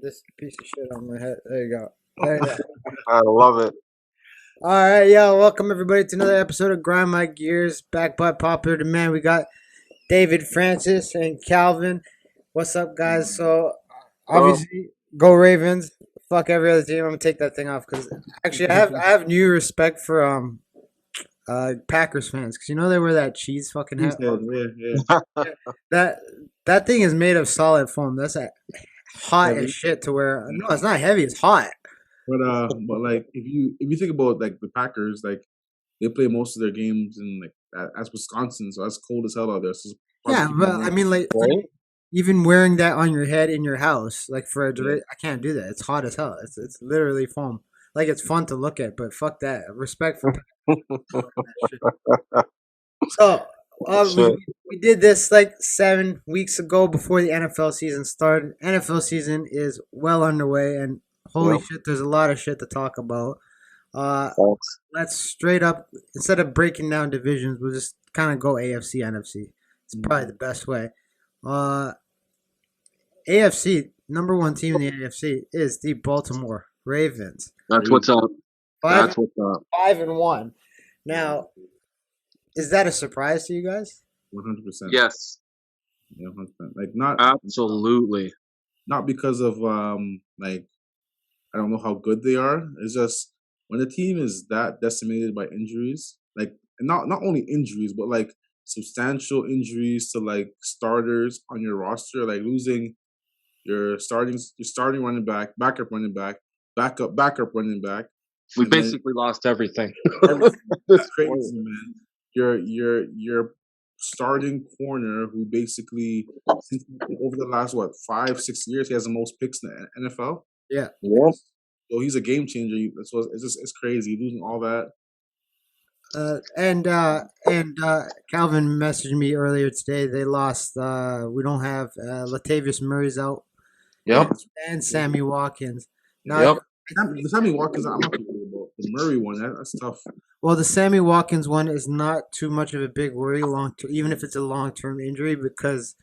this piece of shit on my head. There you go. There you go. I love it. All right, yeah. Welcome everybody to another episode of Grind My Gears. Back by popular demand, we got David, Francis, and Calvin. What's up, guys? So So, obviously, go Ravens. Fuck every other team. I'm gonna take that thing off because actually, I have new respect for Packers fans because you know they wear that cheese fucking He hat. said, yeah, yeah. That that thing is made of solid foam. That's hot as Heavy. shit to wear. No, it's not heavy. It's hot. But like if you think about like the Packers, like they play most of their games in like that's Wisconsin, so that's cold as hell out there. So it's probably Yeah, keeping but them I warm. mean, like right? even wearing that on your head in your house, like for a Yeah. I can't do that. It's hot as hell. It's literally foam. Like it's fun to look at, but fuck that. Respect for that shit. So uh, we Shit. we did this like 7 weeks ago before the NFL season started. NFL season is well underway, and holy Yep. shit, there's a lot of shit to talk about. Uh, Thanks. let's straight up instead of breaking down divisions, we'll just kind of go AFC NFC. It's probably the best way. Uh, AFC number one team in the AFC is the Baltimore Ravens. That's what's up. Five That's what's up. 5-1. Now, is that a surprise to you guys? 100%. Yes, Yeah, 100%. Like not absolutely. not because of like I don't know how good they are. It's just when the team is that decimated by injuries, like and not only injuries, but like substantial injuries to like starters on your roster, like losing your starting running back, backup running back, backup running back, We and then basically lost everything. everything. At this It's point. crazy, man. Your starting corner who basically since over the last 5-6 years he has the most picks in the NFL. Yeah. Yep. So he's a game changer. That's what it's crazy losing all that. And Calvin messaged me earlier today. They lost. We don't have Latavius Murray's out Yep. and Sammy Watkins. Now, Yep. The Sammy Watkins, I'm not too worried about. The Murray one, that's tough. well, the Sammy Watkins one is not too much of a big worry even if it's a long term injury, because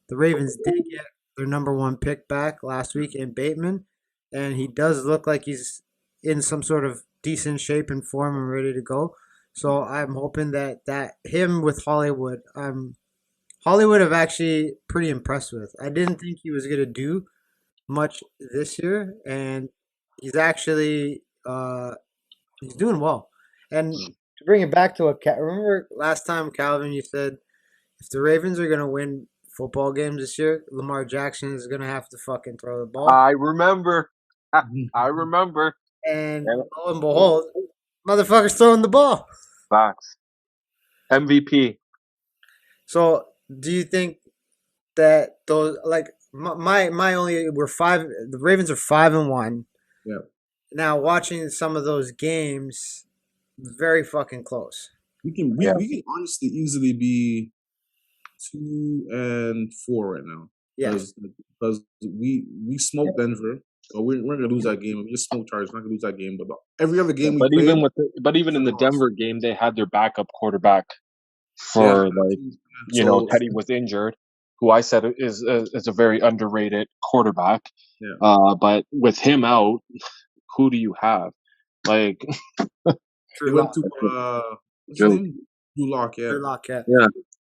the Ravens did get their number one pick back last week in Bateman, and he does look like he's in some sort of decent shape and form and ready to go. So I'm hoping that him with Hollywood, Hollywood I've actually pretty impressed with. I didn't think he was gonna do much this year, and he's actually he's doing well. And to bring it back to remember last time, Calvin, you said if the Ravens are gonna win football games this year, Lamar Jackson is gonna have to fucking throw the ball. I remember. I remember. And Yeah. lo and behold, motherfucker's throwing the ball. Facts. MVP. So, do you think that those like my only we're five? The Ravens are 5-1. Yeah. Now, watching some of those games, very fucking close. We can Yeah. we can honestly easily be 2-4 right now. Yes. Because we smoked Denver. So we're gonna lose that game. We just smoked Chargers. We're not gonna lose that game. But every other game we But played, even in the lost. Denver game, they had their backup quarterback Yeah. for So Teddy was injured, who I said is a very underrated quarterback. Yeah. But with him out, who do you have? Like, they went to what's his Joe. name? Drew Lock, yeah. Drew Lock, yeah. Yeah,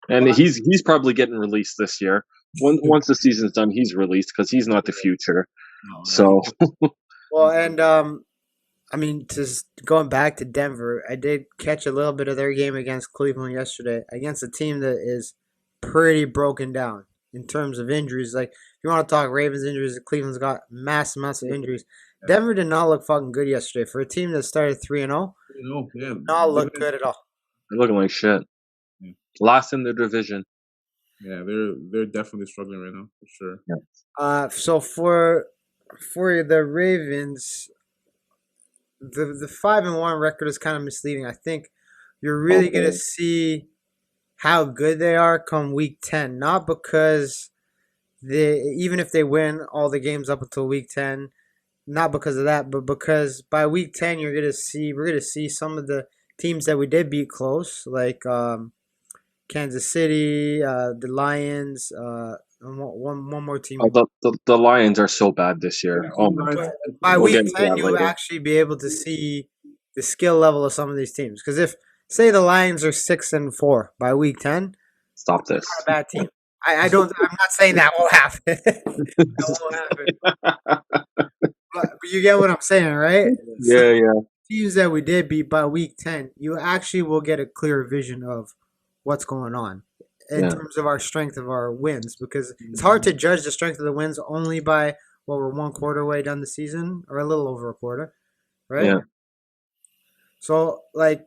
and Well, he's probably getting released this year. Once the season's done, he's released because he's not the future. No, So Well, and I mean, just going back to Denver, I did catch a little bit of their game against Cleveland yesterday, against a team that is pretty broken down in terms of injuries. Like, if you want to talk Ravens injuries, Cleveland's got mass amounts of injuries. Denver did not look fucking good yesterday for a team that started 3-0. yeah. Not look good at all. they're looking like shit. Yeah. Last in their division. Yeah, they're definitely struggling right now for sure. So for the Ravens, the 5-1 record is kind of misleading. I think you're really gonna see how good they are come week 10. Not because even if they win all the games up until week 10, not because of that, but because by week 10 we're gonna see some of the teams that we did beat close, like Kansas City, the Lions, And one more team. Oh, the Lions are so bad this year. Oh my Lions, god. By We'll week get into 10, that you'll later. actually be able to see the skill level of some of these teams. Because if, say, the Lions are 6-4 by week 10, Stop not this. a bad team. I don't. I'm not saying that won't happen. That won't happen. But you get what I'm saying, right? Yeah, yeah, Teams that we did beat by week 10, you actually will get a clear vision of what's going on in yeah, terms of our strength of our wins, because it's hard to judge the strength of the wins only by what we're one quarter way down the season, or a little over a quarter, right? yeah. So, like,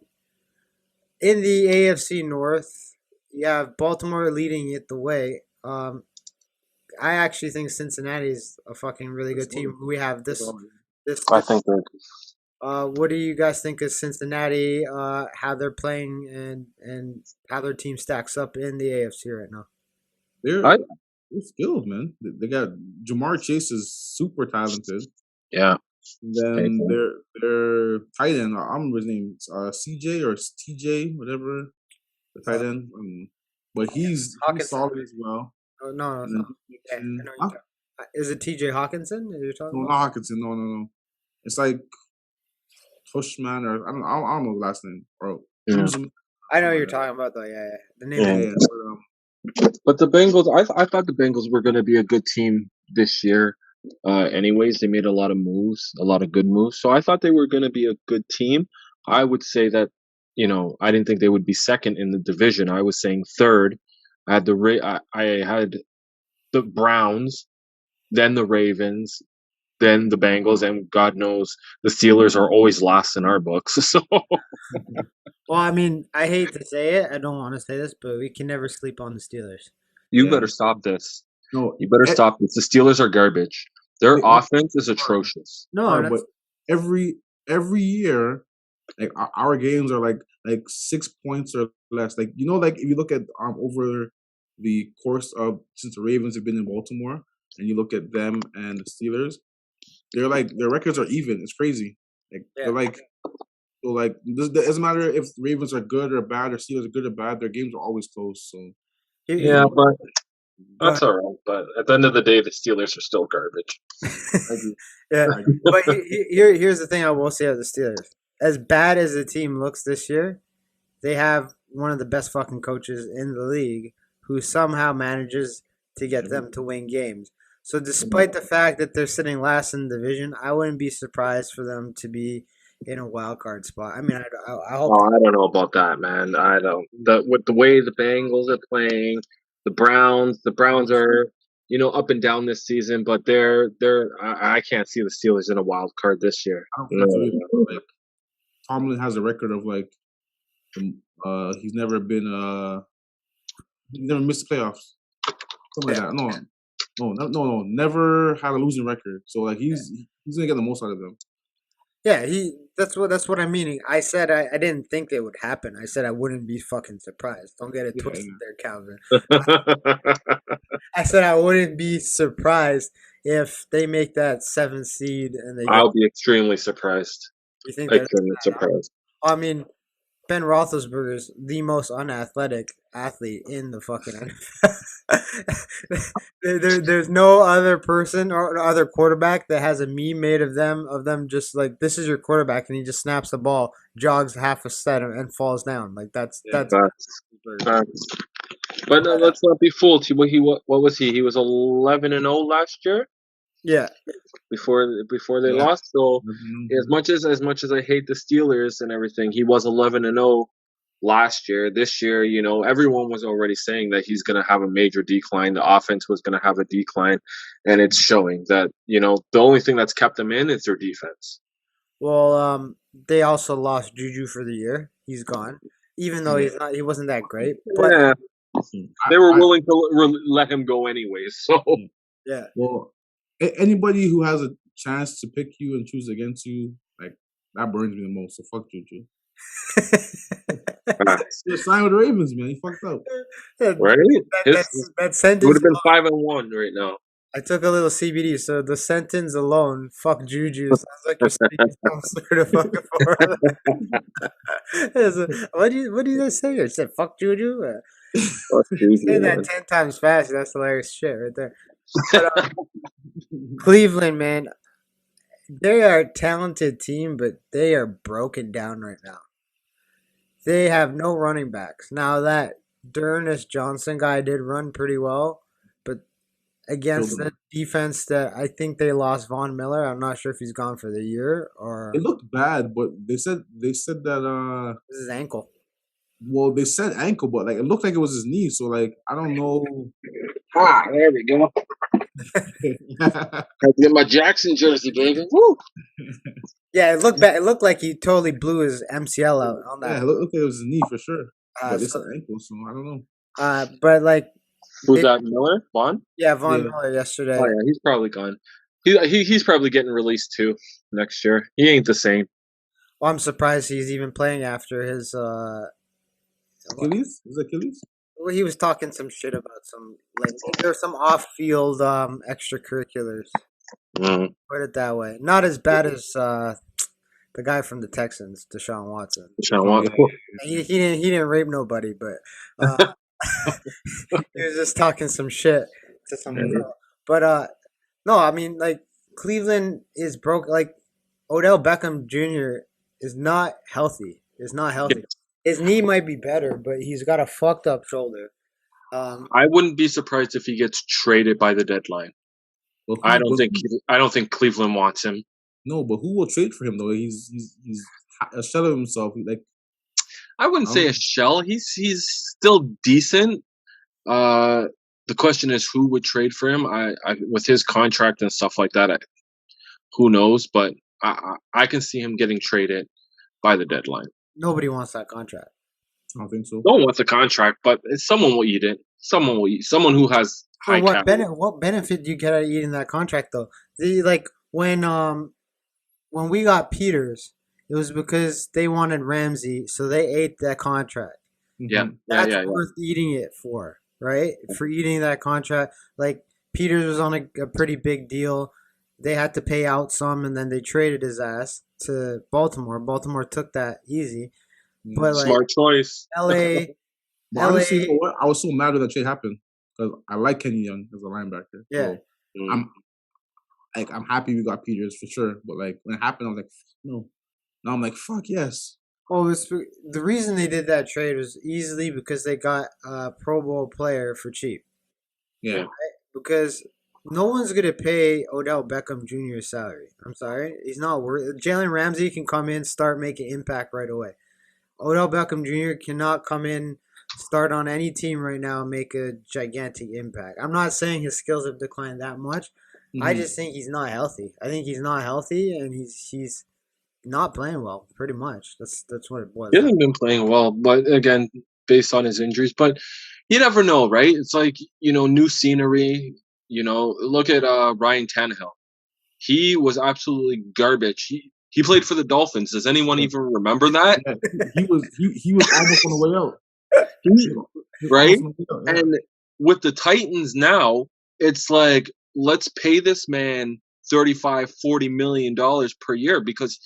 in the AFC North, you have Baltimore leading it the way. I actually think Cincinnati is a fucking really good team. We have I this. think that What do you guys think of Cincinnati? How they're playing, and how their team stacks up in the AFC right now? they're I they're skilled, man. They got Jamar Chase is super talented. yeah. And I then think. their tight end, I don't remember his name, CJ or TJ, whatever the tight Uh, end. But he's Hawkinson. solid as well. Oh, no, it's And then not. Yeah, I Mixon, know you huh? talk. Is it T.J. Hawkinson that you're talking No, about? not Hawkinson. No, no, no. It's like Tushman or I don't know the last name. Or Yeah. Uzman, I know something what like you're that. talking about though. Yeah, yeah. The name Yeah, is. Yeah. yeah. But the Bengals, I thought the Bengals were going to be a good team this year. Anyways, they made a lot of moves, a lot of good moves. So I thought they were going to be a good team. I would say that, I didn't think they would be second in the division. I was saying third. I had the Browns, then the Ravens, then the Bengals, and God knows the Steelers are always last in our books. So Well, I mean, I hate to say it. I don't want to say this, but we can never sleep on the Steelers. you Yeah. better stop this. No, You better stop this. The Steelers are garbage. Their they offense is atrocious. No, are, but that's every year, like our games are like 6 points or less. Like like if you look at over the course of since the Ravens have been in Baltimore, and you look at them and the Steelers, they're like their records are even. It's crazy. Like yeah. they're like so like it doesn't matter if Ravens are good or bad or Steelers are good or bad. Their games are always close. So Yeah, Here, but go that's all right. But at the end of the day, the Steelers are still garbage. I agree. Yeah, I agree. but here's the thing I will say of the Steelers. As bad as the team looks this year, they have one of the best fucking coaches in the league who somehow manages to get them to win games. So despite the fact that they're sitting last in the division, I wouldn't be surprised for them to be in a wild card spot. I mean, I hope. Oh, I don't know about that, man. I don't. With the way the Bengals are playing, the Browns are, up and down this season, but I can't see the Steelers in a wild card this year. I don't No, think so either. no. Like Tomlin has a record of like he's never been he never missed the playoffs. Something like Yeah, that. No. Never had a losing record. So like he's gonna get the most out of them. yeah. That's what I'm meaning. I said I didn't think it would happen. I said I wouldn't be fucking surprised. Don't get it Yeah, twisted, yeah. there, Calvin. I said I wouldn't be surprised if they make that seventh seed and they get. I'll be extremely surprised. You think they're? Extremely surprised. I mean, Ben Roethlisberger is the most unathletic athlete in the fucking NFL. There's no other person or other quarterback that has a meme made of them just like, this is your quarterback, and he just snaps the ball, jogs half a set, and falls down. Like that's Yeah. that's. That's, that's, but let's not be fooled. What was he? He was 11-0 last year. Yeah, Before they Yeah. lost. So as Mhm. much as I hate the Steelers and everything, he was 11-0 last year. This year, everyone was already saying that he's going to have a major decline. The offense was going to have a decline, and it's showing that the only thing that's kept them in is their defense. well, they also lost Juju for the year. He's gone, even though Yeah. he wasn't that great. But Yeah, I, they were I willing to let him go anyways. So yeah. yeah, Well, anybody who has a chance to pick you and choose against you, like that burns me the most. So fuck Juju. Just sign with the Ravens, man. He fucked up. that, right, that it would sentence. have been 5-1 right now. I took a little CBD, so the sentence alone, "fuck Juju," sounds like you're speaking some sort of fucking foreign. What do you guys say? I said, "Fuck Juju." That's crazy, Say that man. 10 times fast. That's hilarious shit right there. But Cleveland, man, they are a talented team, but they are broken down right now. They have no running backs. Now that Dernius Johnson guy did run pretty well, but Killed against them. the defense that I think they lost Von Miller. I'm not sure if he's gone for the year It or looked bad, but they said that his ankle. well they said ankle, but like it looked like it was his knee. So like I don't know. There we go. Had to get my Jackson jersey, baby. Woo! Yeah, it looked bad. It looked like he totally blew his MCL out on Yeah, that. it looked like it was his knee for sure. But they said So, ankle, so I don't know. but like Who's they, that? Miller? Vaughn? yeah, Von Yeah, Miller Oh yesterday. yeah, he's probably gone. He's probably getting released too next year. He ain't the same. Well, I'm surprised he's even playing after his. Achilles is it Achilles. Well, he was talking some shit about some like there were some off-field extracurriculars. Mm. Put it that way. Not as bad as the guy from the Texans, Deshaun Watson. Deshaun Oh Watson. yeah, He didn't rape nobody, but uh, he was just talking some shit to some girl. But no, I mean like Cleveland is broke. Like Odell Beckham Jr. is not healthy. Is not Yeah. healthy. His knee might be better, but he's got a fucked up shoulder. Um, I wouldn't be surprised if he gets traded by the deadline. but I who? don't But think who? I don't think Cleveland wants him. No, but who will trade for him though? He's a shell of himself. Like I wouldn't I don't say a know. shell. He's still decent. Uh, the question is who would trade for him. I with his contract and stuff like that. Who knows? But I can see him getting traded by the deadline. Nobody wants that contract. I don't think so. No one wants a contract, but someone will eat it. Someone will eat. Someone who has For high cap. what benefit do you get out of eating that contract though? The like when we got Peters, it was because they wanted Ramsey, so they ate that contract. Yeah, Hmm. yeah, That's yeah, yeah. worth eating it for, right? For eating that contract. Like Peters was on a pretty big deal. They had to pay out some, and then they traded his ass to Baltimore. Baltimore took that easy, Yeah. but like Smart choice. L.A. But honestly, you know L.A. what? I was so mad when that trade happened because I like Kenny Young as a linebacker. Yeah, So Mm. I'm I'm happy we got Peters for sure. But like when it happened, I was like, no. Now I'm like, fuck yes. well, the reason they did that trade was easily because they got a Pro Bowl player for cheap. Yeah. Yeah. Because no one's gonna pay Odell Beckham Jr.'s salary. I'm sorry, he's not worth. Jalen Ramsey can come in, start making impact right away. Odell Beckham Jr. cannot come in, start on any team right now, and make a gigantic impact. I'm not saying his skills have declined that much. I Hmm. just think he's not healthy. I think he's not healthy, and he's not playing well. Pretty much, that's what it He boils down. hasn't been playing well, but again, based on his injuries. But you never know, right? It's like new scenery. Look at Ryan Tannehill. He was absolutely garbage. He played for the Dolphins. Does anyone even remember that? Yeah. He was almost on the way out. He He- was right? almost on the way out. Yeah. And with the Titans now, it's like let's pay this man 35, $40 million per year because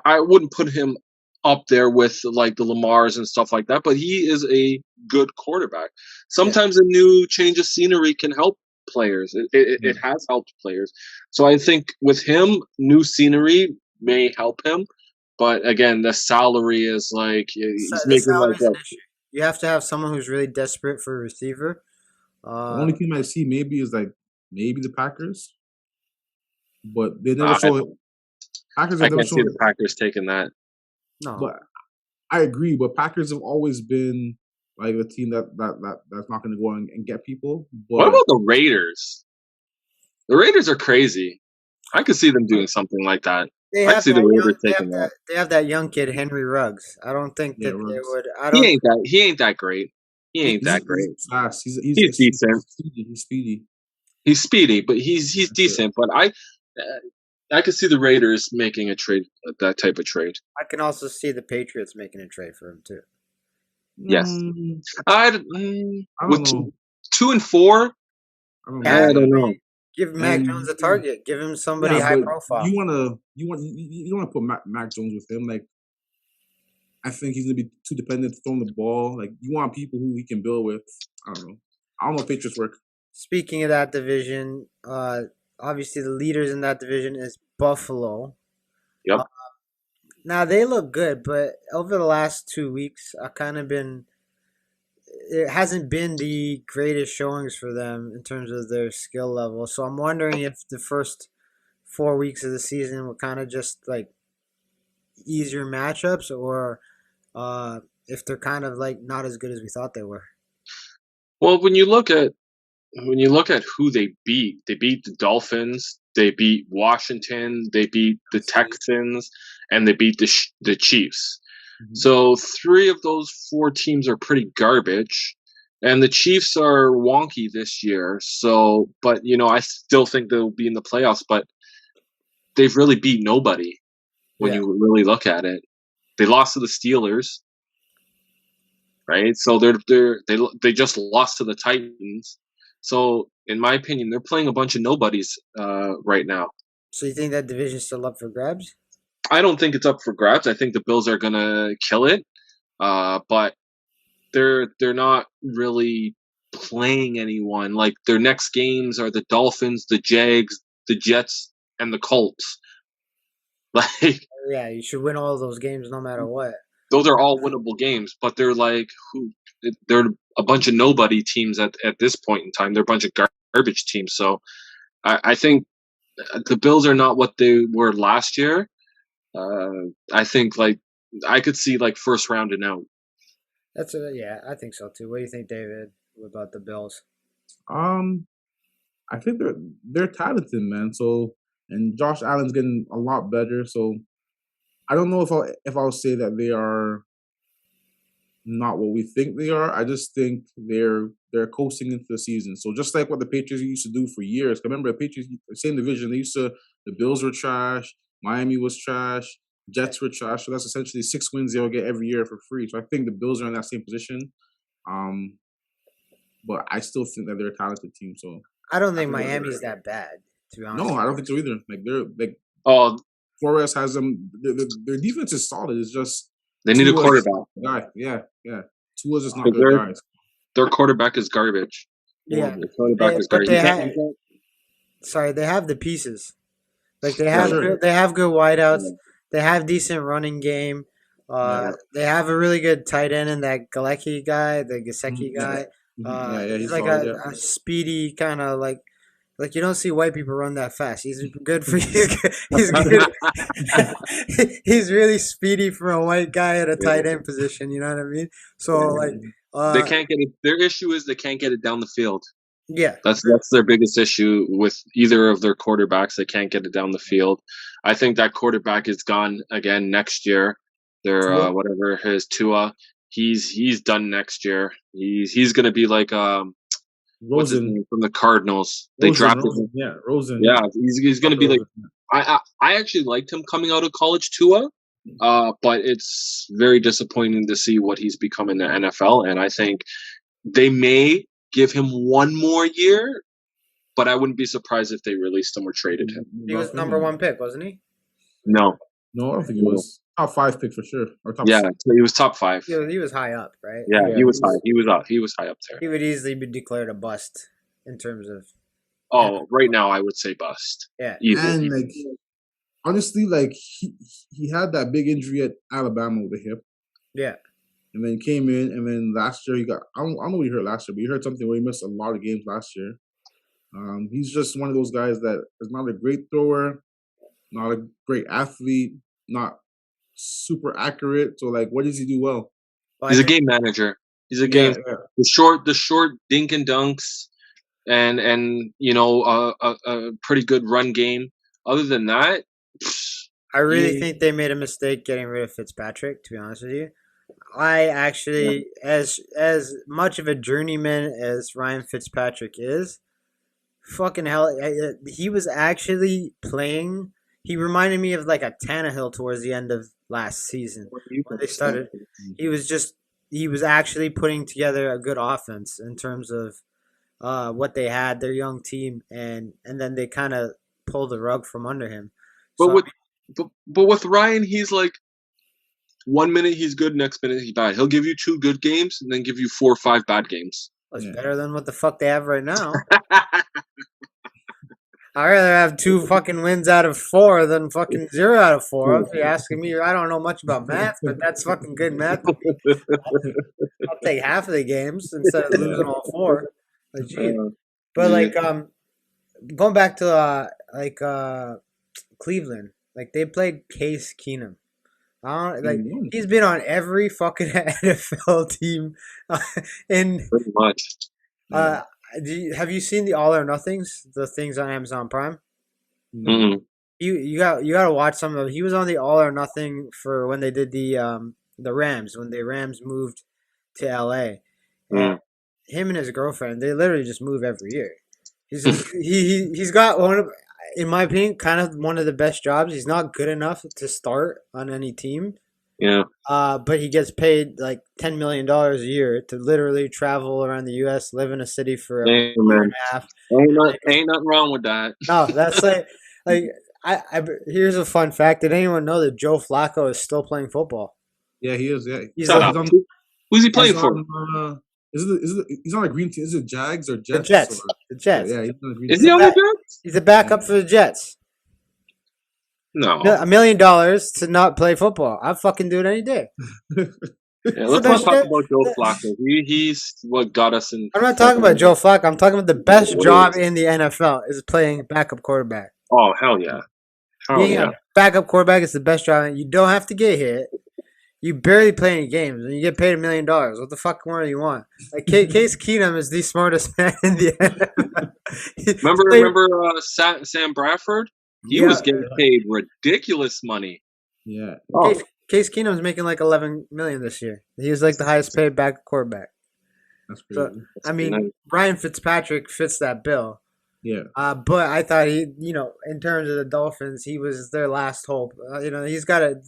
I wouldn't put him up there with like the Lamars and stuff like that, but he is a good quarterback. Yeah. Sometimes a new change of scenery can help players. It Yeah. has helped players. So I think with him, new scenery may help him. But again, the salary is like he's The making like salary is an what? issue. You have to have someone who's really desperate for a receiver. The Uh, only team I see maybe is like maybe the Packers, but they never I, show it. Packers I have never can't see shown the it. Packers taking that. no, But I agree. But Packers have always been like a team that's not going to go and get people. What But about the Raiders? The Raiders are crazy. I could see them doing something like that. they I could have see the that young. Raiders They have taking that. that young kid Henry Ruggs. I don't think yeah, that they Ruggs. would. I He don't. ain't that. He ain't that great. He ain't that He's great. fast. He's He's decent. speedy. He's speedy. He's speedy, but he's That's it. decent. But I could see the Raiders making a trade, that type of trade. I can also see the Patriots making a trade for him too. Yes, Mm, I with don't know. 2 and 4. I don't I know. Yeah, Like, don't know. give Mac Jones and a target. Give him somebody yeah, high but profile. you don't want to put Mac Jones with him. Like I think he's gonna be too dependent to throwing the ball. Like you want people who he can build with. I don't know. I don't know if Patriots work. Speaking of that division, obviously the leaders in that division is Buffalo. Yep. Uh, Now they look good, but over the last 2 weeks, I kind of been. It hasn't been the greatest showings for them in terms of their skill level. So I'm wondering if the first 4 weeks of the season were kind of just like easier matchups, or if they're kind of like not as good as we thought they were. Well, when you look at who they beat the Dolphins, they beat Washington, they beat the Texans, and they beat the Chiefs. Mm-hmm. So three of those four teams are pretty garbage, and the Chiefs are wonky this year. So, but I still think they'll be in the playoffs. But they've really beat nobody when Yeah. you really look at it. They lost to the Steelers, right? So they just lost to the Titans. So, in my opinion, they're playing a bunch of nobodies right now. So you think that division's still up for grabs? I don't think it's up for grabs. I think the Bills are gonna kill it, but they're not really playing anyone. Like their next games are the Dolphins, the Jags, the Jets, and the Colts. Like Yeah, you should win all of those games no matter what. those are all winnable games, but they're like they're a bunch of nobody teams at this point in time. They're a bunch of garbage teams. So I think the Bills are not what they were last year. I think like I could see like first round and out. Yeah, I think so too. What do you think, David, about the Bills? Um, I think they're talented, man. So and Josh Allen's getting a lot better. So I don't know if I'll say that they are not what we think they are. I just think they're coasting into the season. So just like what the Patriots used to do for years. Remember the Patriots, same division. The Bills were trash, Miami was trash, Jets were trash. So that's essentially 6 wins they'll get every year for free. So I think the Bills are in that same position. But I still think that they're a talented team. So I don't I think think Miami's that bad, to be honest. no, I don't think so either. Like they're like Oh, Flores has them. Their defense is solid. It's just they need a Tua's just quarterback. not their guy. Yeah. Tua's just not Because their guys. their quarterback is garbage. Yeah, Their quarterback is but garbage. they have. Sorry, they have the pieces. Like they have Sure. they have good wideouts. They have decent running game. Yeah. They have a really good tight end in that Galecki guy, the Gasecki Yeah. guy. Yeah, He's he's like solid. Yeah. a speedy kind of like you don't see white people run that fast. He's good for he's good. He's really speedy for a white guy at a tight end position. You know what I mean? So like, They can't get it. Their issue is they can't get it down the field. yeah, That's their biggest issue with either of their quarterbacks. They can't get it down the field. I think that quarterback is gone again next year. Their Tua? whatever his Tua, he's done next year. He's gonna be like what's his Rosen. name from the Cardinals? They drafted him. Yeah, Rosen. Yeah, he's gonna be like. Rosen. I actually liked him coming out of college, Tua. But it's very disappointing to see what he's become in the NFL, and I think they may give him one more year, but I wouldn't be surprised if they released him or traded him. he was number one pick, wasn't he? No. No, I don't think he was. Top 5 pick for sure. Or top Yeah, 6. he was top 5. He was high up, right? Yeah, Yeah, he was high. He was up. He was high up there. He would easily be declared a bust in terms of. Oh, right now I would say bust. Yeah. Easily. And like honestly, like he had that big injury at Alabama with the hip. Yeah. And then came in, and then last year he got. I don't know what he heard last year, but he heard something where he missed a lot of games last year. He's just one of those guys that is not a great thrower, not a great athlete, not super accurate. So like, what does he do well? He's a game manager. He's a game the short dink and dunks, and a pretty good run game. Other than that, I really think they made a mistake getting rid of Fitzpatrick. To be honest with you, I actually, as much of a journeyman as Ryan Fitzpatrick is, fucking hell, he was actually playing. He reminded me of like a Tannehill towards the end of last season when they started. He was actually putting together a good offense in terms of what they had, their young team, and then they kind of pulled the rug from under him. but So with but with Ryan, he's like 1 minute he's good, next minute he's bad. He'll give you 2 good games and then give you 4 or 5 bad games. Well, it's Yeah. better than what the fuck they have right now. I'd rather have 2 fucking wins out of 4 than fucking 0 out of 4. If you're asking me, I don't know much about math, but that's fucking good math. I'll take half of the games instead of losing all 4. Like, geez. But Yeah. like, going back to Cleveland, like they played Case Keenum. He's been on every fucking NFL team. And Pretty much. uh, have you seen the All or Nothings? The things on Amazon Prime. Mm-hmm. You got to watch some of them. He was on the All or Nothing for when they did the Rams when the Rams moved to LA. And him and his girlfriend, they literally just move every year. He's got one of, in my opinion, kind of one of the best jobs. He's not good enough to start on any team. Yeah. But he gets paid like $10 million a year to literally travel around the U.S., live in a city for a year and a half. Ain't nothing wrong with that. No, that's like here's a fun fact. Did anyone know that Joe Flacco is still playing football? Yeah, he is. Yeah, He's Shut on up. Who's he playing for? He's on a green team. Is it Jags or the Jets? Jets. Or, The Jets. yeah, he's on a green Is team. he on the Jets? He's a backup for the Jets. No. $1 million to not play football. I'd fucking do it any day. Yeah, let's not talk about Joe Flacco. He's what got us in. I'm not talking about Joe Flacco. I'm talking about the best job in the NFL is playing backup quarterback. Oh, hell yeah. Being a backup quarterback is the best job. You don't have to get hit. You barely play any games, and you get paid $1 million. What the fuck more do you want? Like Case Keenum is the smartest man in the NFL. Remember Sam Bradford? He was getting paid ridiculous money. Yeah. Oh. Case Keenum's making like $11 million this year. He was like the highest paid backup quarterback. That's crazy. So, I mean, Ryan Fitzpatrick fits that bill. Yeah. But I thought in terms of the Dolphins, he was their last hope. He's got to.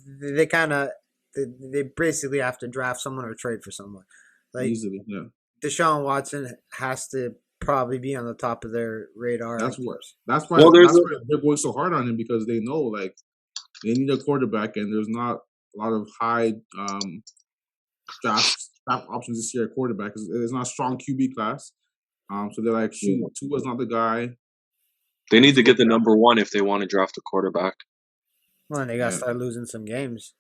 They basically have to draft someone or trade for someone. Like easily, yeah. Deshaun Watson has to probably be on the top of their radar. That's why they're going so hard on him, because they know like they need a quarterback, and there's not a lot of high draft options this year at quarterback. It's not a strong QB class. So they're like, shoot, Tua's not the guy. They need to get the number 1 if they want to draft a quarterback. Well, and they got to start losing some games.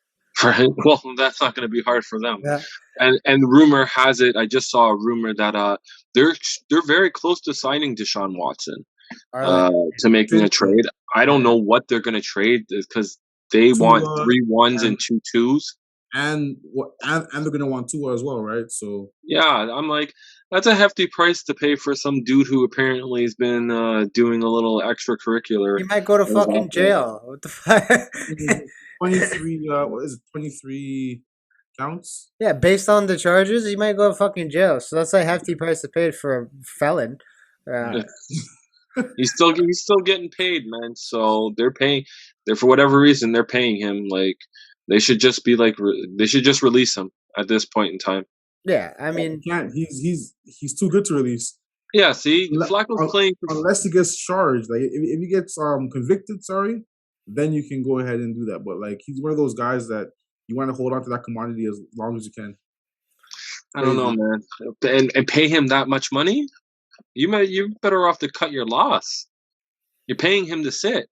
Right. Well, that's not going to be hard for them. Yeah. And rumor has it, I just saw a rumor that they're very close to signing Deshaun Watson to making a trade. I don't know what they're going to trade because they want 3 1s and 2 2s. And they're going to want Tua as well, right? So yeah, I'm like, that's a hefty price to pay for some dude who apparently has been doing a little extracurricular. He might go to fucking jail. What the fuck? 23. What is it? 23 counts. Yeah, based on the charges, he might go to fucking jail. So that's a hefty price to pay for a felon. He's still getting paid, man. So they're paying. For whatever reason, they're paying him. Like they should just be like they should just release him at this point in time. Yeah, I mean, he's too good to release. Yeah, see, Flacco's playing unless he gets charged. Like if he gets convicted, then you can go ahead and do that. But like he's one of those guys that you want to hold on to that commodity as long as you can. I don't know, man. And pay him that much money? You're better off to cut your loss. You're paying him to sit.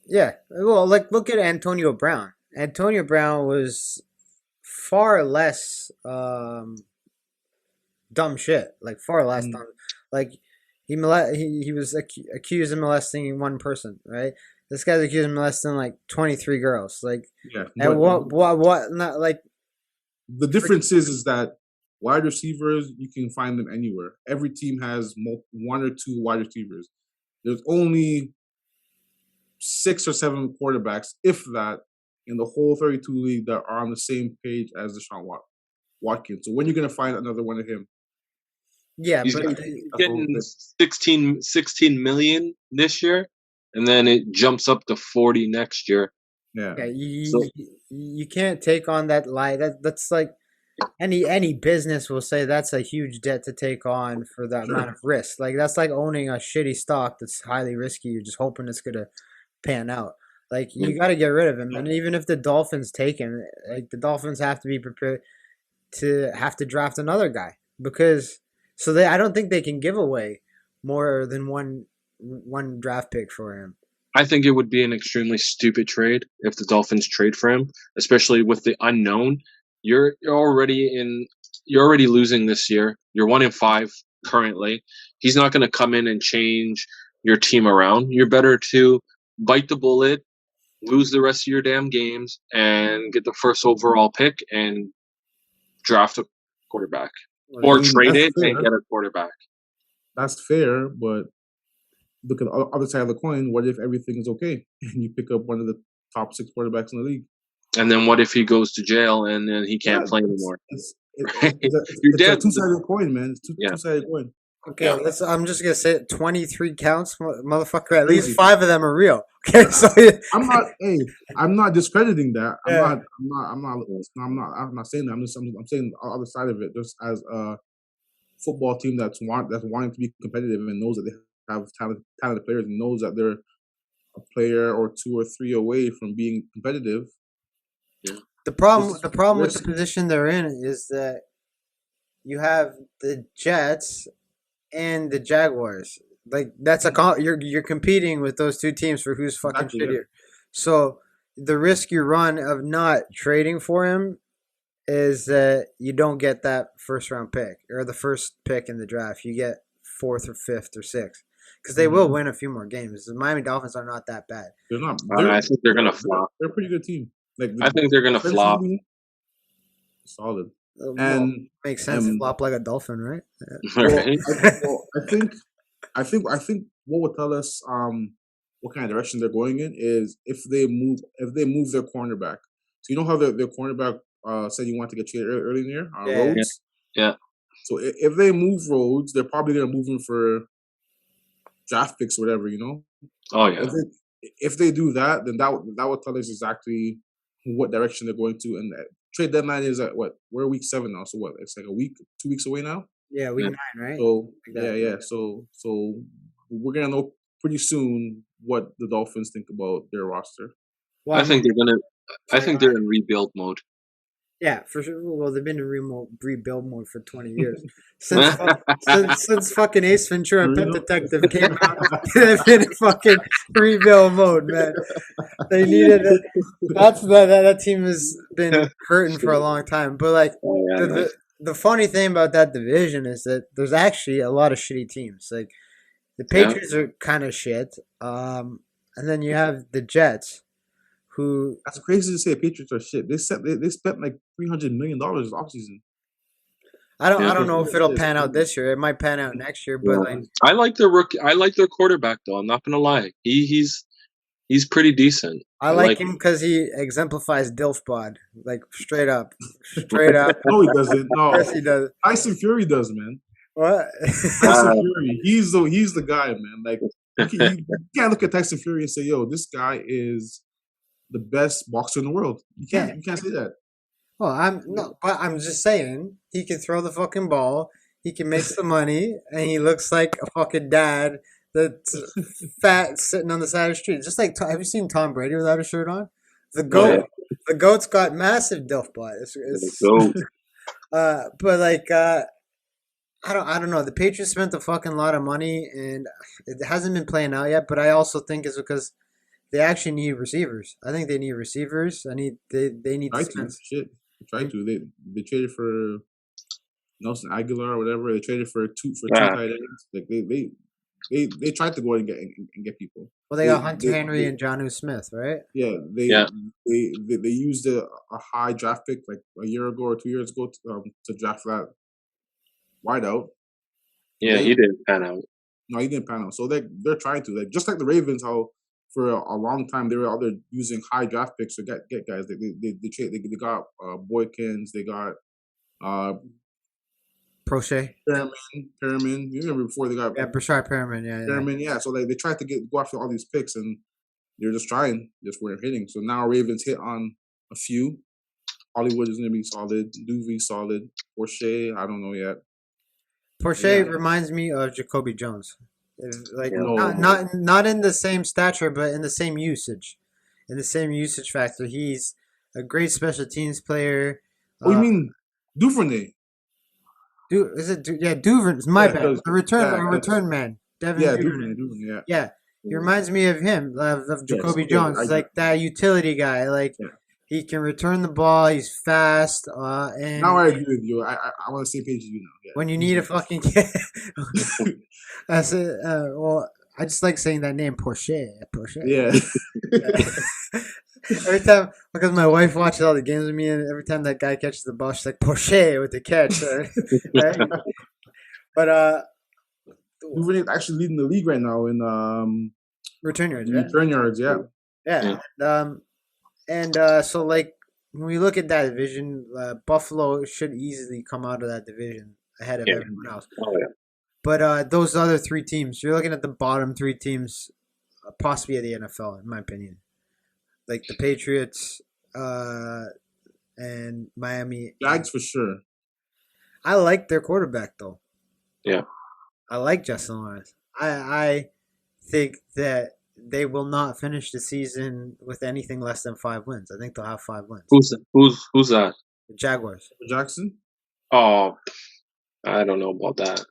Yeah. Well, like look at Antonio Brown. Antonio Brown was far less dumb shit. Like far less dumb. Like he was accused of molesting one person, right? This guy's accused of molesting like 23 girls. Like, yeah. And what? Not like. The difference is that wide receivers, you can find them anywhere. Every team has 1 or 2 wide receivers. There's only 6 or 7 quarterbacks, if that, in the whole 32 league that are on the same page as Deshaun Watkins. So when are you going to find another one of him? Yeah, he's getting 16 million this year, and then it jumps up to 40 next year. Yeah, you can't take on that lie. That's like any business will say that's a huge debt to take on for that amount of risk. Like that's like owning a shitty stock that's highly risky. You're just hoping it's gonna pan out. Like Yeah. you got to get rid of him, and even if the Dolphins take him, like the Dolphins have to be prepared to have to draft another guy because I don't think they can give away more than one draft pick for him. I think it would be an extremely stupid trade if the Dolphins trade for him, especially with the unknown. You're already losing this year. You're 1-5 currently. He's not going to come in and change your team around. You're better to bite the bullet, lose the rest of your damn games, and get the first overall pick and draft a quarterback, Well, I or they, mean, trade that's it and fair. get a quarterback. That's fair, but look at the other side of the coin. What if everything is okay and you pick up one of the top 6 quarterbacks in the league? And then what if he goes to jail and then he Yeah, can't play anymore? Right? You're it's a dead. two-sided coin, man. It's Yeah, two-sided coin. okay, yeah. I'm just gonna say it, 23 counts, motherfucker. It's At least crazy. 5 of them are real. Okay, so I'm not. Hey, I'm not discrediting that. yeah. I'm not saying that. I'm saying the other side of it. Just as a football team that's wanting to be competitive and knows that they have talented players and knows that they're a player or 2 or 3 away from being competitive. Yeah. The problem It's the problem with the risk. position they're in is that you have the Jets and the Jaguars. Like that's you're competing with those two teams for who's fucking Exactly. Yeah. shittier. So the risk you run of not trading for him is that you don't get that first round pick or the first pick in the draft. You get fourth or fifth or sixth because they will win a few more games. The Miami Dolphins are not that bad. They're not. I think they're gonna flop. They're a pretty good team. Like I think they're gonna flop. defensively, solid. Well, And makes sense. Flop like a dolphin, right? well, Right? I think what will tell us what kind of direction they're going in is if they move their cornerback. So you know how their cornerback said you want to get traded early in the year, Yeah. Yeah, Rhodes. yeah. So if they move Rhodes, they're probably gonna move him for draft picks or whatever, you know. Oh yeah. If they do that, then that will tell us exactly what direction they're going to. And trade deadline is at what? We're week 7 now, so what? It's like a week, 2 weeks away now. Yeah, week Yeah. 9, right? So Like that. yeah. So we're gonna know pretty soon what the Dolphins think about their roster. Well, I think they're gonna. I Sorry, think they're in rebuild mode. yeah, for sure. Well, they've been in rebuild mode for 20 years. Since fucking Ace Ventura and Pet Marino? Detective came out, they've been in fucking rebuild mode, man. They needed it. That team has been hurting for a long time. But like Oh yeah. the funny thing about that division is that there's actually a lot of shitty teams. Like the Yeah. Patriots are kind of shit. And then you have the Jets, who That's crazy to say. Patriots are shit. They spent like $300 million offseason. I don't Yeah. I don't know if it'll It's pan out crazy. this year. It might pan out next year, but like I like their rookie. I like their quarterback though. I'm not gonna lie. He's pretty decent. I like him because he exemplifies Dilf bod, like straight up. No, he doesn't. No, Yes, he does. Tyson Fury does, man. What? Tyson Uh, Fury, he's the guy, man. Like you can't look at Tyson Fury and say, "Yo, this guy is the best boxer in the world." You can't say that. Well, but I'm just saying he can throw the fucking ball. He can make some money, and he looks like a fucking dad that's fat sitting on the side of the street. Just like have you seen Tom Brady without a shirt on? The Oh, goat, yeah. the goat's got massive dilf butt. So But like I don't know. The Patriots spent a fucking lot of money, and it hasn't been playing out yet. But I also think it's because they actually need receivers. I think they need receivers. They need to Try to spend. shit. Try to. They traded for Nelson Aguilar or whatever. They traded for two tight ends. Like they tried to go and get people. Well, they got Hunter Henry and Jonnu Smith, right? Yeah, Yeah. they used a high draft pick like a year ago or 2 years ago to draft that wideout. yeah, he didn't pan out. No, he didn't pan out. So they're trying to, like, just like the Ravens, how for a long time they were out there using high draft picks to get guys. They got Boykins, they got Prochet. Perriman. You remember before they got Yeah, Brashard Perriman. Yeah. Perriman? Yeah. So they tried to go after all these picks, and they're just trying, just weren't hitting. So now Ravens hit on a few. Hollywood is going to be solid. Duvey solid. Porsche, I don't know yet. Porsche Yeah. reminds me of Jacoby Jones. Like No. not in the same stature, but in the same usage. in the same usage factor. He's a great special teams player. Oh, you mean Duvernay? Yeah, Duvernay. My Yeah, bad. because The return, yeah, a cause, return man, Devin yeah, Duvernay. Duvernay, yeah, Yeah, he reminds me of him, of yes, Jacoby yes, Jones. I He's get, like that utility guy. Like yeah. he can return the ball. He's fast, Now and I agree with you. I'm on the same page as you now. when you Yeah, he's need a good. fucking I said, well, I just like saying that name, Porsche. Yeah. Every time, because my wife watches all the games with me, and every time that guy catches the ball, she's like Porsche with the catch, right? But Duvernay's actually leading the league right now return yards, in right? return yards. Yeah, Yeah. And so like when we look at that division, Buffalo should easily come out of that division ahead of Yeah. everyone else. Oh yeah. But those other three teams, you're looking at the bottom three teams, possibly of the NFL, in my opinion. Like the Patriots, and Miami. Jags for sure. I like their quarterback though. Yeah. I like Justin Lawrence. I think that they will not finish the season with anything less than 5 wins. I think they'll have 5 wins. Who's that? The Jaguars. Jackson. Oh, I don't know about that.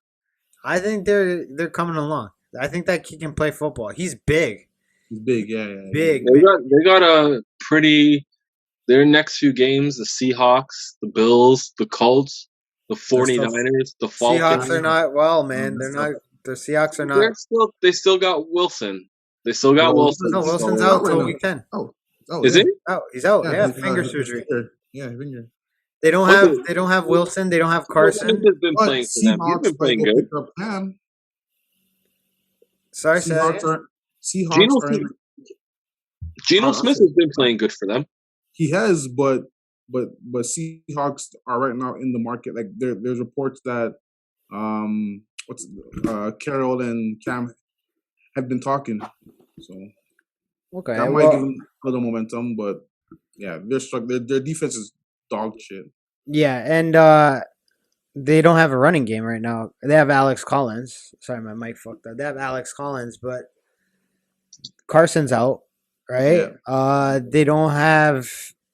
I think they're coming along. I think that kid can play football. He's big. He's big. Yeah. Big. They got a pretty. Their next few games: the Seahawks, the Bills, the Colts, the They're still 49ers, the Seahawks Falcons. are not well, man. That's They're tough. not. The Seahawks are not. They still got Wilson. They still got Well, Wilson. No, he's Wilson's So out right till now. week 10. Oh, is yeah. he? Oh, he's out. Yeah, Yeah, he's finger his surgery. finger. Yeah, finger. They don't But have. They don't have Wilson. They don't have Carson. Smith has been But playing for them. He's Seahawks been might playing go good. pick up Cam. Sorry, say that Seahawks again? are Seahawks Geno, are in. Geno I'm Smith sorry. has been playing good for them. He has, but Seahawks are right now in the market. Like there's reports that what's Carroll and Cam have been talking. So Okay. that might give Well, them a little momentum, but yeah, they're struck. Their defense is dog shit. yeah, and they don't have a running game right now. They have Alex Collins. Sorry, my mic fucked up. They have Alex Collins, but Carson's out, right? Yeah. They don't have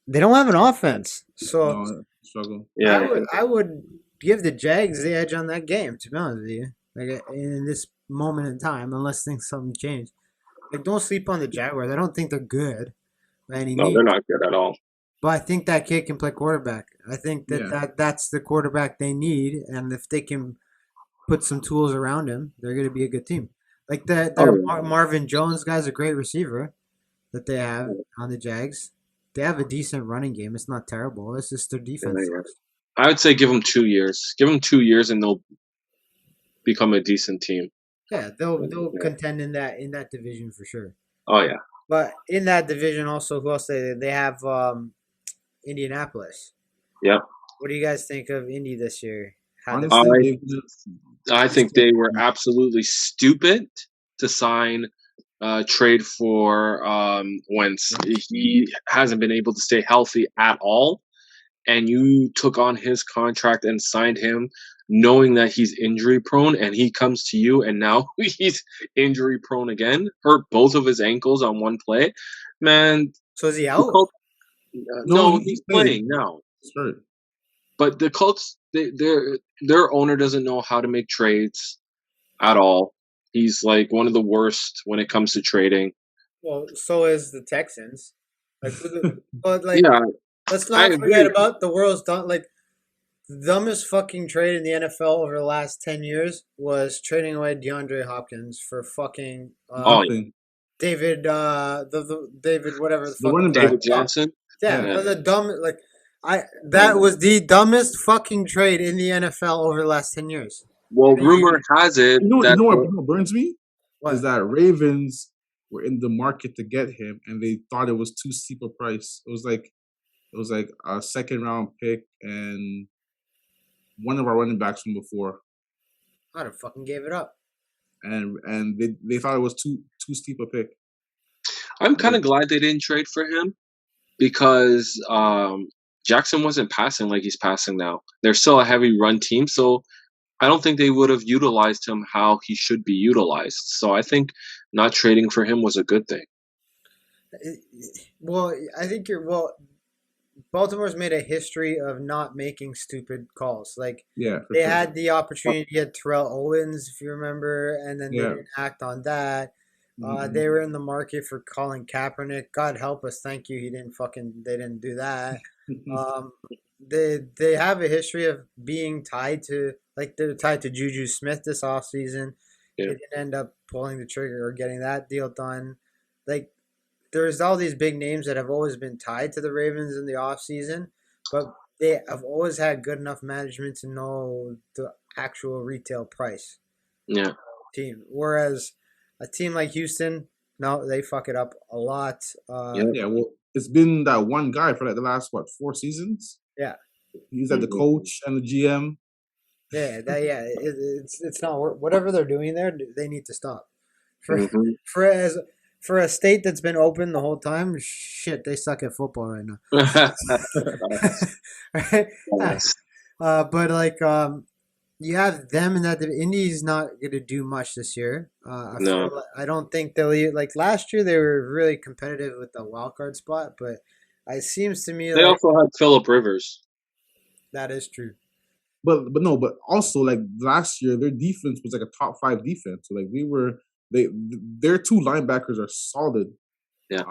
an offense. So No struggle. Yeah, I would give the Jags the edge on that game, to be honest with you. Like in this moment in time, unless something change. Like don't sleep on the Jaguars. I don't think they're good by any no, means. they're not good at all. But I think that kid can play quarterback. I think Yeah. that's the quarterback they need, and if they can put some tools around him, they're going to be a good team. Like Oh, Marvin Jones guy's a great receiver that they have on the Jags. They have a decent running game. It's not terrible. It's just their defense. Yeah. I would say give them 2 years. Give them 2 years, and they'll become a decent team. Yeah, they'll Yeah. contend in that division for sure. Oh yeah. But in that division also, who else they have? Indianapolis. Yeah. What do you guys think of Indy this year? Honestly, I think they were absolutely stupid to sign trade for Wentz. He hasn't been able to stay healthy at all, and you took on his contract and signed him knowing that he's injury prone, and he comes to you and now he's injury prone again, hurt both of his ankles on one play. Man, So is he the out? Colts, No, no, he's he's playing. playing now. It's hurt. But the Colts, their owner doesn't know how to make trades at all. He's like one of the worst when it comes to trading. Well, so is the Texans. Like, but like, Yeah, let's I not forget agree. about the world's done. Like, the dumbest fucking trade in the NFL over the last 10 years was trading away DeAndre Hopkins for fucking Oh, Nothing. David, the David whatever the The fuck. running back. David Johnson. Yeah, Yeah. but the dumb like, that was the dumbest fucking trade in the NFL over the last 10 years. Well, rumor has it You know that what burns me? What? Is that Ravens were in the market to get him and they thought it was too steep a price. It was like a second round pick and one of our running backs from before. I'd have fucking gave it up. And they thought it was too steep a pick. I'm kind of glad they didn't trade for him because Jackson wasn't passing like he's passing now. They're still a heavy run team, so I don't think they would have utilized him how he should be utilized. So I think not trading for him was a good thing. Well, I think you're well. Baltimore's made a history of not making stupid calls. Like Yeah, for they sure. had the opportunity to get Terrell Owens, if you remember, and then they Yeah. didn't act on that. Mm-hmm. They were in the market for Colin Kaepernick. God help us, thank you. He didn't fucking. They didn't do that. Um, they have a history of being tied to like they're tied to Juju Smith this offseason. They Yeah, didn't end up pulling the trigger or getting that deal done. Like there's all these big names that have always been tied to the Ravens in the offseason, but they have always had good enough management to know the actual retail price yeah. team. Whereas a team like Houston, no, they fuck it up a lot. Yeah. Yeah, well, it's been that one guy for like the last what 4 seasons. Yeah, He's like the Mm-hmm. coach and the GM. it's not whatever they're doing there. They need to stop for Mm-hmm. for as for a state that's been open the whole time. Shit, they suck at football right now. Right? Yeah. Yes. But like you have them and that Indy's not going to do much this year. I feel No. like, I don't think they'll like last year they were really competitive with the wild card spot, but it seems to me They like also had Philip Rivers. that is true. But no, but also like last year, their defense was like a top 5 defense. So like they their two linebackers are solid. Yeah.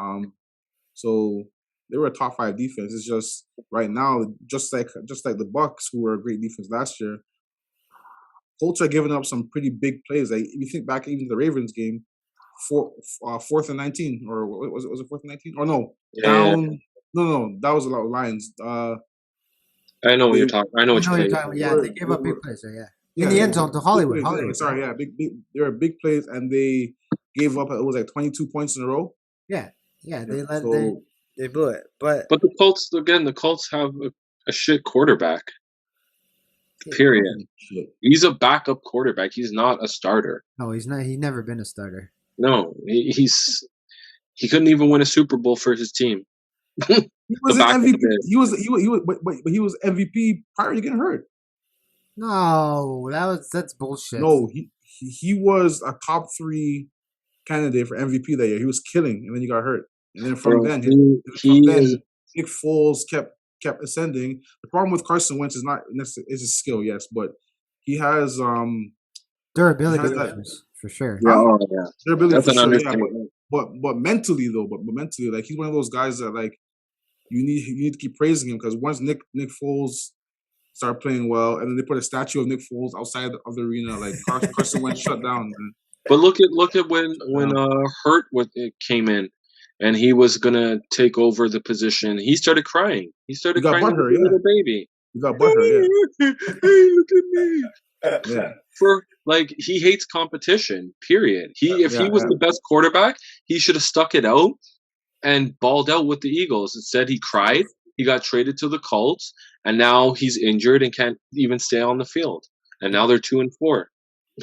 So they were a top 5 defense. It's just right now, just like the Bucks, who were a great defense last year, Colts are giving up some pretty big plays. Like if you think back even to the Ravens game, 4th and 19, or was it 4th and 19? Or no, Yeah. down. No, that was a lot of Lions. I know what They you're talking. I know I which know what you're play. talking about. they Yeah, were they gave they up big were plays there. Yeah, in yeah, the yeah, end zone to big Hollywood. plays. Yeah, Hollywood, right? sorry, yeah, big. They were big plays, and they gave up. It was like 22 points in a row. Yeah, yeah. Yeah, They so they blew it, but But the Colts have a shit quarterback. Period. shit. He's a backup quarterback. He's not a starter. no, he's not. He's never been a starter. No, he couldn't even win a Super Bowl for his team. The He was an backup MVP. did. But he was MVP prior to getting hurt. No, that's bullshit. No, he was a top 3 candidate for MVP that year. He was killing, and then he got hurt. And then Bro, he is Nick Foles kept ascending. The problem with Carson Wentz is not necessarily is his skill, yes, but he has he Durability has that issues for sure. yeah, huh? oh, yeah. Durability That's for an sure, yeah. understatement. But mentally though, but mentally, like he's one of those guys that like you need to keep praising him because once Nick Foles started playing well, and then they put a statue of Nick Foles outside of the arena, like Carson Wentz shut down. Man. But look at when Yeah. Hurt it came in, and he was gonna take over the position. He started crying. He He started got crying like butthurt, a yeah. little baby. He got butthurt, Hey, look at me. yeah. For like he hates competition. Period. If he Yeah, was yeah. the best quarterback, he should have stuck it out and balled out with the Eagles. Instead, he cried. He got traded to the Colts, and now he's injured and can't even stay on the field. And now they're 2-4.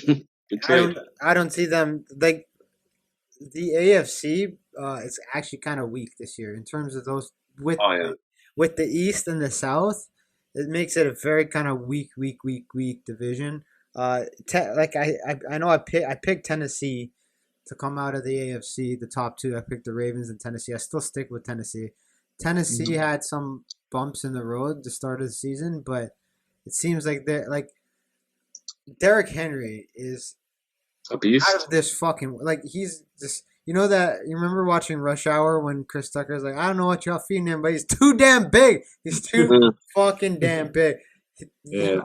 Good trade. I don't see them like the AFC. It's actually kind of weak this year in terms of those with Oh yeah. with the East and the South. It makes it a very kind of weak division. Like I know I picked Tennessee to come out of the AFC, the top two. I picked the Ravens and Tennessee. I still stick with Tennessee. Tennessee Mhm. had some bumps in the road to start of the season, but it seems like they're like Derrick Henry is A out beast. of this fucking like he's just you know that you remember watching Rush Hour when Chris Tucker's like I don't know what y'all feeding him, but he's too damn big. He's too fucking damn big. Yeah.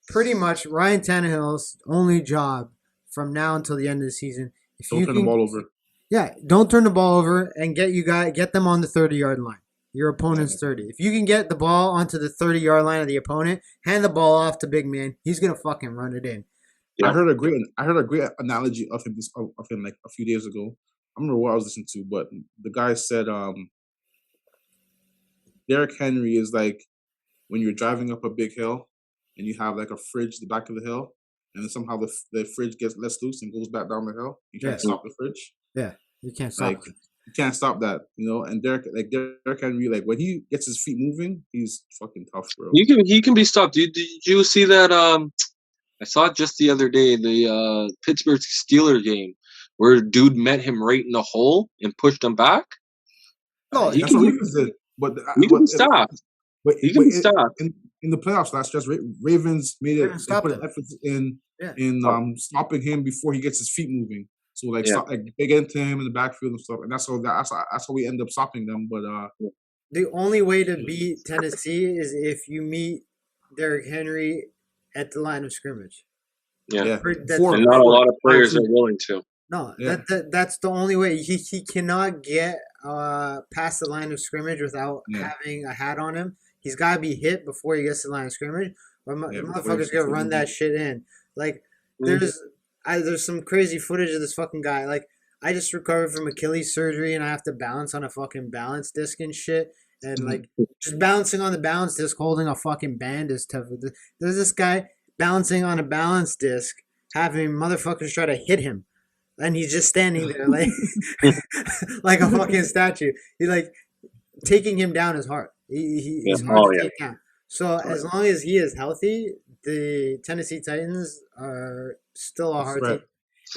Pretty much Ryan Tannehill's only job from now until the end of the season. If Don't you turn the can, ball over. yeah, don't turn the ball over and get them on the 30-yard line. Your opponent's 30. If you can get the ball onto the 30-yard line of the opponent, hand the ball off to big man. He's gonna fucking run it in. Yeah. I heard a great analogy of him like a few days ago. I remember what I was listening to, but the guy said Derrick Henry is like when you're driving up a big hill and you have like a fridge at the back of the hill, and then somehow the fridge gets less loose and goes back down the hill. You can't Yeah, stop the fridge. yeah, you can't stop Like it. you can't stop that, you know. And Derrick Henry, like when he gets his feet moving, he's fucking tough, bro. He can be stopped. Did you see that? I saw it just the other day. The Pittsburgh Steeler game where dude met him right in the hole and pushed him back. No, He That's can what be Ravens did. But he can be stopped. but He can but be stopped. in the playoffs last year, Ravens made it. Raven They stopped put him. efforts in Yeah. stopping him before he gets his feet moving. So like Yeah. stop, like they get into him in the backfield and stuff, and that's how we end up stopping them. But The only way to beat Tennessee is if you meet Derrick Henry at the line of scrimmage. Yeah. yeah, That's And the not only a way. lot of one or players are two. willing to. No, Yeah, that's the only way. He cannot get past the line of scrimmage without yeah, having a hat on him. He's got to be hit before he gets to the line of scrimmage, or yeah. the Before motherfucker's gonna you run move. that shit in. Like Mhm. there's some crazy footage of this fucking guy. Like I just recovered from Achilles surgery and I have to balance on a fucking balance disc and shit, and like just balancing on the balance disc holding a fucking band is tough. There's this guy balancing on a balance disc having motherfuckers try to hit him, and he's just standing there like like a fucking statue. He's like taking him down is hard. Yeah. He's hard Oh to yeah. take down. So Oh, as yeah. long as he is healthy, the Tennessee Titans are still a That's hard team. right.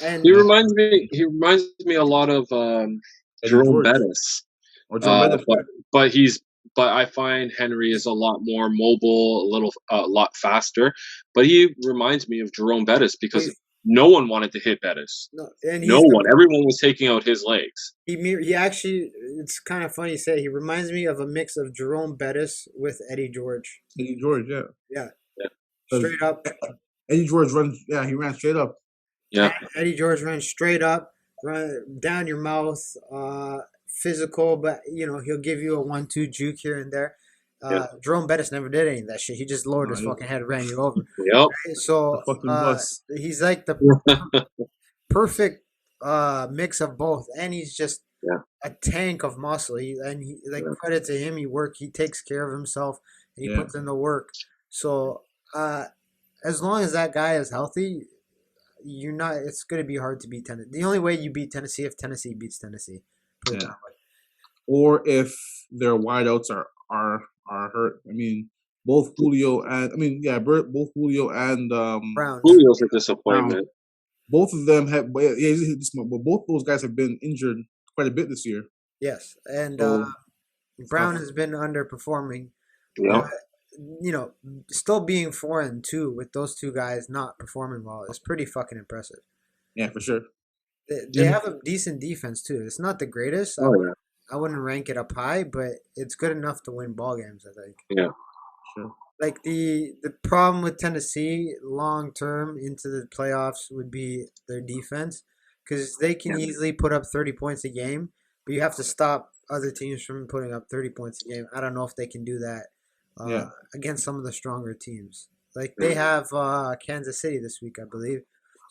And He Yeah, reminds me. He reminds me a lot of Eddie Jerome George Bettis. or John Reddick. But he's but I find Henry is a lot more mobile, a lot faster. But he reminds me of Jerome Bettis because he's no one wanted to hit Bettis. no, and No he's the one. Everyone was taking out his legs. he actually it's kind of funny to say he reminds me of a mix of Jerome Bettis with Eddie George. Eddie George, yeah, Yeah, Yeah. because straight up. Eddie George runs. Yeah, he ran straight up. Yeah. Eddie George runs straight up, run down your mouth, physical, but he'll give you a 1-2 juke here and there. Yeah. Jerome Bettis never did any of that shit. He just lowered his He was fucking head, and ran you over. Yep. the So fucking bus. he's like the perfect mix of both, and he's just Yeah. a tank of muscle. Like Yeah. credit to him, he takes care of himself and he Yeah, puts in the work. So as long as that guy is healthy, you're not. It's going to be hard to beat Tennessee. The only way you beat Tennessee if Tennessee beats Tennessee. Put it yeah. that way. Or if their wideouts are hurt. I mean, both Julio and both Julio and Brown. Julio's a Brown. disappointment. Both of them have. But both those guys have been injured quite a bit this year. Yes, and So Brown tough. has been underperforming. Yeah. But, still being 4-2 with those two guys not performing well is pretty fucking impressive. Yeah, for sure. They have a decent defense too. It's not the greatest. Oh yeah. I wouldn't rank it up high, but it's good enough to win ball games, I think. Yeah. Sure. Like the problem with Tennessee long term into the playoffs would be their defense, because they can easily put up 30 points a game, but you have to stop other teams from putting up 30 points a game. I don't know if they can do that Yeah. against some of the stronger teams. Like they have Kansas City this week, I believe,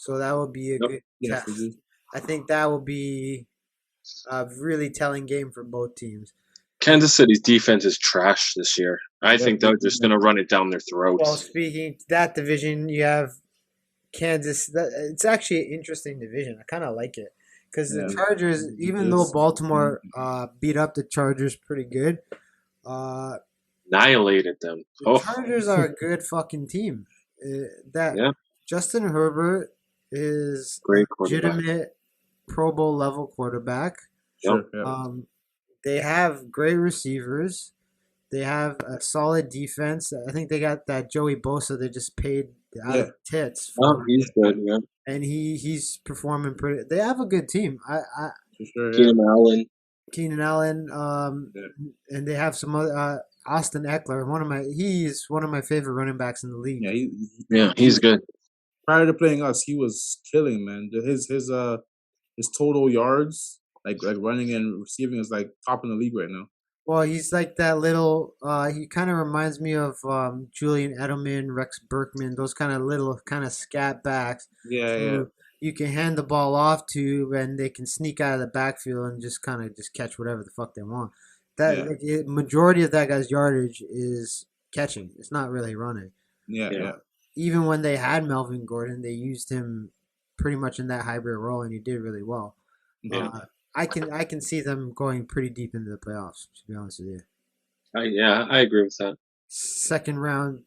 so that will be a Yep. good Yes, they test. do. I think that will be a really telling game for both teams. Kansas City's defense is trash this year. I think they're just Yeah. going to run it down their Well, throats. speaking to that division, you have Kansas. It's actually an interesting division. I kind of like it because the Yeah. Chargers, even though Baltimore beat up the Chargers pretty good, uh, Annihilated them. the Oh, Chargers are a good fucking team. That yeah. Justin Herbert is a Great quarterback. legitimate Pro Bowl level quarterback. Sure. Yeah. They have great receivers. They have a solid defense. I think they got that Joey Bosa they just paid out of tits Oh, for, he's good. Yeah. and he's performing pretty. They have a good team. For sure. Yeah. Keenan Allen. Keenan Allen, and they have some other Austin Eckler. He's one of my favorite running backs in the league. Yeah. Yeah, he's good. Prior to playing us, he was killing, man. His total yards, like running and receiving, is like top in the league right now. Well, he's like that little. He kind of reminds me of Julian Edelman, Rex Berkman, those kind of little kind of scat backs. Yeah. Yeah. Who you can hand the ball off to, and they can sneak out of the backfield and just kind of just catch whatever the fuck they want. Majority of that guy's yardage is catching. It's not really running. Yeah. Even when they had Melvin Gordon, they used him pretty much in that hybrid role, and he did really well. Yeah. I can see them going pretty deep into the playoffs. To be honest with you, I agree with that. second round.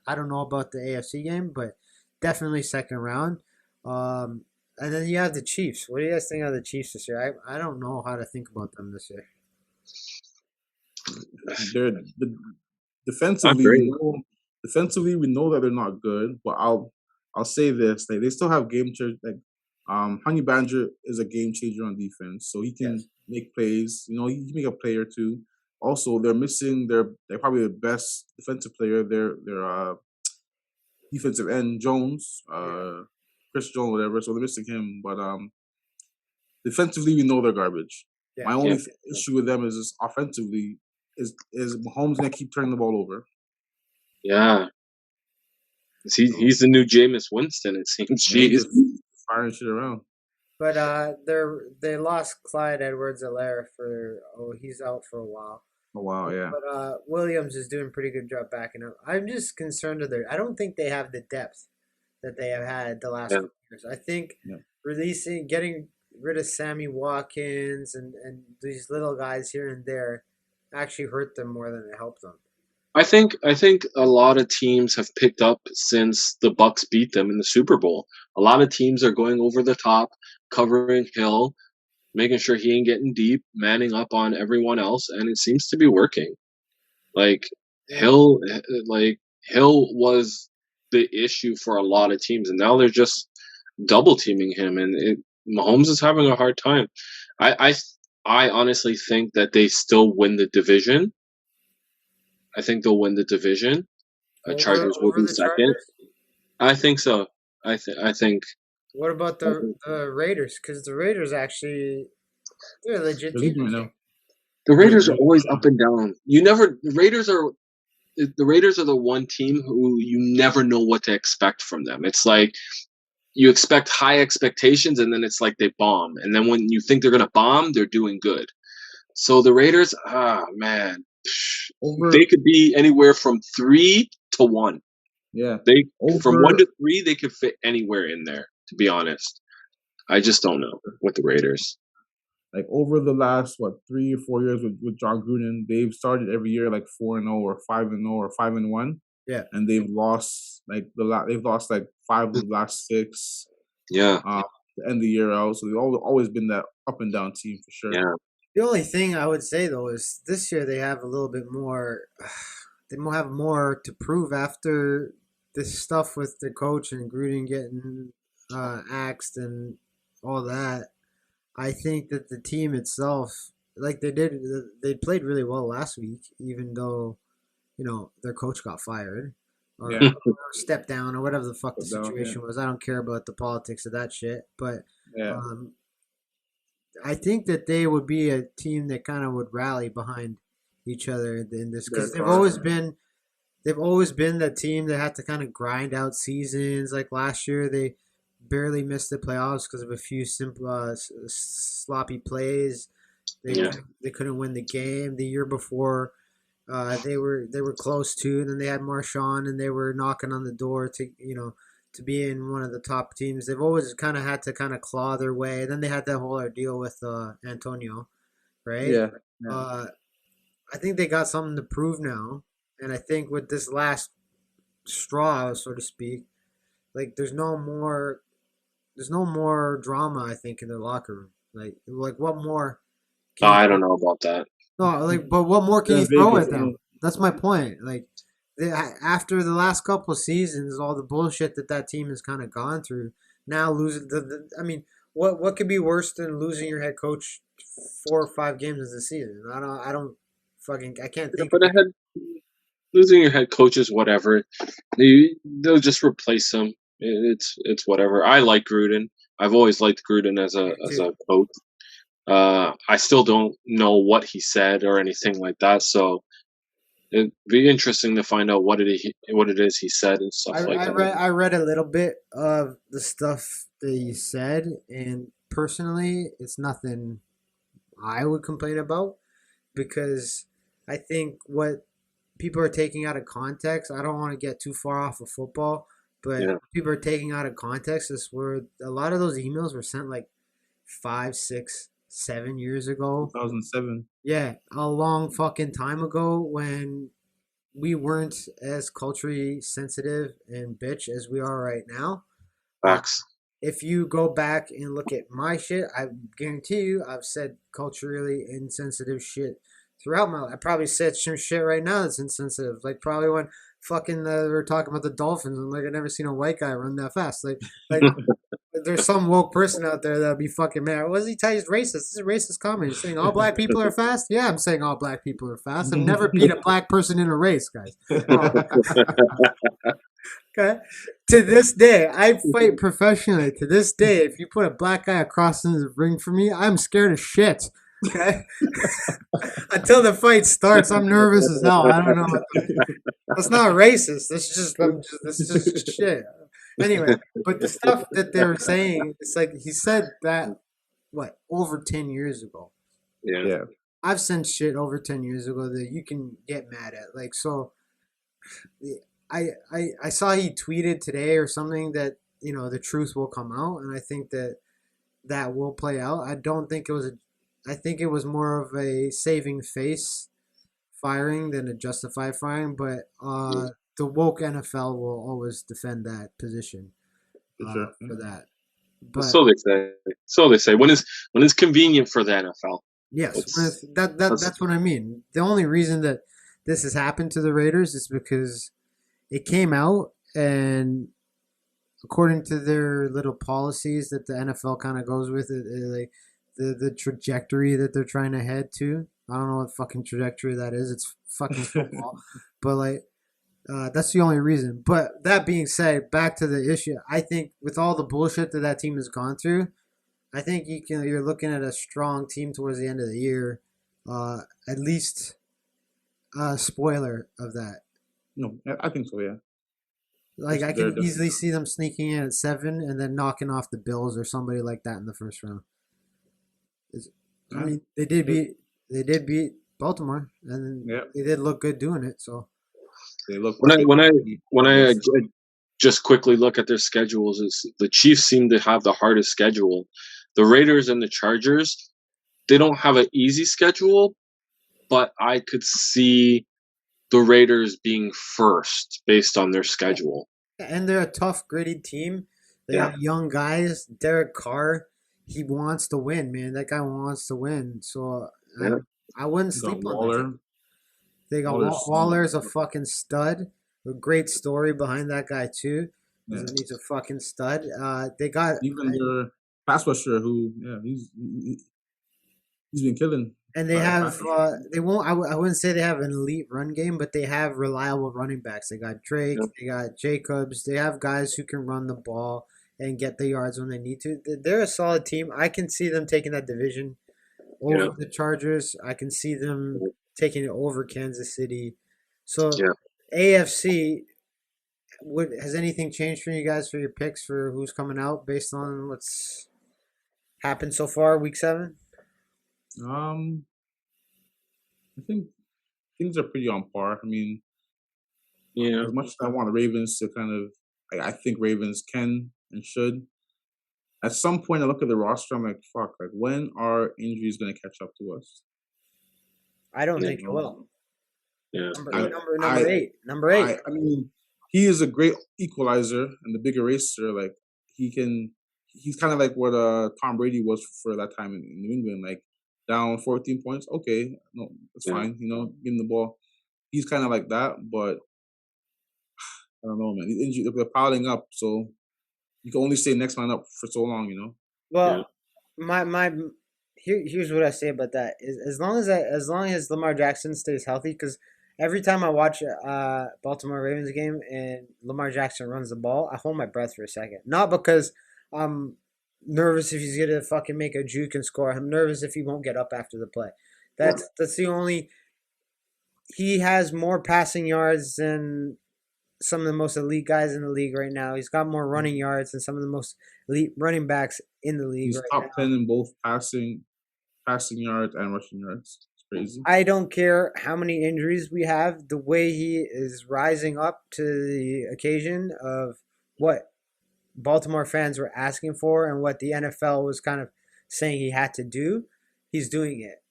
I don't know about the AFC game, but definitely second round. And then you have the Chiefs. What do you guys think of the Chiefs this year? I don't know how to think about them this year. they're the, I defensively. agree. We know that they're not good. But I'll say this: like they still have game changer. Like Honey Badger is a game changer on defense, so he can Yes. make plays. He can make a play or two. Also, they're missing they're probably the best defensive player. Their defensive end Jones, Yeah. Chris Jones, whatever. So they're missing him. But defensively, we know they're garbage. Yeah. My Yeah, only issue with them is just offensively. Is Mahomes gonna keep turning the ball over? yeah. So He's the new Jameis Winston. It seems. yeah, Jeez. just firing shit around. But they lost Clyde Edwards-Helaire for he's out for a while. Oh wow, yeah, But Williams is doing a pretty good job backing up. I'm just concerned with their. I don't think they have the depth that they have had the last Yeah. couple years. I think yeah. getting rid of Sammy Watkins and these little guys here and there actually hurt them more than it helped them. I think a lot of teams have picked up since the Bucks beat them in the Super Bowl. A lot of teams are going over the top, covering Hill, making sure he ain't getting deep, manning up on everyone else, and it seems to be working. Like Yeah. Hill, like Hill was the issue for a lot of teams, and now they're just double teaming him, and Mahomes is having a hard time. I, I, I honestly think that they still win the division. I think they'll win the division. Chargers will Over be the second. Chargers. I think so. I think What about I the Raiders? Because the Raiders actually they're a legit They're team leading right this year. now. the Raiders are They're always up and down. You never the Raiders are the one team who you never know what to expect from them. It's like you expect high expectations and then it's like they bomb. And then when you think they're gonna bomb, they're doing good. So the Raiders, man, they over. could be anywhere from 3 to 1. Yeah, They from one over. to three, they could fit anywhere in there. To be honest, I just don't know with the Raiders. Like over the last 3 or 4 years with John Gruden, they've started every year like 4-0 or 5-0 or 5-1, Yeah. and they've lost like five of the last six. Yeah, To end the year out, so they've always been that up and down team for sure. yeah, The only thing I would say though is this year they have a little bit more. They will have more to prove after this stuff with the coach and Gruden getting axed and all that. I think that the team itself, like they played really well last week, even though their coach got fired or, Yeah, or stepped down or whatever the fuck the but down. Yeah, situation was. I don't care about the politics of that shit, but yeah. um, I think that they would be a team that kind of would rally behind each other in this Their because car. they've always been the team that had to kind of grind out seasons. Like last year, they barely missed the playoffs because of a few simple sloppy plays. yeah, They couldn't win the game. The year before, they were close to, and then they had Marshawn, and they were knocking on the door to be in one of the top teams. They've always kind of had to kind of claw their way. Then they had that whole ordeal with Antonio, right? Yeah, yeah. Uh, I think they got something to prove now, and I think with this last straw, so to speak, like there's no more drama. I think in the locker room, like what more can you I don't know about that. no, like, but what more can They're you in throw Vegas. at them? That's my point. Like, after the last couple of seasons, all the bullshit that team has kind of gone through, now losing I mean, what could be worse than losing your head coach 4 or 5 games of the season? I can't Yeah, think of but it. losing your head coach is whatever. They'll just replace him. It's whatever. I like Gruden. I've always liked Gruden as Me a too. coach. I still don't know what he said or anything like that. So it'd be interesting to find out what it is he said and stuff like that. I read a little bit of the stuff that you said, and personally, it's nothing I would complain about because I think what people are taking out of context. I don't want to get too far off of football, but Yeah, people are taking out of context is where a lot of those emails were sent like 5, 6, 7 years ago. 2007. Yeah, a long fucking time ago when we weren't as culturally sensitive and bitch as we are right now. Uh, facts. if you go back and look at my shit, I guarantee you I've said culturally insensitive shit throughout my life. I probably said some shit right now that's insensitive. Like probably when fucking we were talking about the Dolphins and like I never seen a white guy run that fast. Like there's some woke person out there that'll be fucking mad. What is he telling? He's racist. This is a racist comment. He's saying all black people are fast. Yeah, I'm saying all black people are fast. I've never beat a black person in a race, guys. Okay. To this day, I fight professionally. To this day, if you put a black guy across in the ring for me, I'm scared of shit. Okay. Until the fight starts, I'm nervous as hell. I don't know. That's not racist. That's just shit. Anyway, but the stuff that they were saying, it's like he said that what over 10 years ago. Yeah. Yeah. I've sent shit over 10 years ago that you can get mad at. Like so, I saw he tweeted today or something that the truth will come out, and I think that that will play out. I don't think it was a. I think it was more of a saving face firing than a justified firing, but the woke NFL will always defend that position For sure. for that. But So they say. So they say. When is convenient for the NFL? yes, It's that's what I mean. The only reason that this has happened to the Raiders is because it came out and according to their little policies that the NFL kind of goes with like the trajectory that they're trying to head to. I don't know what fucking trajectory that is. It's fucking football, but like that's the only reason. But that being said, back to the issue. I think with all the bullshit that that team has gone through, I think you're looking at a strong team towards the end of the year. At least a spoiler of that. No, I think so. Yeah. Like I They're can easily definitely. see them sneaking in at 7 and then knocking off the Bills or somebody like that in the first round. I Yeah. mean, they did beat Baltimore and Yeah. they did look good doing it. So They look when like I when I when I yes. just quickly look at their schedules. Is the Chiefs seem to have the hardest schedule. The Raiders and the Chargers, they don't have an easy schedule, but I could see the Raiders being first based on their schedule. and they're a tough, gritty team. They Yeah, got young guys. Derek Carr, he wants to win, man. That guy wants to win. So yeah, I wouldn't You got sleep on that team. Waller. They got Waller's Waller's a fucking stud. A great story behind that guy too. yeah. He's a fucking stud. They got Even their pass rusher, who he's been killing and they pass have rusher. they won't. I wouldn't say they have an elite run game, but they have reliable running backs. They got Drake. yeah, They got Jacobs. They have guys who can run the ball and get the yards when they need to. They're a solid team. I can see them taking that division yeah, over the Chargers. I can see them taking it over Kansas City. So yeah. AFC. Has anything changed for you guys for your picks for who's coming out based on what's happened so far, week 7? Um, I think things are pretty on par. I mean, Yeah. as much as I want the Ravens to kind of, I think Ravens can and should. At some point, I look at the roster. I'm like, fuck. Like, when are injuries going to catch up to us? I don't Yeah, think it You will. yeah, know, Number eight. Number eight. I mean, he is a great equalizer and the big eraser. Like, he can. He's kind of like what Tom Brady was for that time in New England. Like, down 14 points. Okay, no, that's yeah. fine. Give him the ball. He's kind of like that, but I don't know, man. The injury, they're piling up, so you can only stay next man up for so long. Yeah. Well, my here's what I say about that is as long as Lamar Jackson stays healthy, because every time I watch Baltimore Ravens game and Lamar Jackson runs the ball, I hold my breath for a second. Not because I'm nervous if he's gonna fucking make a juke and score. I'm nervous if he won't get up after the play. That's the only. He has more passing yards than some of the most elite guys in the league right now. He's got more running yards than some of the most elite running backs in the league He's right top now. 10 in both passing yards and rushing yards. It's crazy. I don't care how many injuries we have, the way he is rising up to the occasion of what Baltimore fans were asking for and what the NFL was kind of saying he had to do, he's doing it.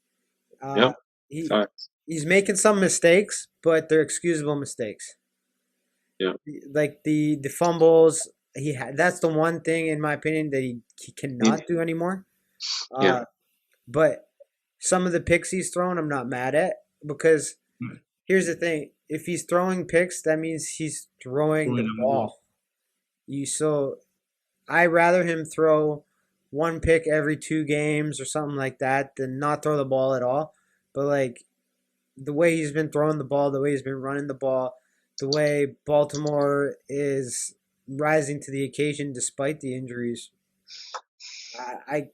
Uh, Yep. he Facts. he's making some mistakes, but they're excusable mistakes. Yeah. Like the fumbles, that's the one thing in my opinion that he He, cannot do anymore. yeah. Uh, but some of the picks he's thrown, I'm not mad at because here's the thing: if he's throwing picks, that means he's throwing Throwing the them the ball. ball. I rather him throw one pick every 2 games or something like that than not throw the ball at all. But like the way he's been throwing the ball, the way he's been running the ball, the way Baltimore is rising to the occasion despite the injuries, I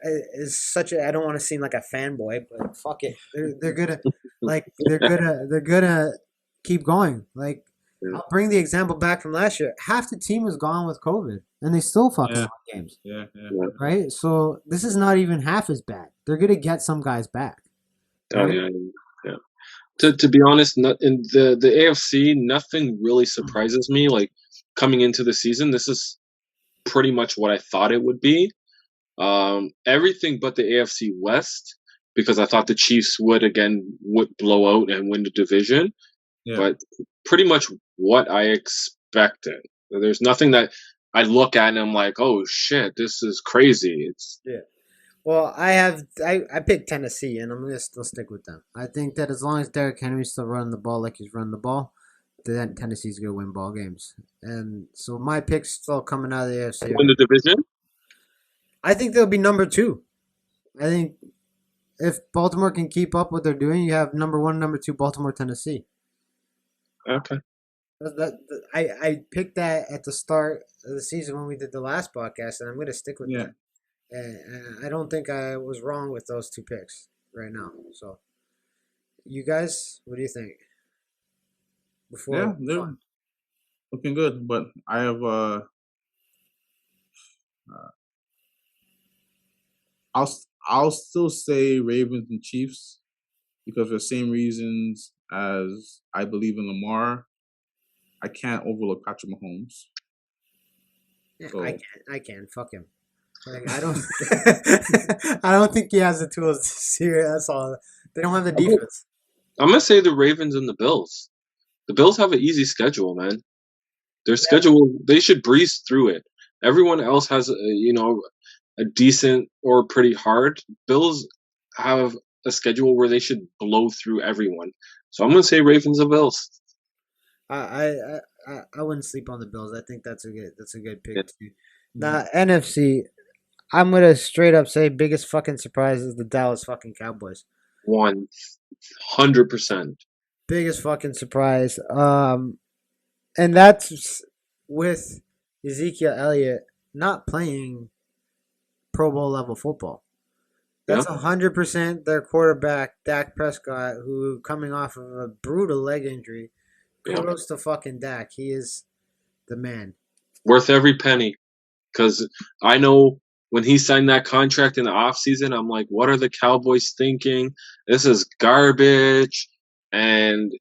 is such a I don't want to seem like a fanboy, but fuck it, they're gonna they're gonna keep going. Like Yeah. I'll bring the example back from last year. Half the team was gone with COVID, and they still fucking Yeah, won games, yeah. Yeah. right? So this is not even half as bad. They're gonna get some guys back, Oh right? yeah, yeah. To be honest, not, in the AFC, nothing really surprises me. Like coming into the season, this is pretty much what I thought it would be. Everything but the AFC West, because I thought the Chiefs would blow out and win the division. Yeah. But pretty much what I expected. There's nothing that I look at and I'm like, oh shit, this is crazy. It's Yeah. Well, I picked Tennessee, and I'm gonna still stick with them. I think that as long as Derrick Henry's still running the ball like he's running the ball, then Tennessee's gonna win ball games. And so my pick's still coming out of the AFC. win the division. I think they'll be number 2. I think if Baltimore can keep up what they're doing, you have number 1, number 2, Baltimore, Tennessee. Okay. I picked that at the start of the season when we did the last podcast, and I'm gonna stick with Yeah. that. And I don't think I was wrong with those 2 picks right now. So, you guys, what do you think? Yeah, Before they're looking good, but I have uh I'll still say Ravens and Chiefs because for the same reasons as I believe in Lamar, I can't overlook Patrick Mahomes. yeah, So I can fuck him. Like I don't, I don't think he has the tools to see it. That's all. They don't have the I'm gonna, defense. I'm gonna say the Ravens and the Bills. The Bills have an easy schedule, man. Their Yeah, schedule, they should breeze through it. Everyone else has, a decent or pretty hard. Bills have a schedule where they should blow through everyone. So I'm gonna say Ravens and Bills. I, I, I wouldn't sleep on the Bills. I think that's a good Yeah. pick too. Now NFC, I'm gonna straight up say biggest fucking surprise is the Dallas fucking Cowboys. 100%. Biggest fucking surprise. And that's with Ezekiel Elliott not playing Pro Bowl level football. Yeah. That's 100% their quarterback, Dak Prescott, who coming off of a brutal leg injury. Yeah. Kudos to fucking Dak. He is the man. Worth every penny. Because I know when he signed that contract in the offseason, I'm like, what are the Cowboys thinking? This is garbage. And,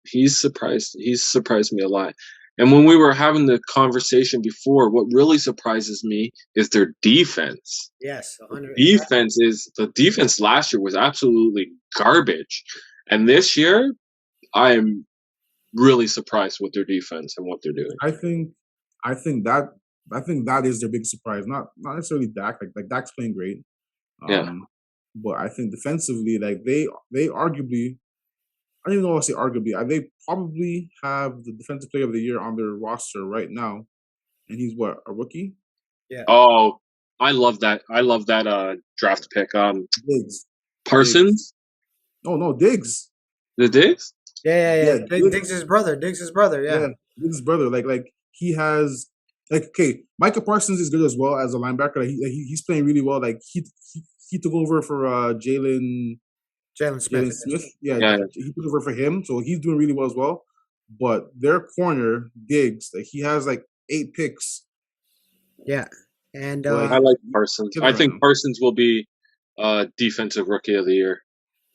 he's surprised. He's surprised me a lot. And when we were having the conversation before, what really surprises me is their defense. Yes, 100. The defense last year was absolutely garbage. And this year, I'm really surprised with their defense and what they're doing. I think that is their big surprise. Not necessarily Dak. Like Dak's playing great. Yeah. But I think defensively, like they arguably, I don't even know what to say arguably. They probably have the defensive player of the year on their roster right now, and he's what, a rookie? Yeah. Oh, I love that. I love that draft pick. Diggs. Parsons? No, Diggs. The Diggs? Yeah. Yeah, Diggs. Diggs' his brother. Yeah. Yeah, Diggs' brother. Like he has like okay, Micah Parsons is good as well as a linebacker. He's playing really well. Like he took over for Jalen Smith. Jalen Smith. Yeah, Yeah. he took over for him, so he's doing really well as well. But their corner Diggs, like he has like 8 picks. Yeah. And Like, I like Parsons. killing I right think now. Parsons will be defensive rookie of the year.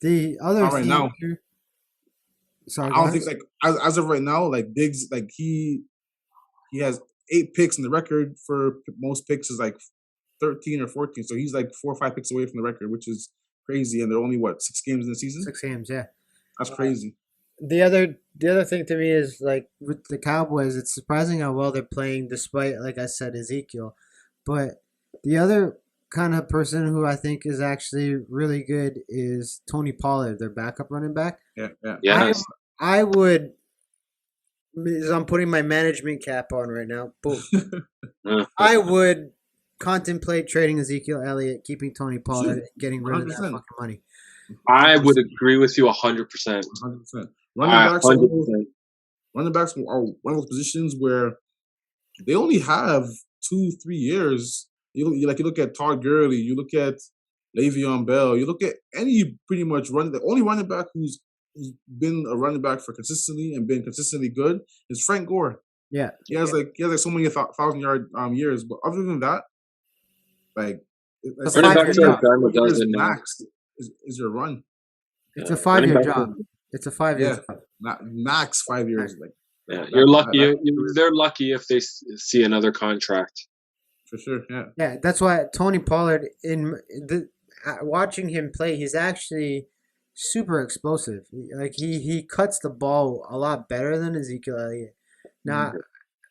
the other Not right team now. here. Sorry, I don't think like as of right now, like Diggs, like he has 8 picks, and the record for most picks is like 13 or 14. So he's like 4 or 5 picks away from the record, which is crazy. And they're only what, 6 games in the season? 6 games. Yeah. That's crazy. The other thing to me is like with the Cowboys, it's surprising how well they're playing despite, like I said, Ezekiel. But the other kind of person who I think is actually really good is Tony Pollard, their backup running back. Yeah, yeah. I Yes. I would. I'm putting my management cap on right now. Boom. I would contemplate trading Ezekiel Elliott, keeping Tony Pollard, Shoot, and getting rid of that 100%. fucking money. I would agree with you 100%. 100%. I 100%. Running backs are one of those positions where they only have 2-3 years. You look at Todd Gurley, you look at Le'Veon Bell, you look at any pretty much the only running back who's been a running back for consistently and been consistently good is Frank Gore. Yeah. He has like so many 1,000-yard years, but other than that, like It's it's a Running like five-year backs are a job. dime a 4 years dozen now. max is your run. It's a Running 5-year backs job. It's a 5-year Yeah, job. max 5 years. Like yeah, that, you're lucky. that They're lucky if they see another contract. for sure. Yeah, Yeah, that's why Tony Pollard watching him play, he's actually super explosive. Like he cuts the ball a lot better than Ezekiel Elliott. Now,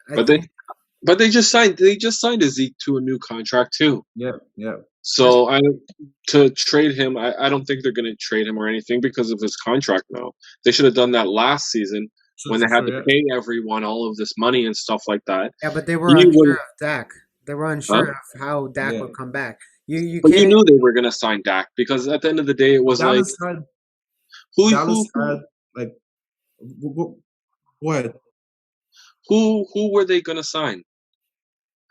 I But think they just signed Zeke to a new contract too. yeah. So to trade him, I don't think they're going to trade him or anything because of his contract now. They should have done that last season when they had to pay everyone all of this money and stuff like that. yeah, but they were You unsure would, of Dak. They were huh? unsure of how Dak Yeah. would come back. You But you can't. knew they were going to sign Dak because at the end of the day, it was like Dallas who had like go ahead. who were they going to sign?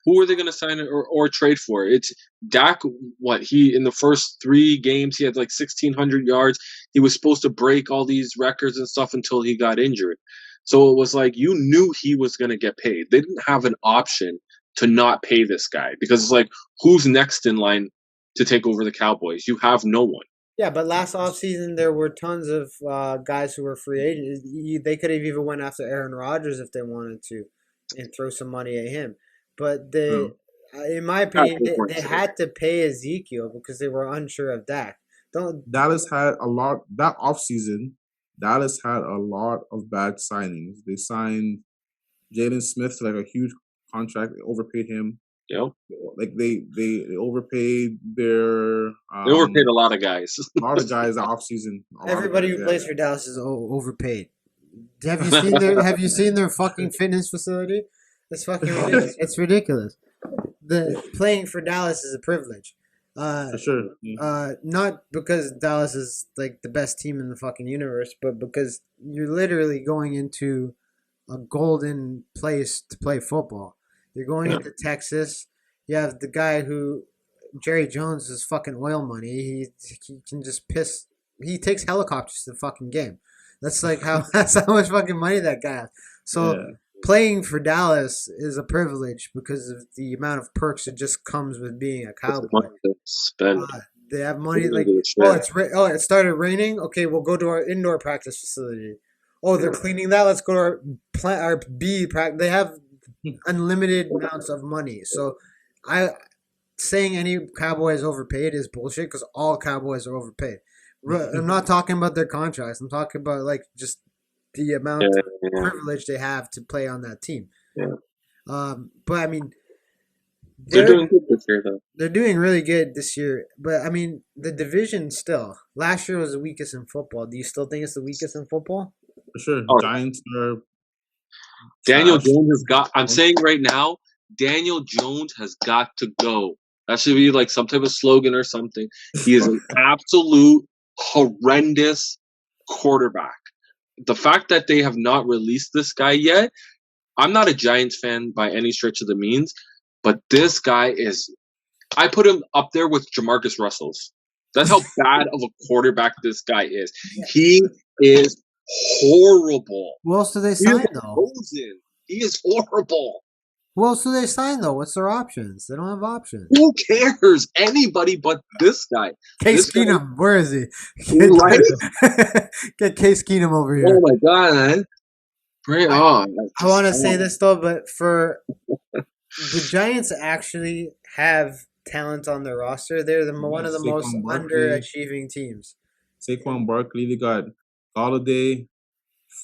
Who are they going to sign or trade for? It's Dak. What he in the first 3 games he had like 1,600 yards. He was supposed to break all these records and stuff until he got injured. So it was like you knew he was going to get paid. They didn't have an option to not pay this guy because it's like who's next in line to take over the Cowboys? You have no one. Yeah, but last offseason there were tons of guys who were free agents. They could have even went after Aaron Rodgers if they wanted to, and throw some money at him. But in my opinion, they had to pay Ezekiel because they were unsure of Dak. Dallas had a lot that offseason. Dallas had a lot of bad signings. They signed Jalen Smith to like a huge contract. They overpaid him. Yep. Like they overpaid their. They overpaid a lot of guys. A lot of guys off season. Everybody who plays for Dallas is overpaid. Have you seen their fucking fitness facility? It's fucking ridiculous. It's ridiculous. The playing for Dallas is a privilege. For sure. Not because Dallas is like the best team in the fucking universe, but because you're literally going into a golden place to play football. You're going into Texas. You have the guy who Jerry Jones is fucking oil money. He can just piss. He takes helicopters to the fucking game. That's like that's how much fucking money that guy has. So playing for Dallas is a privilege because of the amount of perks that just comes with being a Cowboy. They have money like it started raining. Okay, we'll go to our indoor practice facility. Oh, they're cleaning that. Let's go to our B practice. They have unlimited amounts of money. So saying any Cowboy is overpaid is bullshit because all Cowboys are overpaid. I'm not talking about their contracts. I'm talking about like just the amount of privilege they have to play on that team. Yeah. But I mean, they're doing good this year, though. They're doing really good this year. But I mean, the division still. Last year was the weakest in football. Do you still think it's the weakest in football? For sure. Giants are. Daniel Jones has got. I'm saying right now, Daniel Jones has got to go. That should be like some type of slogan or something. He is an absolute horrendous quarterback. The fact that they have not released this guy yet, I'm not a Giants fan by any stretch of the means, but this guy is. I put him up there with Jamarcus Russell's. That's how bad of a quarterback this guy is. He is horrible. Who else do they sign though? He is horrible. Who else do they sign though? What's their options? They don't have options. Who cares? Anybody but this guy. Case Keenum, where is he? Get Case Keenum over here. Oh my god, man. Bring on. I want to say this though, but for the Giants actually have talent on their roster. They're one of the most underachieving teams. Saquon Barkley, they got Galladay.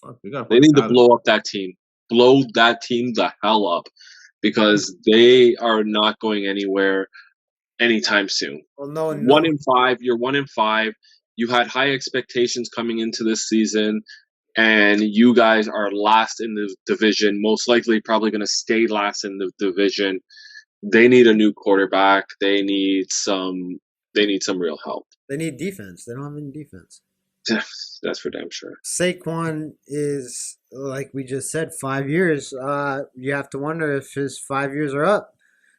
Fuck, they need to blow up that team. Blow that team the hell up because they are not going anywhere. anytime soon. Well, no, One no. in five. You're 1-5. You had high expectations coming into this season, and you guys are last in the division. Most likely, probably going to stay last in the division. They need a new quarterback. They need some. They need some real help. They need defense. They don't have any defense. That's for damn sure. Saquon is, like we just said, 5 years. You have to wonder if his 5 years are up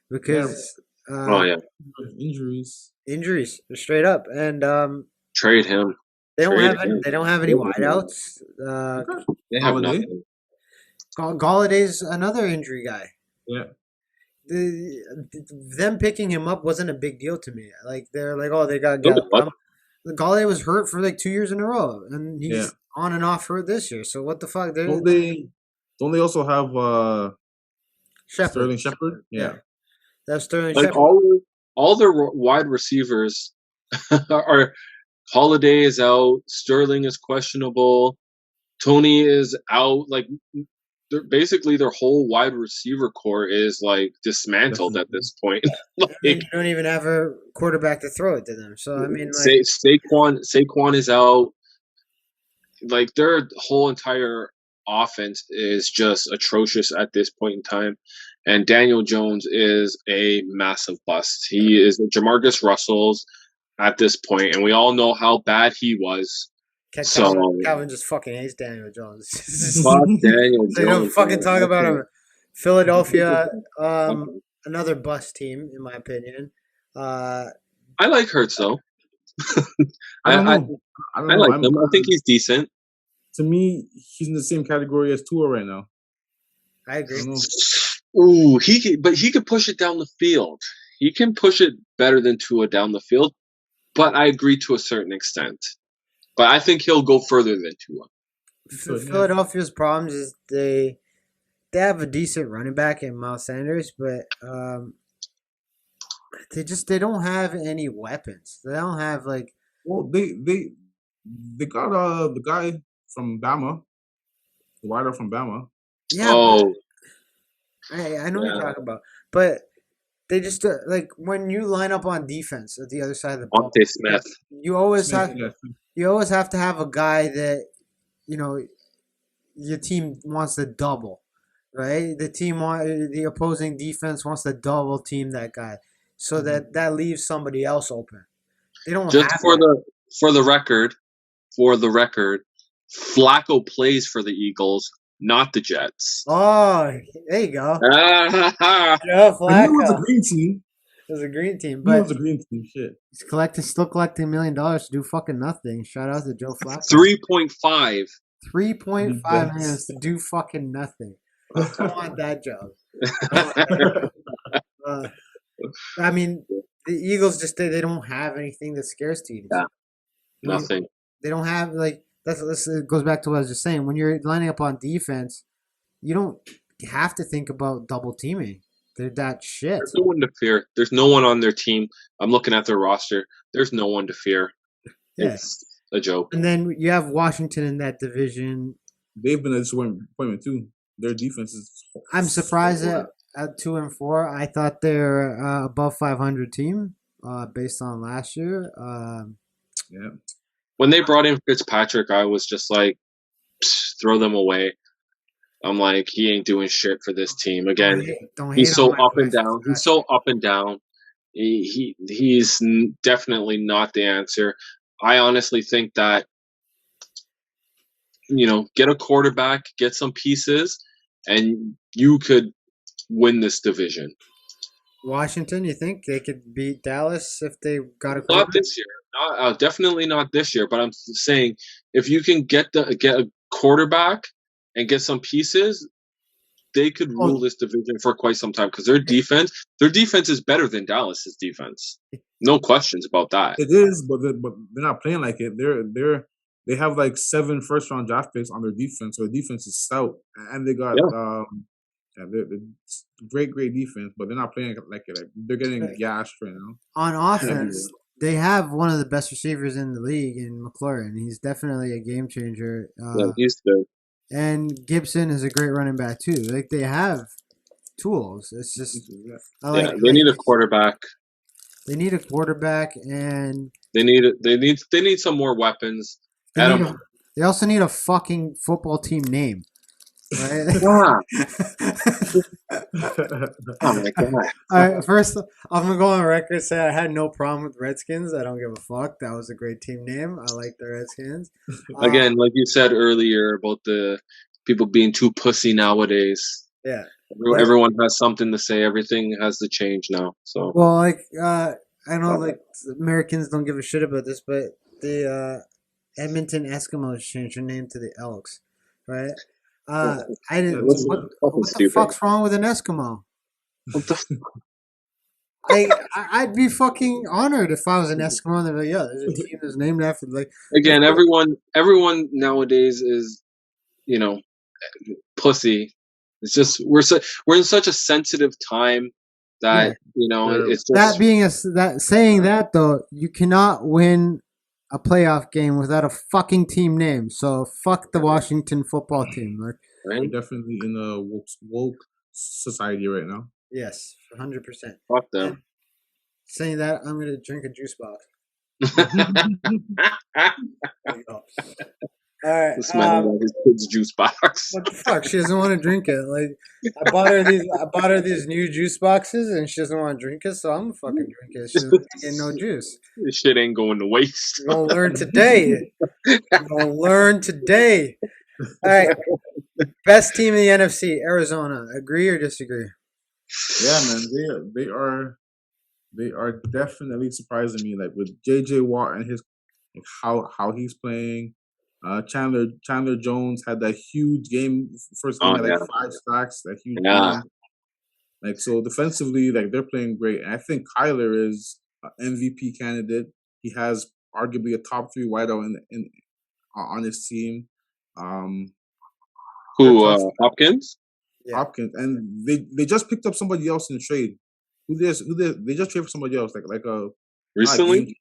because Oh yeah, Injuries. injuries, straight up, and trade him. they don't Trade have any. him. They don't have any wideouts. They have Holiday. nothing. Galladay's another injury guy. Yeah. Them picking him up wasn't a big deal to me. Like they're like, oh, they got No, but Galladay was hurt for like 2 years in a row, and he's Yeah. on and off hurt this year. So what the fuck? Don't they also have Shepard. Sterling Shepard? Yeah. That's Sterling like Shepard. all their wide receivers are. Holiday is out. Sterling is questionable. Tony is out. Like, basically their whole wide receiver core is like dismantled at this point. I mean, Like, you don't even have a quarterback to throw it to them. So I mean, like, Saquon is out. Like, their whole entire offense is just atrocious at this point in time. And Daniel Jones is a massive bust. He is Jamarcus Russell's at this point, and we all know how bad he was. Calvin just fucking hates Daniel Jones. Fuck Daniel So you don't Jones. fucking talk about him. Philadelphia, another bust team in my opinion. I like Hurts though. I don't I know. like him. I think he's decent. To me, he's in the same category as Tua right now. I agree. I don't know. Ooh, he could push it down the field. He can push it better than Tua down the field, but I agree to a certain extent. But I think he'll go further than Tua. Philadelphia's problems is they have a decent running back in Miles Sanders, but they don't have any weapons. They don't have like. Well, they got the guy from Bama, the wider from Bama. Yeah. Oh, I know what you're talking about, but they just like when you line up on defense at the other side of the ball. Monte Smith. You always have to have a guy that your team wants to double, right? The opposing defense wants to double team that guy, so that leaves somebody else open. They don't Just have for that. the record, Flacco plays for the Eagles, not the Jets. Oh, there you go. Ah, Joe He was a Flacco. green team. It was a green team, He but was a green team. Shit. he's still collecting $1 million to do fucking nothing. Shout out to Joe Flacco. 3.5. 3.5 million to do fucking nothing. I want that job. I mean, the Eagles they don't have anything that scares teams. Yeah, nothing. They don't have like that's it goes back to what I was just saying. When you're lining up on defense, you don't have to think about double teaming. They're that shit. There's no one to fear. There's no one on their team. I'm looking at their roster. There's no one to fear. Yeah. It's a joke. And then you have Washington in that division. They've been a disappointment too. Their defense is. I'm surprised at 2-4. I thought they're above 500 team based on last year. Yeah. When they brought in Fitzpatrick, I was just like, throw them away. I'm like, he ain't doing shit for this team. Again, he's so up and down. He's so up and down. He's definitely not the answer. I honestly think that, get a quarterback, get some pieces, and you could win this division. Washington, you think they could beat Dallas if they got a quarterback? Not this year. Definitely not this year. But I'm saying if you can get a quarterback and get some pieces, they could rule this division for quite some time because their defense is better than Dallas's defense. No questions about that. It is, but they're not playing like it. They have like 7 first-round draft picks on their defense, so the defense is stout, and they got they're great defense, but they're not playing like it. Like, they're getting gashed right now. On offense, they have one of the best receivers in the league in McLaurin. He's definitely a game changer. He's good. And Gibson is a great running back too. Like they have tools. It's just they need a quarterback. They need a quarterback, and They need some more weapons. they need Adam, a. They also need a fucking football team name, right? ah, oh my god. All right, first, I'm gonna go on record and say I had no problem with Redskins. I don't give a fuck. That was a great team name. I like the Redskins. Again, like you said earlier about the people being too pussy nowadays. Yeah, but Everyone has something to say. Everything has to change now. So well, like I know like Americans don't give a shit about this, but the Edmonton Eskimos changed their name to the Elks, right? I Yeah, didn't. too what's bad. fucking What the stupid? fuck's wrong with an Eskimo? What the I'd be fucking honored if I was an Eskimo and they're like, yeah, there's a team that's named after like. Of Again, course, everyone nowadays is, you know, pussy. It's just we're in such a sensitive time yeah. that They're it's That just being that saying that though, you cannot win a playoff game without a fucking team name. So fuck the Washington football team. Like, we're right. definitely in a woke society right now. yes, 100%. Fuck And them. saying that, I'm gonna drink a juice box. There you go. All right. This man got his kid's juice box. What the fuck? She doesn't want to drink it. Like I bought her these. I bought her these new juice boxes, and she doesn't want to drink it. So I'm gonna fucking drink it. She's not getting no juice. This shit ain't going to waste. You're gonna learn today. You're gonna learn today. All right. Best team in the NFC, Arizona. Agree or disagree? Yeah, man, they are definitely surprising me. Like with J.J. Watt and his like how he's playing. Chandler Jones had that huge game, first game Oh had like yeah, 5 sacks, that huge yeah. game. Like so defensively, like they're playing great. And I think Kyler is an MVP candidate. He has arguably a top 3 wideout in on his team. Um, they're Who? tough. Hopkins? Yeah. Hopkins, and they just picked up somebody else in the trade. They just traded for somebody else, like a not a game. Recently?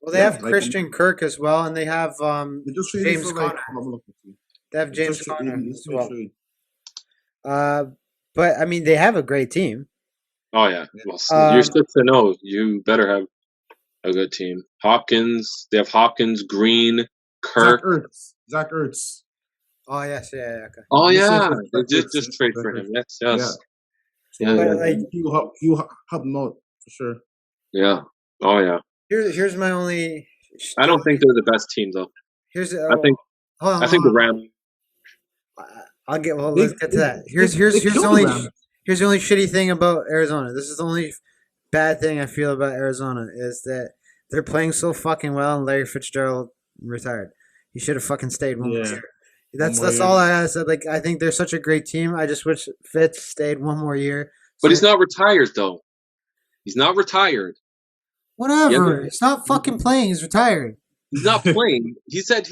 Well, they Yeah, have like Christian Kirk as well, and they have they just traded James for like Conner. I'm looking for you. They have They James just Conner they as just made a well. trade. Uh, but I mean, they have a great team. Oh yeah. Yeah. Well, you're Um, 6-0. You better have a good team. Hopkins. They have Hopkins, Green, Zach Kirk. Ertz. Zach Ertz. oh yes, yeah, okay. Oh They just traded yeah, for they Zach did Ertz. just trade Zach for Ertz. him. Yes, Yeah. yes. So Yeah, But yeah, like, he will help them out for sure. yeah. Oh yeah. here's my only. I don't think they're the best team though. Here's I think hold on, I hold think the on. Rams. I'll get. Well, They let's get to they, that. they, they Here's the killed the only Rams. here's the only shitty thing about Arizona. This is the only bad thing I feel about Arizona is that they're playing so fucking well, and Larry Fitzgerald retired. He should have fucking stayed one more Yeah, year. one more That's year. all I said. Like I think they're such a great team. I just wish Fitz stayed one more year. But So he's not retired though. He's not retired. He whatever. hasn't- He's not fucking playing. He's retired. He's not playing. He said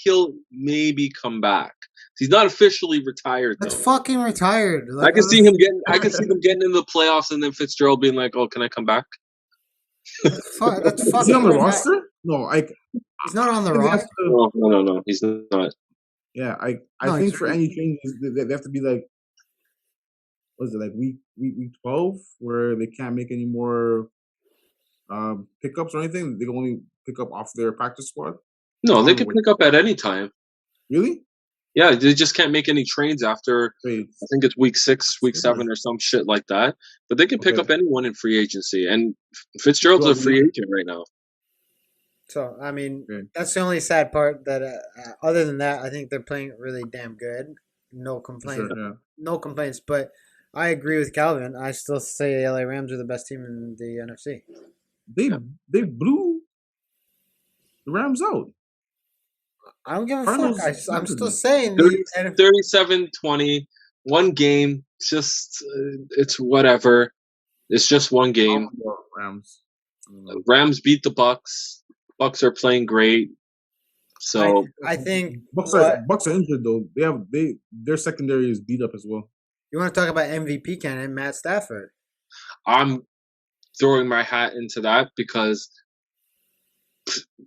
he'll maybe come back. He's not officially retired That's though. fucking retired. I Like can see him getting. I can see them getting into the playoffs, and then Fitzgerald being like, "Oh, can I come back?" that's Is he fucking on the retired. roster? No, He's not on the I think they have roster. to. No, no, no, no. He's not. Yeah, I No, think he's for any changes they have to be like, what is it, like week 12 where they can't make any more pickups or anything. They can only pick up off their practice squad. No, they On can with pick up at any time. really Yeah, they just can't make any trades after. trades. I think it's week 6, week 7, or some shit like that. But they can pick Okay. up anyone in free agency, and Fitzgerald's a free agent right now. So I mean, Okay. that's the only sad part. That other than that, I think they're playing really damn good. No For complaints. sure, yeah. No complaints. But I agree with Calvin. I still say the LA Rams are the best team in the NFC. They blew the Rams out. I don't give a Cardinals fuck. I'm smothered still them. saying 37-20, one game. Just it's whatever. It's just one game. Rams. I don't know. Rams beat the Bucks. Bucks are playing great. So I think Bucks what are injured though. Their secondary is beat up as well. you want to talk about MVP candidate Matt Stafford. I'm throwing my hat into that because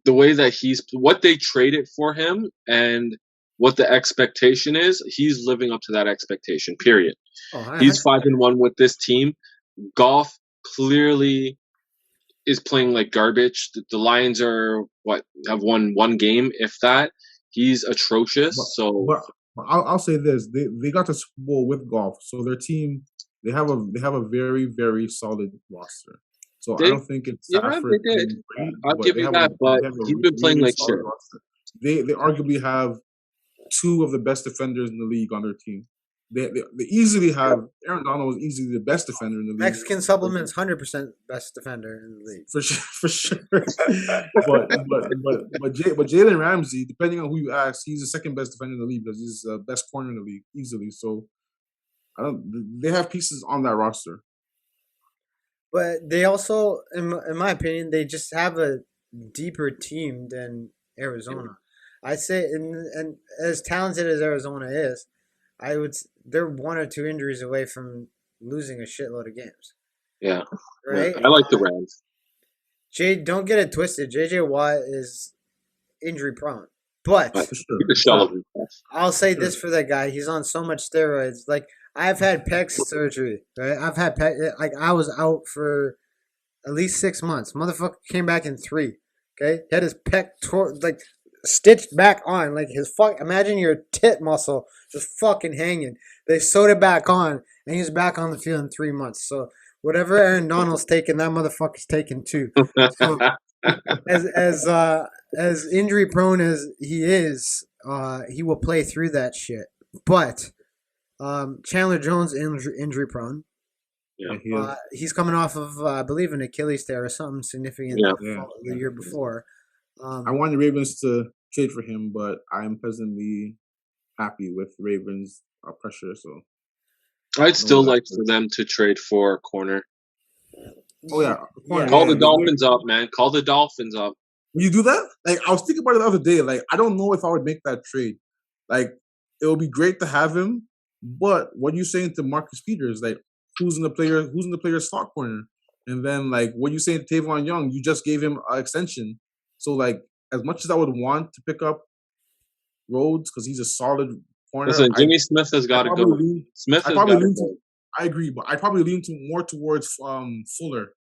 the way that what they traded for him and what the expectation is, he's living up to that expectation, period. Oh, He's 5-1 with this team. Goff clearly is playing like garbage. The Lions have won one game, if that. He's But atrocious. So but I'll say this: they got to Super Bowl with golf, so their team they have a very very solid roster. So I they, don't think it's yeah, Stafford they did. and Brady, I'll but give you that, but they have a he's been playing really like solid shit. roster. They arguably have two of the best defenders in the league on their team. They easily have Aaron Donald is easily the best defender in the league. Mexican supplements 100% best defender in the league. For sure, for sure. but Jalen Ramsey, depending on who you ask, he's the second best defender in the league because he's the best corner in the league easily. So I don't. They have pieces on that roster. But they also, in my opinion, they just have a deeper team than Arizona. I say, and as talented as Arizona is, they're one or two injuries away from losing a shitload of games. Yeah, Right? I like the Rams. Don't get it twisted. JJ Watt is injury prone, but But For sure. keep the shell of himself. I'll say this for that guy: he's on so much steroids. Like I've had pec surgery, right? I've had pec. Like I was out for at least 6 months. Motherfucker came back in 3. Okay, he had his pec stitched back on. Like his fuck. Imagine your tit muscle just fucking hanging. They sewed it back on, and he's back on the field in 3 months. So whatever Aaron Donald's taking, that motherfucker's taking too. So as injury prone as he is, he will play through that shit. But Chandler Jones injury prone. Yeah. He's coming off of I believe an Achilles tear or something significant the year before. I want the Ravens to trade for him, but I'm pleasantly happy with Ravens pressure. So I'd still like for them to trade for a corner. Oh yeah, Call the Dolphins up, man. Call the Dolphins up. Will you do that? Like I was thinking about it the other day. Like I don't know if I would make that trade. Like it would be great to have him, but what are you saying to Marcus Peters? Like who's in the player's slot corner? And then like what are you saying to Tavon Young? You just gave him an extension. So like as much as I would want to pick up Rhodes because he's a solid corner. Listen, Jimmy Smith has got to go. Smith has got to go. I agree, but I probably lean more towards Fuller,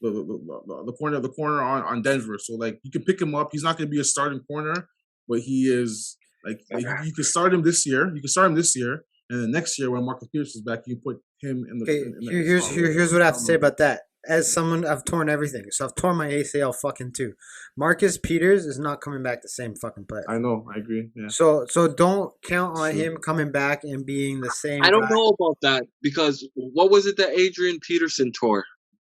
the corner on Denver. So like you can pick him up. He's not going to be a starting corner, but he is like you can start him this year. You can start him this year, and then next year when Marcus Pierce is back, you can put him in the. Okay, here's what I have to say about that. As someone, I've torn everything, so I've torn my ACL fucking too. Marcus Peters is not coming back the same fucking player. I know, I agree. Yeah. So don't count on him coming back and being the same. I don't know about that because what was it that Adrian Peterson tore?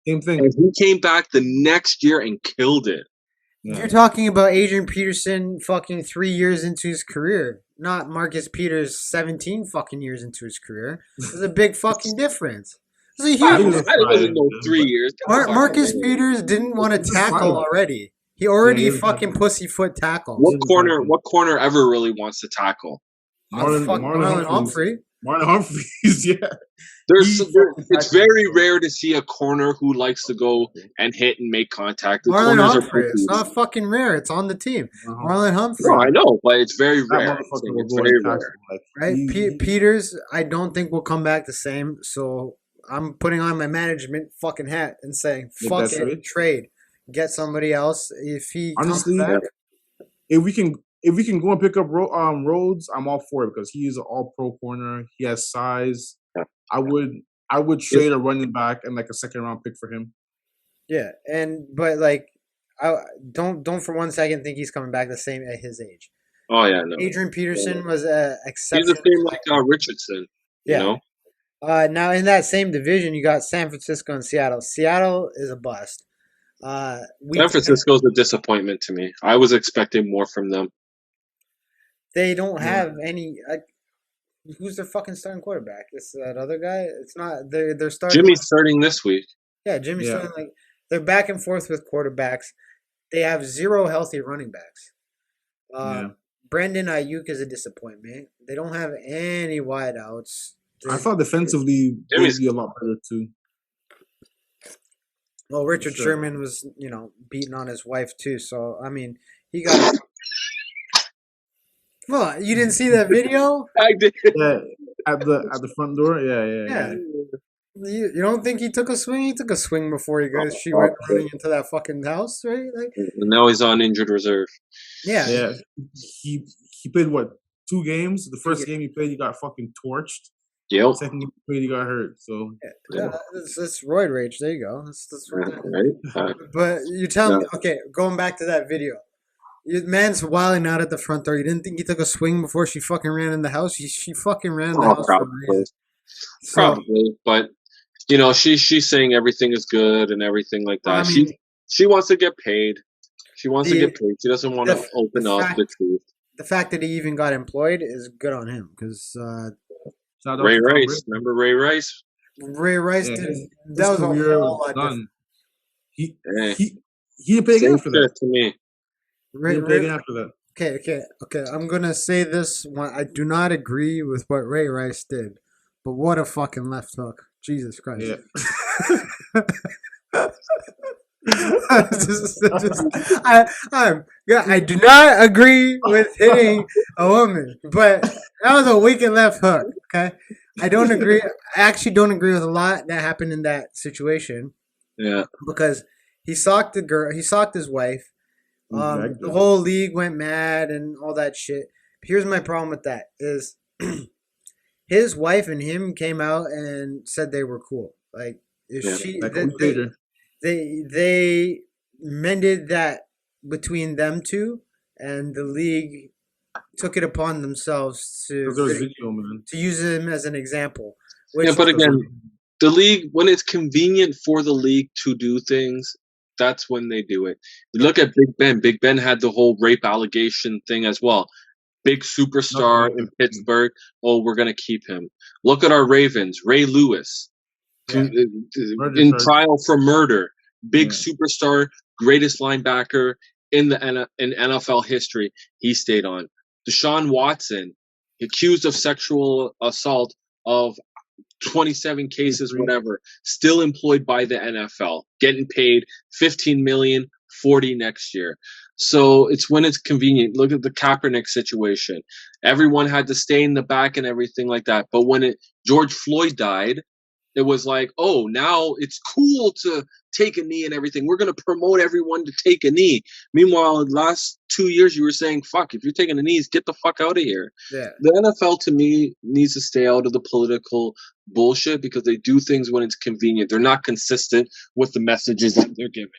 Same thing. And he came back the next year and killed it. Yeah. You're talking about Adrian Peterson fucking 3 years into his career, not Marcus Peters 17 fucking years into his career. There's a big fucking difference. There's a huge. It wasn't no 3 years. Marcus Peters didn't want to tackle already. He already fucking pussyfoot tackled. What corner ever really wants to tackle? Marlon Humphrey. Marlon Humphreys, yeah. It's very rare to see a corner who likes to go and hit and make contact. The Marlon Humphrey. It's not fucking rare. It's on the team. Marlon Humphrey. No, I know, but it's very rare. It's very rare. Right? Peters, I don't think will come back the same. So I'm putting on my management fucking hat and saying, fuck it, trade. Get somebody else. If he comes back. If we can go and pick up Rhodes, I'm all for it because he is an all-pro corner. He has size. I would trade a running back and like a second-round pick for him. Yeah, but like, I don't for 1 second think he's coming back the same at his age. Oh yeah, no. Adrian Peterson was exceptional. He's the same like Richardson. Yeah. You know? Now in that same division, you got San Francisco and Seattle. Seattle is a bust. San Francisco's a disappointment to me. I was expecting more from them. They don't have any. Who's their fucking starting quarterback? It's that other guy. It's not. They're starting. Jimmy's starting this week. Yeah, Jimmy's starting. Like they're back and forth with quarterbacks. They have 0 healthy running backs. Brandon Ayuk is a disappointment. They don't have any wideouts. I thought defensively they'd be a lot better too. Well, Richard Sherman was, beating on his wife too. So I mean, he got. Well, you didn't see that video? I did. Yeah, at the front door. Yeah. You don't think he took a swing? He took a swing before she Oh, went running into that fucking house, right? Like, now he's on injured reserve. yeah, Yeah, he played what 2 games. The two first game he played, he got fucking torched. Yep. Second game he played, he got hurt. So yeah, that's roid rage. There you go. That's what that is. Right. But you tell me, No. okay, going back to that video, man's wilding out at the front door. You didn't think he took a swing before she fucking ran in the house? She fucking ran in the Oh, house for a probably, reason. So, probably, but she's saying everything is good and everything like I that. mean, She wants to get paid. She wants to get the paid. She doesn't want to the open up the fact truth. the fact that he even got employed is good on him because shout out Ray to Tom Rice, Brady. remember Ray Rice? Ray Rice Yeah, did his that was a career whole was lot different. done. He Eh, he didn't play again same after that. shit to me. He Ray, didn't play Ray, again after that. okay. I'm gonna say this one. I do not agree with what Ray Rice did, but what a fucking left hook! Jesus Christ. Yeah, Just, I do not agree with hitting a woman, but that was a weekend left hook. Okay, I don't agree. I actually don't agree with a lot that happened in that situation Yeah, because he socked the girl, he socked his wife. he begged The her. whole league went mad and all that shit. Here's my problem with that: is his wife and him came out and said they were cool. Like if yeah. she, Like we paid her. they mended that between them two, and the league took it upon themselves Because there was video, man. to use him as an example. Yeah, Which but Because again, the league, when it's convenient for the league to do things, that's when they do it. You look at Big Ben. Big Ben had the whole rape allegation thing as well. Big superstar nothing in like that. Pittsburgh. Oh, we're going to keep him. Look at our Ravens. Ray Lewis, yeah, Murder in charge. trial for murder. Big Yeah. superstar, greatest linebacker in NFL history. He stayed on. Deshaun Watson, accused of sexual assault of 27 cases, 23. whatever, still employed by the NFL, getting paid 15 million, 40 next year. So it's when it's convenient. Look at the Kaepernick situation. Everyone had to stay in the back and everything like that. But when George Floyd died, it was like, oh, now it's cool to take a knee and everything. We're going to promote everyone to take a knee. Meanwhile, the last 2 years, you were saying, fuck, if you're taking a knee, get the fuck out of here. yeah. The NFL, to me, needs to stay out of the political bullshit because they do things when it's convenient. They're not consistent with the messages that they're giving.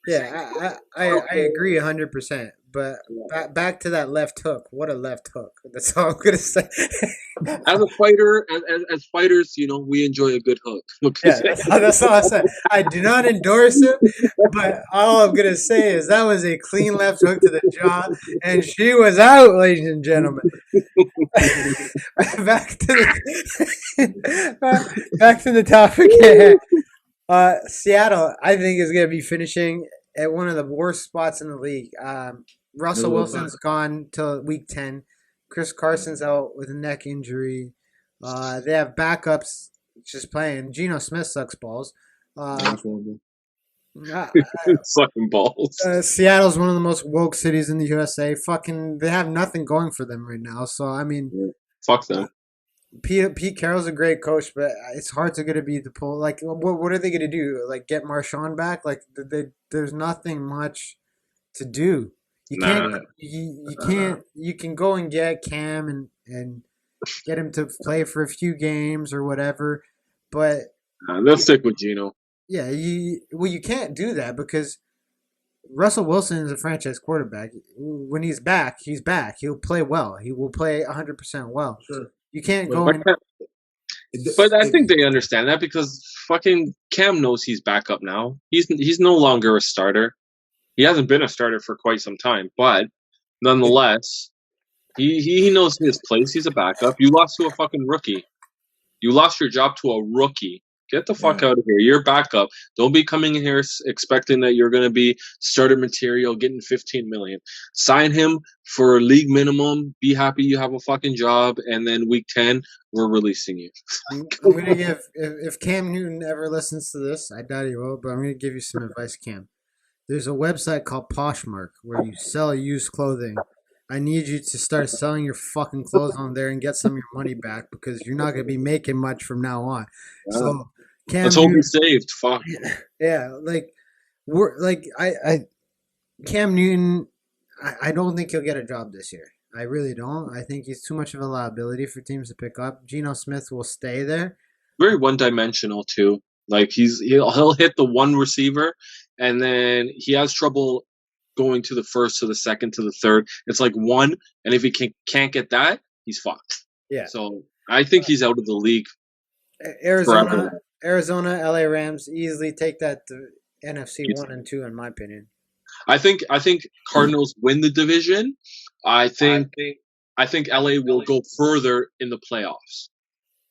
Yeah, I agree 100%. But back to that left hook. What a left hook. That's all I'm gonna say. As a fighter, as fighters, we enjoy a good hook. Yeah, that's all I said. I do not endorse it, but all I'm gonna say is that was a clean left hook to the jaw, and she was out, ladies and gentlemen. back to back to the topic here. Seattle, I think, is going to be finishing at one of the worst spots in the league. Russell Middle of the Wilson's gone till week 10. Chris Carson's out with a neck injury. They have backups just playing. Geno Smith sucks balls. That's horrible. Uh, Sucking balls. Seattle's one of the most woke cities in the USA. Fucking, they have nothing going for them right now. So, I mean, Fuck them. Pete Carroll's a great coach, but it's hard to get to be the pull. Like, what are they going to do? Like, get Marshawn back? Like, there's nothing much to do. You can't. Nah. You can't. You can go and get Cam and get him to play for a few games or whatever, but Let's stick with Geno. yeah, you can't do that because Russell Wilson is a franchise quarterback. When he's back, he's back. He'll play well. He will play 100% well. Sure. You can't But go But, and but I think they understand that because fucking Cam knows he's back up now. He's no longer a starter. He hasn't been a starter for quite some time, but nonetheless, he knows his place. He's a backup. You lost to a fucking rookie. You lost your job to a rookie. Get the fuck Yeah. out of here. You're backup. Don't be coming in here expecting that you're going to be starter material, getting 15 million. Sign him for league minimum. Be happy you have a fucking job, and then week 10, we're releasing you. I'm gonna give if Cam Newton ever listens to this, I doubt he will, but I'm gonna give you some advice, Cam. There's a website called Poshmark where you sell used clothing. I need you to start selling your fucking clothes on there and get some of your money back because you're not gonna be making much from now on. So Cam Let's hope Newton. he's saved. Fuck. Yeah, like we're like I Cam Newton. I don't think he'll get a job this year. I really don't. I think he's too much of a liability for teams to pick up. Geno Smith will stay there. Very one-dimensional too. Like he'll hit the one receiver, and then he has trouble going to the first, to the second, to the third. It's like one, and if he can't get that, he's fucked. Yeah. So I think he's out of the league Arizona, forever. Arizona, LA Rams easily take that to NFC It's- 1 and 2 in my opinion. I think Cardinals win the division. I think LA will go further in the playoffs.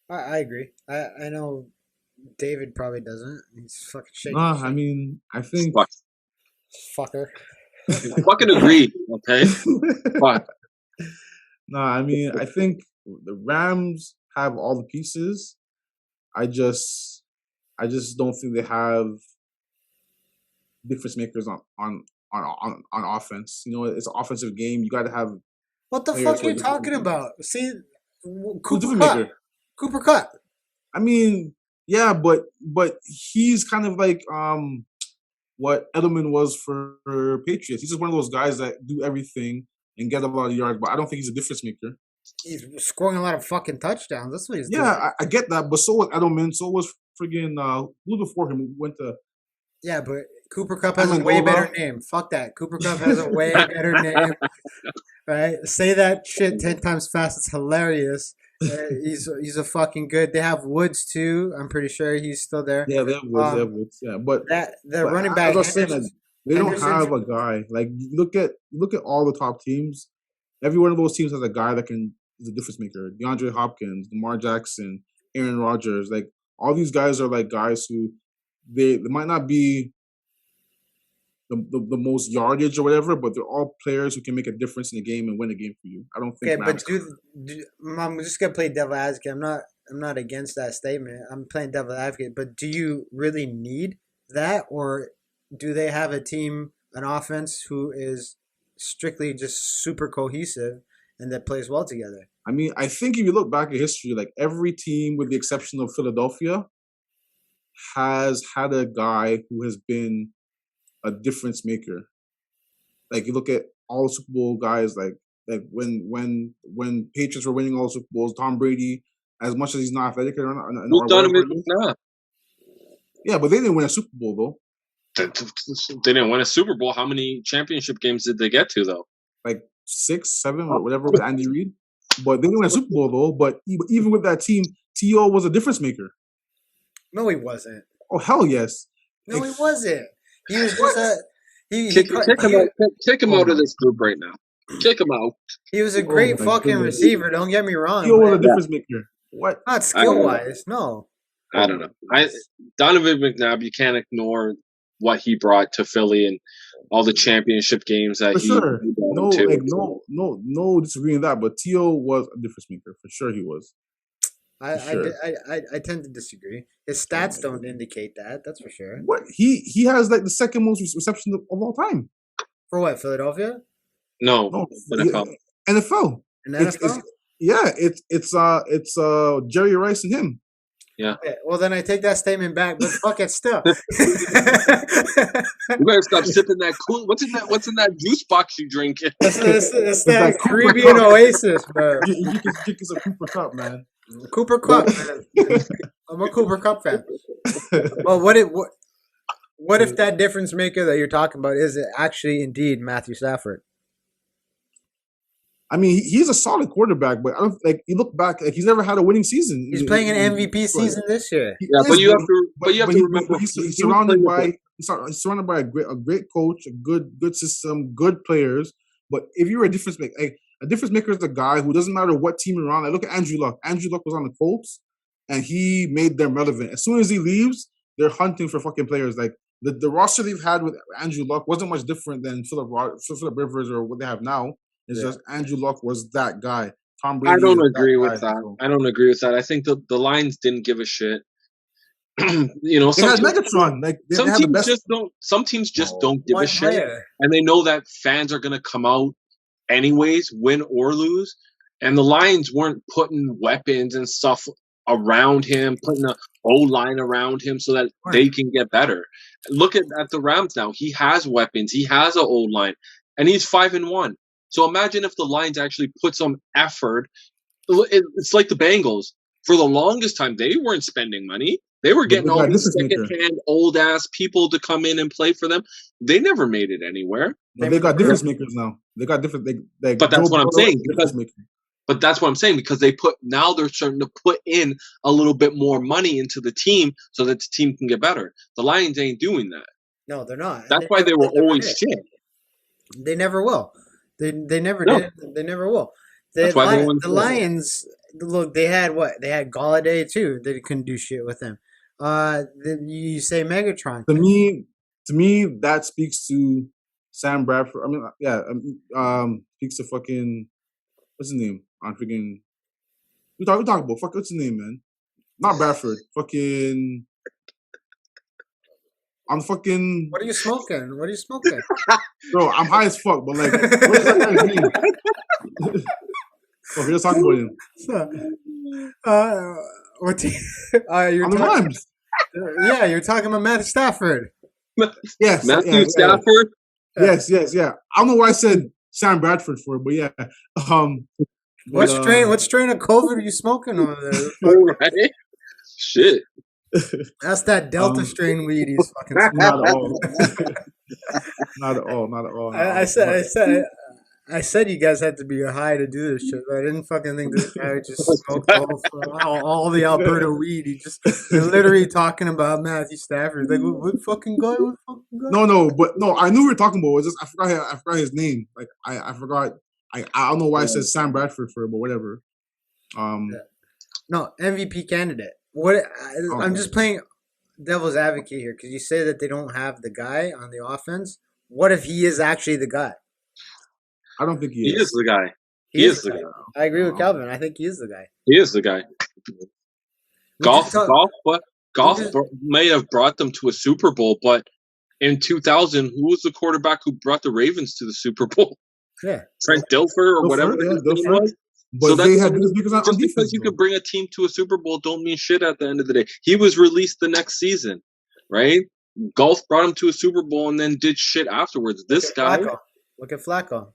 I agree. I know David probably doesn't. He's fucking shaking. Nah, I mean, I think. Fuck. Fucker. Fucking agree. Okay. Fuck. Nah, I mean, I think the Rams have all the pieces. I just don't think they have difference makers on offense. You know, it's an offensive game. You got to have What the players fuck who are are you different talking makers. about? See, Who's Cooper different Cup. maker? Cooper Cup. I mean, yeah, but he's kind of like what Edelman was for Patriots. He's just one of those guys that do everything and get a lot of yards, but I don't think he's a difference maker. He's scoring a lot of fucking touchdowns. That's what he's doing. Yeah, I get that, but so was Edelman. So was friggin' who before him went to. Yeah, but Cooper Cup has a Amendola. way better name. Fuck that. Cooper Cup has a way better name. Right? Say that shit 10 times fast. It's hilarious. He's a fucking good. They have Woods too. I'm pretty sure he's still there. Yeah, they have Woods. Yeah, but The running back. As I was saying, like, they don't Henderson's- have a guy. Like look at all the top teams. Every one of those teams has a guy that is a difference maker. DeAndre Hopkins, Lamar Jackson, Aaron Rodgers. Like all these guys are like guys who they might not be the most yardage or whatever, but they're all players who can make a difference in the game and win a game for you. I don't think. Okay, but I'm just gonna play devil advocate. I'm not against that statement. I'm playing devil advocate. But do you really need that, or do they have a team, an offense who is strictly just super cohesive and that plays well together? I mean, I think if you look back at history, like every team, with the exception of Philadelphia, has had a guy who has been a difference maker. Like you look at all the Super Bowl guys, like when Patriots were winning all the Super Bowls, Tom Brady, as much as he's not athletic or not, Who's done it? Nah. Yeah, but they didn't win a Super Bowl though. They didn't win a Super Bowl. How many championship games did they get to though? Like 6, 7, or whatever with Andy Reid. But they didn't win a Super Bowl though. But even with that team, T.O. was a difference maker. No, he wasn't. Oh hell yes. No, he wasn't. He was just a. Kick him out of this group right now. Kick him out. He was a great my fucking goodness. receiver. Don't get me wrong. T.O. was a but difference maker. What? Not skill wise, no. I don't know. Donovan McNabb, you can't ignore what he brought to Philly and all the championship games that For he sure. brought him to. No disagreeing with that. But T.O. was a difference maker. For sure he was. I Sure. I tend to disagree. His stats don't indicate that. That's for sure. What? He has like the second most reception of all time. For what? Philadelphia? No, No, NFL. NFL. In It's, NFL? it's Jerry Rice and him. Okay, well, then I take that statement back. But fuck it, still. You better stop sipping that cool. What's in that juice box you drinking? It's that that Cooper Caribbean Cup. oasis, bro. You can drink us a Cooper Cup, man. Cooper Cup, man. I'm a Cooper Cup fan. Well, what if that difference maker that you're talking about is actually indeed Matthew Stafford? I mean, he's a solid quarterback, but I don't like. You look back, like he's never had a winning season. He's playing an MVP season this year. He Yeah, is, but you have to remember but he's he was surrounded playing by he's surrounded by a great coach, a good system, good players. But if you're a difference maker, like, a difference maker is the guy who doesn't matter what team you're on. Like, look at Andrew Luck. Andrew Luck was on the Colts, and he made them relevant. As soon as he leaves, they're hunting for fucking players. Like the roster they've had with Andrew Luck wasn't much different than Philip Rivers or what they have now. It's just Andrew Luck was that guy. Tom Brady. I don't is agree with guy, that. so. I don't agree with that. I think the Lions didn't give a shit. You know, They had Megatron. Like they some had the teams best. just don't. Some teams just don't give a One shit, player. and they know that fans are gonna come out anyways, win or lose. And the Lions weren't putting weapons and stuff around him, putting a O-line around him so that they can get better. Look at the Rams now. He has weapons. He has an O-line, and he's 5-1. So imagine if the Lions actually put some effort. It's like the Bengals. For the longest time, they weren't spending money. They were But getting they all got these difference maker. second-hand, old-ass people to come in and play for them. They never made it anywhere. No, they got difference makers now. They got different. Like But that's Joe what I'm Burrow saying. is difference maker. But that's what I'm saying, because they're starting to put in a little bit more money into the team so that the team can get better. The Lions ain't doing that. No, they're not. And That's why they were never always did. shit. They never will. They never No. did. They never will. That's why they won. The Lions. Look, they had what? They had Galladay too. They couldn't do shit with him. Then you say Megatron. To me, that speaks to Sam Bradford. I mean, yeah, speaks to fucking what's his name? I'm freaking. We talk about what's his name, man? Not Bradford. Fucking. I'm fucking. What are you smoking? What are you smoking? Bro, I'm high as fuck, but like, what is that guy's name? Oh, we're just talking about him. What? On the Rams. Yeah, you're talking about Matt Stafford. Yes, Matthew Stafford. Yes. I don't know why I said Sam Bradford for it, but yeah. What strain of COVID are you smoking over there? Right? Shit. That's that Delta strain weed he's fucking smoking. Not at all. Not at all. I said you guys had to be high to do this shit, but I didn't fucking think this guy would just smoked all the Alberta weed. You're literally talking about Matthew Stafford. Like, what fucking guy? What fucking guy? No. I knew we were talking about. It was just I forgot his name. Like I forgot. I don't know why I said Sam Bradford for it, but whatever. No, MVP candidate. I'm just playing devil's advocate here because you say that they don't have the guy on the offense. What if he is actually the guy? I don't think he is. He is the guy. He is the guy. I agree with Calvin. I think he is the guy. He is the guy. Golf may have brought them to a Super Bowl, but in 2000, who was the quarterback who brought the Ravens to the Super Bowl? Yeah, Trent Dilfer or whatever his name was. But So they had because just because you could bring a team to a Super Bowl don't mean shit at the end of the day. He was released the next season, right? Golf brought him to a Super Bowl and then did shit afterwards. This guy, look at Flacco.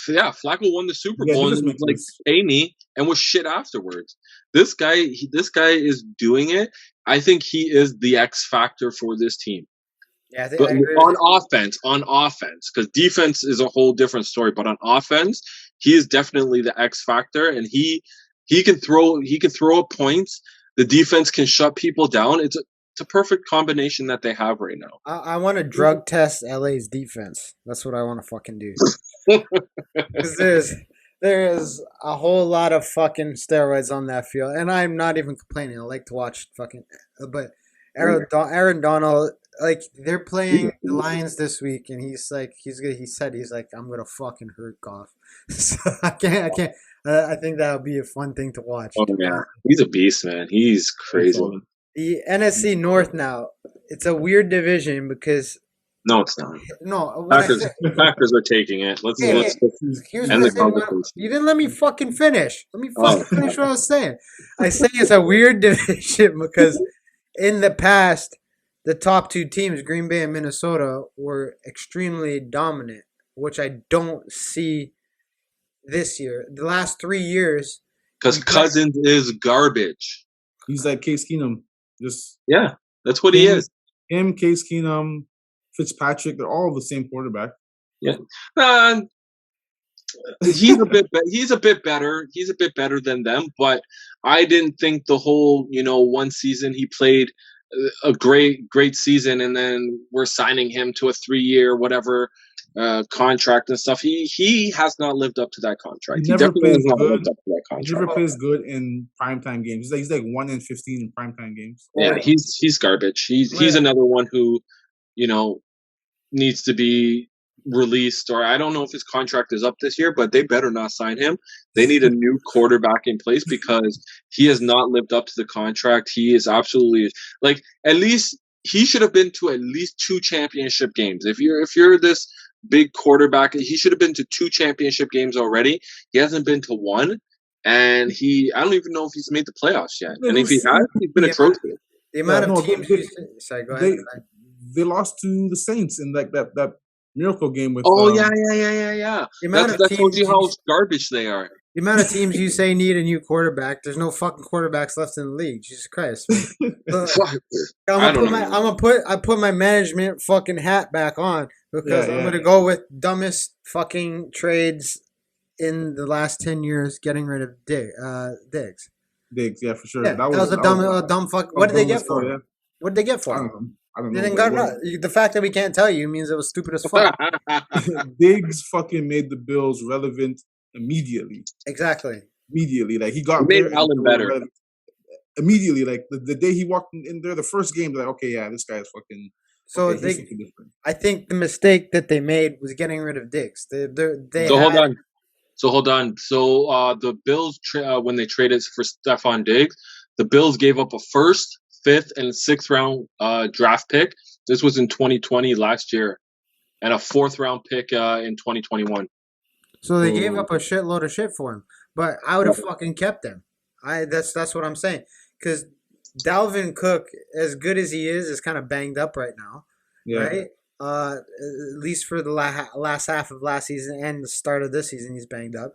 Yeah, Flacco won the Super Bowl and like pay me and was shit afterwards. This guy is doing it. I think he is the X factor for this team. Yeah, I think but on offense, because defense is a whole different story. But on offense, he is definitely the X factor, and he can throw up points. The defense can shut people down. It's a perfect combination that they have right now. I want to drug test LA's defense. That's what I want to fucking do. Because there is a whole lot of fucking steroids on that field, and I'm not even complaining. I like to watch fucking, but Aaron Donald, like they're playing the Lions this week, and he said I'm gonna fucking hurt Goff. So I can't. I think that would be a fun thing to watch. Oh yeah, he's a beast, man. He's crazy. The NFC North now, it's a weird division because. No, it's not. No, Packers are taking it. Let's end the conversation. You didn't let me fucking finish. Let me fucking finish what I was saying. I say it's a weird division because in the past, the top two teams, Green Bay and Minnesota, were extremely dominant, which I don't see this year. The last 3 years. Because Cousins is garbage. He's like Case Keenum. Yeah, that's what he is. Him, Case Keenum, Fitzpatrick, they're all the same quarterback. Yeah, he's a bit better. He's a bit better than them, but I didn't think the whole one season he played a great season, and then we're signing him to a 3-year whatever contract and stuff. He has not lived up to that contract. He definitely has not lived up to that contract. He never plays good in primetime games. He's like 1 in 15 in primetime games. Yeah, he's garbage. He's another one who needs to be released, or I don't know if his contract is up this year, but they better not sign him. They need a new quarterback in place because he has not lived up to the contract. He is absolutely at least he should have been to at least 2 championship games. If you're this big quarterback, he should have been to 2 championship games already. He hasn't been to 1. and I don't even know if he's made the playoffs yet. They And if he lose has, to, he's been The amount, atrocious. the yeah, amount of no, teams they, you sorry, go ahead. they they lost to the Saints in like that miracle game with Oh yeah. The amount of That tells teams you you how garbage they are. the amount of teams you say need a new quarterback. There's no fucking quarterbacks left in the league. Jesus Christ, man. So, Fuck. I'm I gonna don't put know. my I'm gonna put I put my management fucking hat back on yeah, because I'm yeah. gonna go with dumbest fucking trades in the last 10 years, getting rid of Diggs. Diggs, yeah, for sure. Yeah, that was a dumb fuck. What did they dumb get as for hell, him? yeah. What did they get I for him? don't know. I don't They know, didn't but it got was the fact that we can't tell you means it was stupid as fuck. Diggs fucking made the Bills relevant immediately. Exactly. Immediately, like he It got made there and they Allen were better. relevant. Immediately, like the day he walked in there, the first game, they're like, okay, yeah, this guy's fucking So okay. He's something different. I think the mistake that they made was getting rid of Diggs. They So hold had on. So the Bills, when they traded for Stephon Diggs, the Bills gave up a first, fifth, and sixth round draft pick. This was in 2020 last year, and a fourth round pick in 2021. so they gave So up a shitload of shit for him. But I would have fucking kept him. That's what I'm saying. Because Dalvin Cook, as good as he is kind of banged up right now, yeah, right? At least for the last half of last season and the start of this season, he's banged up.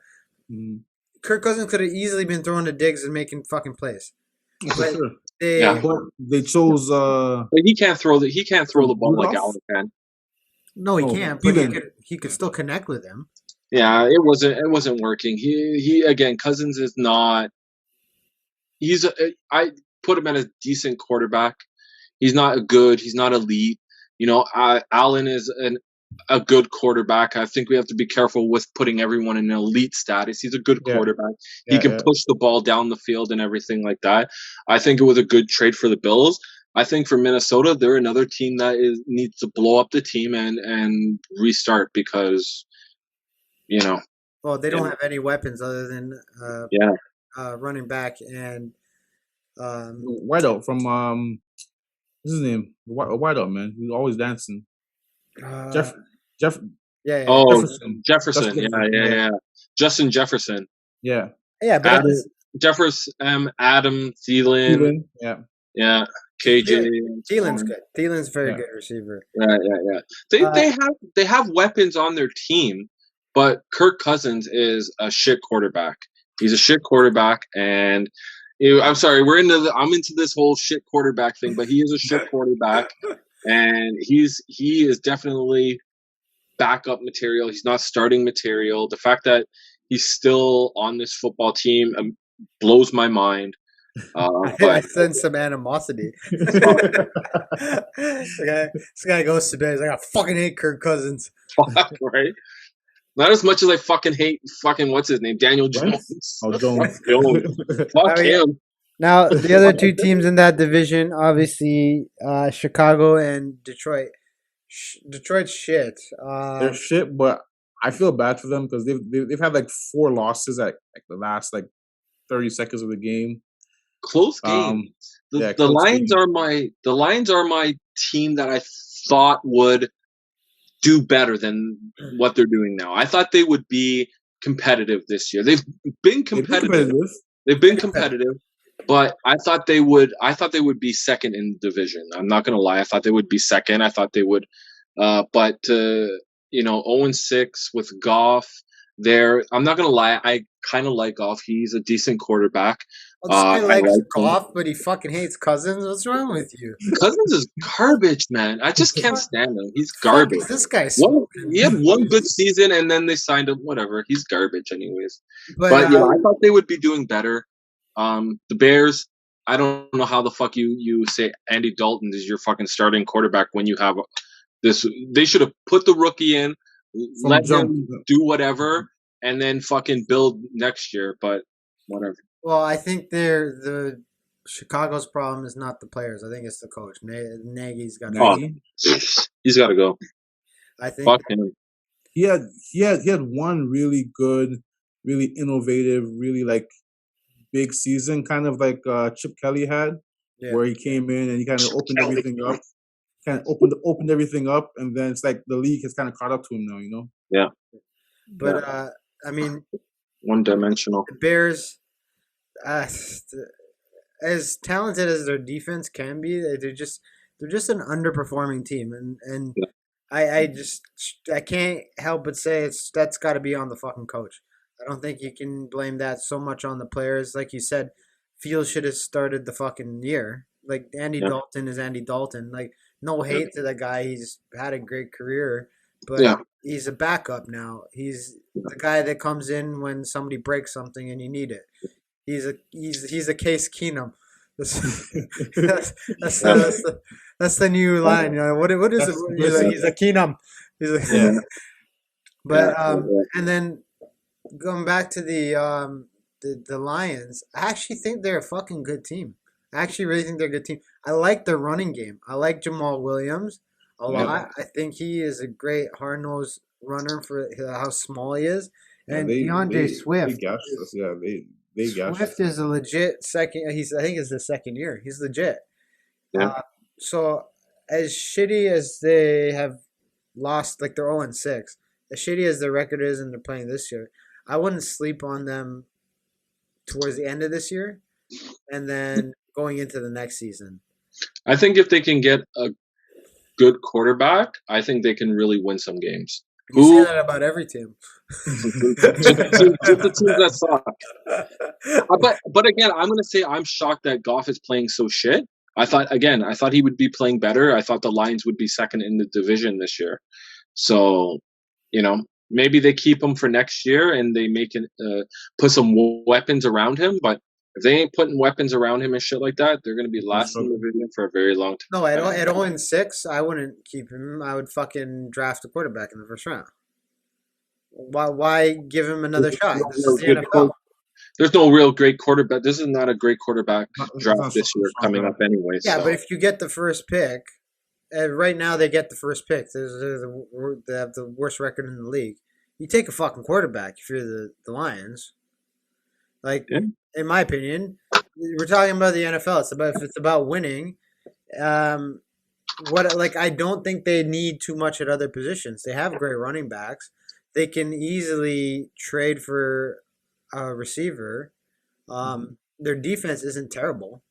mm, Kirk Cousins could have easily been throwing to Diggs and making fucking plays, for but sure. Yeah, they But they chose but he can't throw the ball like Rudolph. Allen can. no, he No, can't. But Thielen. he could still connect with him. Yeah, it wasn't working. He again, Cousins is not. I put him at a decent quarterback. He's not good. He's not elite. Allen is a good quarterback. I think we have to be careful with putting everyone in an elite status. He's a good Yeah, quarterback. He yeah, can yeah. push the ball down the field and everything like that. I think it was a good trade for the Bills. I think for Minnesota, they're another team that needs to blow up the team and restart because you know, Well, they yeah, don't have any weapons other than yeah. running back and um, Whiteout from what's his name? Whiteout, man. He's always dancing. uh, Jeff Jeff yeah. Oh, Jefferson. Jefferson. Justin Yeah, Jefferson. yeah, Yeah, yeah. Justin Jefferson. yeah. Yeah, but Adam Jefferson, Adam Thielen. Thielen. Yeah. Yeah, KJ. Thielen's good. Thielen's a very Yeah. good receiver. Yeah. They Uh, they have weapons on their team, but Kirk Cousins is a shit quarterback. He's a shit quarterback, and I'm sorry, I'm into this whole shit quarterback thing, but he is a shit quarterback, and he is definitely backup material. He's not starting material. The fact that he's still on this football team blows my mind. I But sense some animosity. This guy goes to bed. He's like, I fucking hate Kirk Cousins. fuck, right? Not as much as I fucking hate fucking what's his name, Daniel Wentz? Jones. Oh, Fuck Jones. Jones. Fuck I mean, him. now the other two teams in that division, obviously, Chicago and Detroit. Detroit's shit. They're shit, but I feel bad for them because they've had like 4 losses at like the last like 30 seconds of the game. Close game. Yeah, The close Lions game. are my team that I thought would do better than what they're doing now. I thought they would be competitive this year. They've been competitive. They've been competitive, but I thought they would be second in the division. I'm not gonna lie. I thought they would be second. I thought they would but 0-6 with Goff there. I'm not gonna lie, I kinda like Goff. He's a decent quarterback. Well, this guy I likes like him. Goff, but he fucking hates Cousins. What's wrong with you? Cousins is garbage, man. I just can't stand him. He's Fuck garbage. is this guy smoking? He had one good season and then they signed him. Whatever. He's garbage, anyways. But But I thought they would be doing better. The Bears. I don't know how the fuck you say Andy Dalton is your fucking starting quarterback when you have this. They should have put the rookie in, let him do whatever, and then fucking build next year. But whatever. well, I think the Chicago's problem is not the players. I think it's the coach. Nagy's got. Oh, he's got to go. I think. Fuck him. He had one really good, really innovative, really like big season, kind of like Chip Kelly had, where he came in and he kind of opened everything up. Kind of opened everything up, and then it's like the league has kind of caught up to him now, Yeah. But I mean, One-dimensional. The Bears, uh, as talented as their defense can be, they're just an underperforming team, and Yeah. I can't help but say that's got to be on the fucking coach. I don't think you can blame that so much on the players. Like you said, Fields should have started the fucking year. Like Andy Yeah. Dalton is Andy Dalton. Like no Yeah. hate to the guy. He's had a great career, but Yeah. he's a backup now. He's the guy that comes in when somebody breaks something and you need it. He's a Case Keenum. That's that's, that's, Yeah. the, that's, the, that's the new line. You know, what is it? That's the He's a Keenum. He's a, Yeah. but Yeah. and then going back to the Lions, I actually think they're a fucking good team. I actually really think they're a good team. I like their running game. I like Jamal Williams a Yeah. lot. I think he is a great hard nosed runner for how small he is. Yeah, And they DeAndre they Swift gashed us. Yeah, they gashed Swift us. is a legit second. I think it's the second year. He's legit. Yeah. So as shitty as they have lost, like they're 0-6, as shitty as their record is and they're playing this year, I wouldn't sleep on them towards the end of this year and then going into the next season. I think if they can get a good quarterback, I think they can really win some games. You say that about every team. Just the teams that suck. But again, I'm gonna say I'm shocked that Goff is playing so shit. I thought he would be playing better. I thought the Lions would be second in the division this year. So, maybe they keep him for next year and they make it put some weapons around him. But if they ain't putting weapons around him and shit like that, they're gonna be last in the division for a very long time. No, at 0-6, I wouldn't keep him. I would fucking draft a quarterback in the first round. Why give him another shot? This is the NFL. There's no real great quarterback. This is not a great quarterback It's draft not this year coming up anyway. Yeah, so. but if you get the first pick, right now they get the first pick. They have the worst record in the league. You take a fucking quarterback if you're the Lions. Like, Yeah. in my opinion, we're talking about the NFL. If it's about winning, I don't think they need too much at other positions. They have great running backs. They can easily trade for a receiver. Their defense isn't terrible.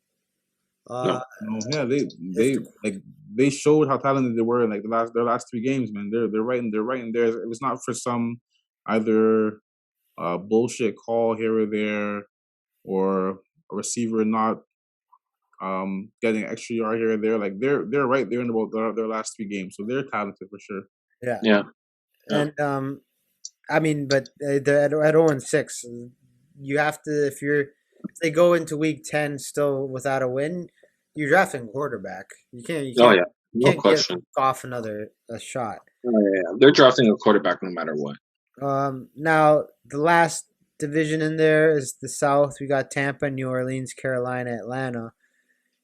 No, yeah, they showed how talented they were in like their last 3 games, man. They're right in there. It was not for some either bullshit call here or there, or a receiver not getting extra yard here or there. Like they're right there in about their last 3 games, so they're talented for sure. Yeah. And I mean, but they're at 0-6. You have to if they go into week 10 still without a win, you're drafting quarterback. You can't. No question. Give Goff a shot. They're drafting a quarterback no matter what. Now the last division in there is the South. We got Tampa, New Orleans, Carolina, Atlanta.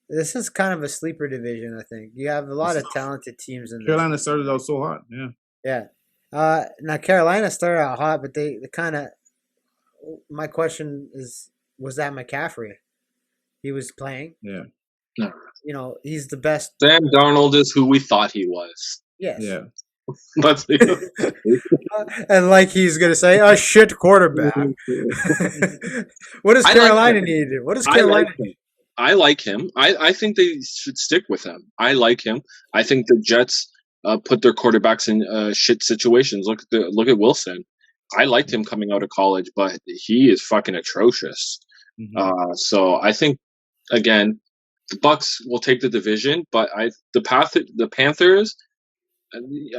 This is kind of a sleeper division, I think. You have a lot of talented teams in there. Carolina started out so hot, yeah. Yeah. Now Carolina started out hot, but they kind of. My question is, was that McCaffrey? He was playing. Yeah. No. He's the best. Sam Darnold is who we thought he was. Yes. Yeah. Let's be and like he's gonna say, a shit quarterback. What does Carolina need? What does Carolina need? I like him. I think they should stick with him. I like him. I think the Jets put their quarterbacks in shit situations. Look at Wilson. I liked him coming out of college, but he is fucking atrocious. Mm-hmm. So I think again, the Bucks will take the division, but the Panthers.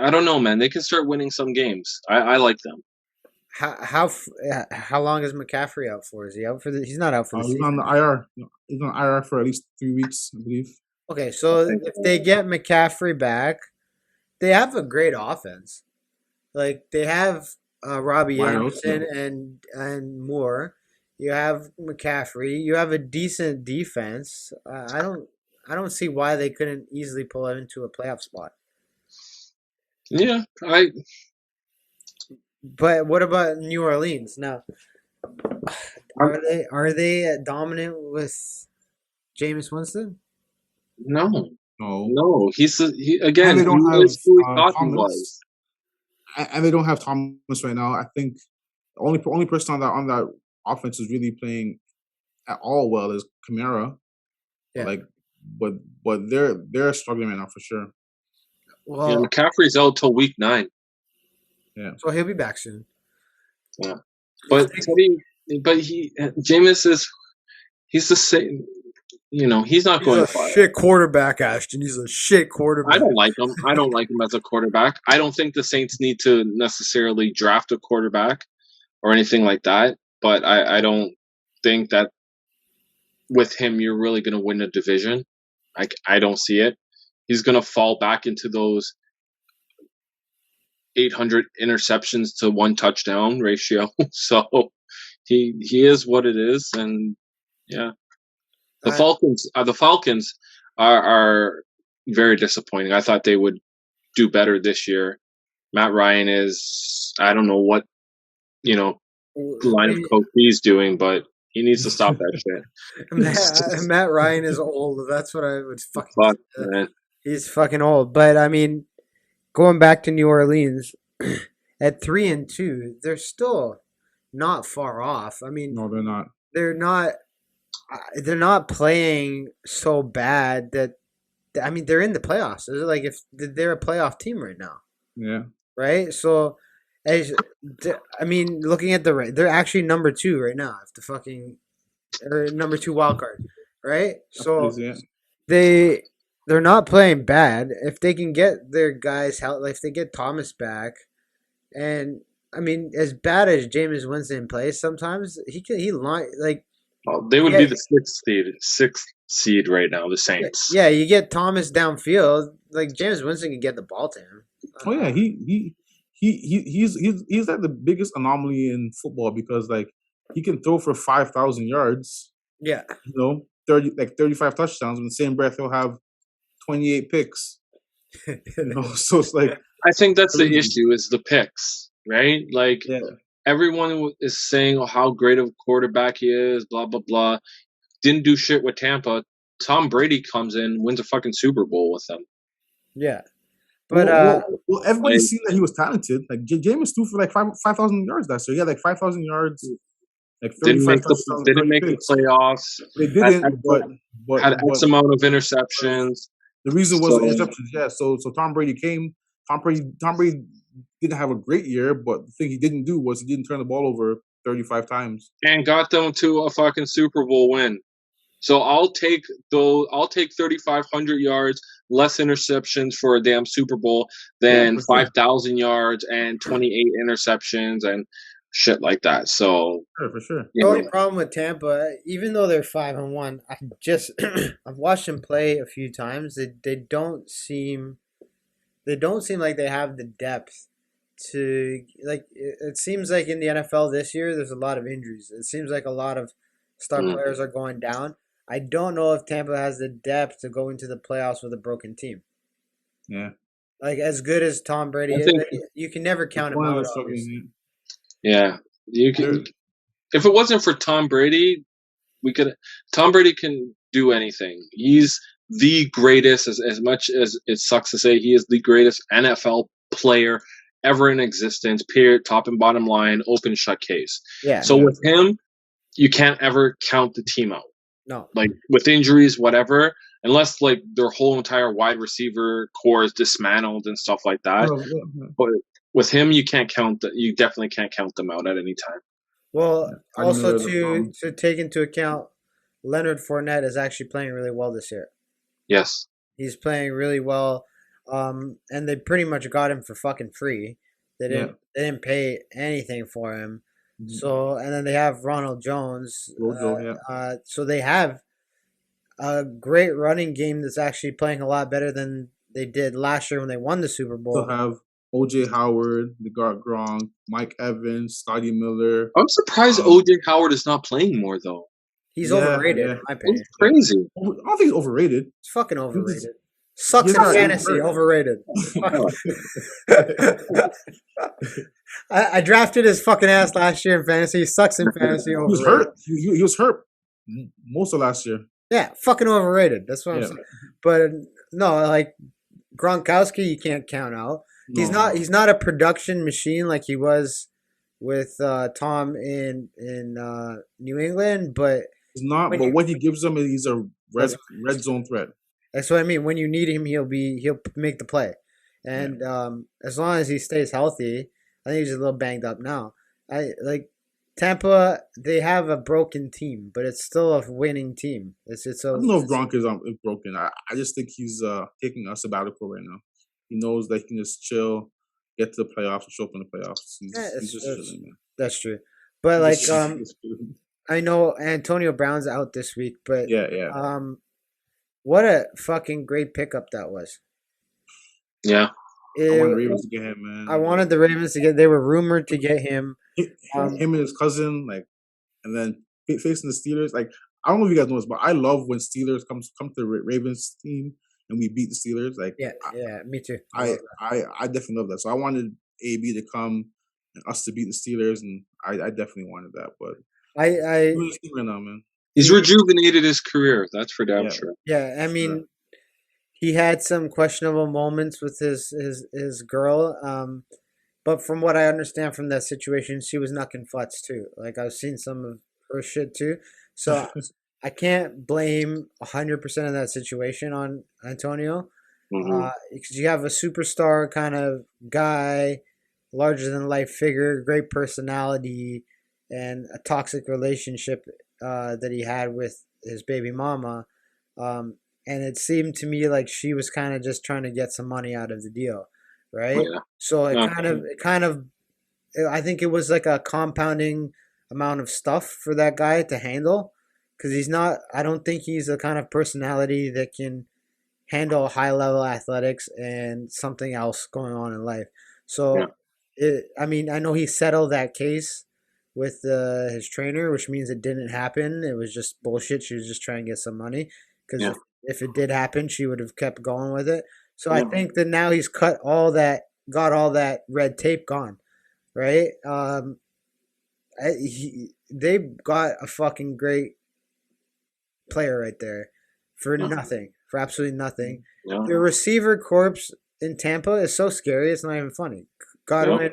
I don't know, man. They can start winning some games. I like them. How long is McCaffrey out for? Is he out for the? He's not out for the season. He's on the IR. He's on IR for at least 3 weeks, I believe. Okay, so if they get McCaffrey back, they have a great offense. Like they have Robbie Anderson and Moore. You have McCaffrey. You have a decent defense. I don't see why they couldn't easily pull it into a playoff spot. Yeah, But what about New Orleans now? Are they dominant with Jameis Winston? No. He's again. They don't have who we thought he Thomas. was. And they don't have Thomas right now. I think only person on that offense who's really playing at all well is Kamara. Yeah. Like, but they're struggling right now for sure. Well, McCaffrey's out till week 9. Yeah. so he'll be back soon. Yeah, but Jameis he's the same. He's not He's going a far. shit quarterback, Ashton. He's a shit I quarterback. don't like him. I don't like him as a quarterback. I don't think the Saints need to necessarily draft a quarterback or anything like that. But I don't think that with him you're really going to win a division. I don't see it. He's going to fall back into those 800 interceptions to 1 touchdown ratio. So he is what it is, and yeah, the Falcons are very disappointing. I thought they would do better this year. Matt Ryan is, I don't know what line of coach he's doing, but he needs to stop that shit. Matt Ryan is old. That's what I would fucking Fuck, say. man. He's fucking old. But I mean, going back to New Orleans at 3-2, they're still not far off. I mean, No, they're not. They're not playing so bad that. I mean, they're in the playoffs. They're like if they're a playoff team right now. Yeah. Right. So, I mean, looking at they're actually number 2 right now. If the fucking or number 2 wild card, right? So they're not playing bad. If they can get their guys help, like if they get Thomas back, and I mean, as bad as Jameis Winston plays, sometimes like. Well, they would be the sixth seed right now. The Saints. Yeah, you get Thomas downfield. Like Jameis Winston can get the ball to him. Oh yeah, he's like the biggest anomaly in football because like he can throw for 5,000 yards. Yeah, 35 touchdowns. In the same breath, he'll have 28 picks. So it's like I think that's the issue is the picks, right? Like everyone is saying how great of a quarterback he is, blah blah blah. Didn't do shit with Tampa. Tom Brady comes in, wins a fucking Super Bowl with them. Yeah. But well, everybody's seen that he was talented. Like Jameis threw for like 5,000 yards last year. He had like 5,000 yards, like 35 touchdowns. Didn't make the playoffs. They didn't, but had X amount of interceptions. The reason was the interceptions. Yeah, so Tom Brady came. Tom Brady didn't have a great year, but the thing he didn't do was he didn't turn the ball over 35 times and got them to a fucking Super Bowl win. So I'll take 3,500 yards, less interceptions for a damn Super Bowl than 5,000 yards and 28 interceptions and shit like that. So for sure. The only problem with Tampa, even though they're 5-1, I've watched them play a few times. They don't seem like they have the depth to like. It seems like in the NFL this year, there's a lot of injuries. It seems like a lot of star players are going down. I don't know if Tampa has the depth to go into the playoffs with a broken team. Yeah. Like, as good as Tom Brady is, you can never count him out. Yeah. You can. If it wasn't for Tom Brady, Tom Brady can do anything. He's the greatest, as much as it sucks to say, he is the greatest NFL player ever in existence, period, top and bottom line, open shut case. Yeah. So with him, you can't ever count the team out. No. Like with injuries, whatever, unless like their whole entire wide receiver core is dismantled and stuff like that. But with him, you definitely can't count them out at any time. Well, also to take into account, Leonard Fournette is actually playing really well this year. Yes. He's playing really well. And they pretty much got him for fucking free. They didn't pay anything for him. So, and then they have Ronald Jones. So they have a great running game that's actually playing a lot better than they did last year when they won the Super Bowl. They'll have O.J. Howard, the Gronk, Mike Evans, Scotty Miller. I'm surprised O.J. Howard is not playing more, though. He's overrated, in my opinion. It's crazy. I don't think he's overrated. It's fucking overrated. Sucks in fantasy. Overrated. I drafted his fucking ass last year in fantasy. He sucks in fantasy. Overrated. He was hurt. He was hurt most of last year. Yeah, fucking overrated. That's what I'm saying. But no, like Gronkowski, you can't count out. He's not a production machine like he was with Tom in New England, but He's not, when but you what he gives them is he's a that's red zone threat. that's what I mean. When you need him, he'll make the play, Yeah. and as long as he stays healthy, I think he's a little banged up now. I like Tampa. They have a broken team, but it's still a winning team. It's I a don't know if Gronk is broken. I just think he's taking a sabbatical right now. He knows that he can just chill, get to the playoffs, and show up in the playoffs. He's just chilling, man. that's true. But He's like just chilling. I know Antonio Brown's out this week, but Yeah, yeah. um, what a fucking great pickup that was. Yeah. I want the It, Ravens to get him, I man. wanted the Ravens to get. They were rumored to get him. Um, Him and his cousin, like, and then facing the Steelers. Like, I don't know if you guys know this, but I love when Steelers come to the Ravens team and we beat the Steelers. Like, yeah, yeah, me too. I I love that. I definitely love that. So I wanted AB to come and us to beat the Steelers, and I definitely wanted that. But I doing this thing right now, man. He's he, rejuvenated his career. That's for damn Yeah, sure. yeah. I for sure. mean, he had some questionable moments with his girl. But from what I understand from that situation, she was knucking futz too. Like I've seen some of her shit too. So I can't blame 100% of that situation on Antonio. Hmm. Because you have a superstar kind of guy, larger than life figure, great personality, and a toxic relationship that he had with his baby mama. And it seemed to me like she was kind of just trying to get some money out of the deal, Oh right? yeah. So Yeah. I think it was like a compounding amount of stuff for that guy to handle because I don't think he's the kind of personality that can handle high level athletics and something else going on in life. Yeah. So, I mean, I know he settled that case with his trainer, which means it didn't happen. It was just bullshit. She was just trying to get some money because Yeah. if it did happen, she would have kept going with it. So I Yeah. think that now he's got all that red tape gone, right? They got a fucking great player right there for Yeah. nothing, for absolutely nothing. Yeah. The receiver corps in Tampa is so scary. It's not even funny. Yeah. Godwin,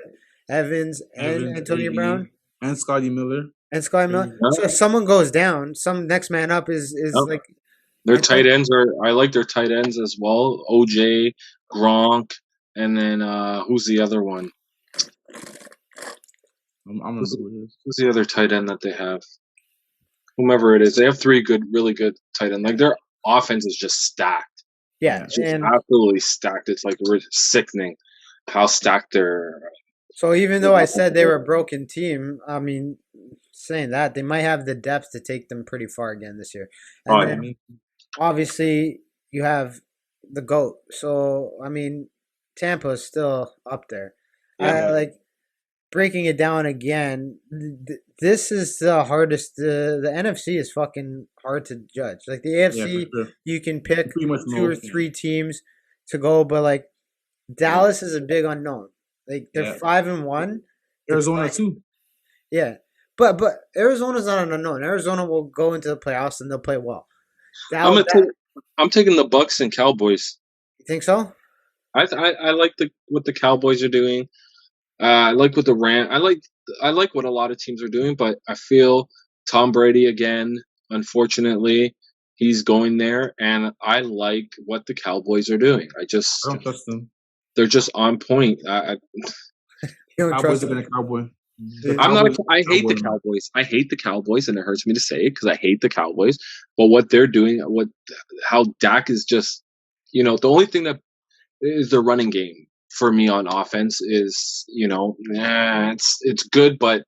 Evans, and Evans, Antonio Brown AB, and Scotty Miller. and Sky Miller. Crazy. So if someone goes down, some next man up is Yeah. like Their Antonio. tight ends are. I like their tight ends as well. OJ, Gronk, and then who's the other one? I'm gonna Who's, know who it is. who's the other tight end that they have? Whomever it is, they have three really good tight end. Like their offense is just stacked. Yeah, Yeah. Just and absolutely stacked. It's like sickening how stacked so even their though I offense said they is. were a broken team, I mean, saying that they might have the depth to take them pretty far again this year. Oh And Yeah, yeah. then obviously you have the goat. So I mean, Tampa is still up there. Yeah. I yeah, like breaking it down again. This is the hardest. The NFC is fucking hard to judge. Like the yeah, for AFC, sure. you can You pick pretty much two or know. Yeah, three teams to go, but like Dallas is a big unknown. Like they're yeah. 5-1. They Arizona play, too. yeah, but Arizona's not an unknown. Arizona will go into the playoffs and they'll play well. I'm Dallas, gonna take. I'm taking the Bucks and Cowboys. you think so? I like what the Cowboys are doing. I like what the I like what a lot of teams are doing, but I feel Tom Brady again. Unfortunately, he's going there, and I like what the Cowboys are doing. I don't trust them. They're just on point. You don't Cowboys trust are them. gonna cowboy. The Dude, I'm not. Cowboys I hate the cowboy them. Cowboys. I hate the Cowboys, and it hurts me to say it because I hate the Cowboys. But what they're doing, how Dak is just, the only thing that is the running game for me on offense is, it's good, but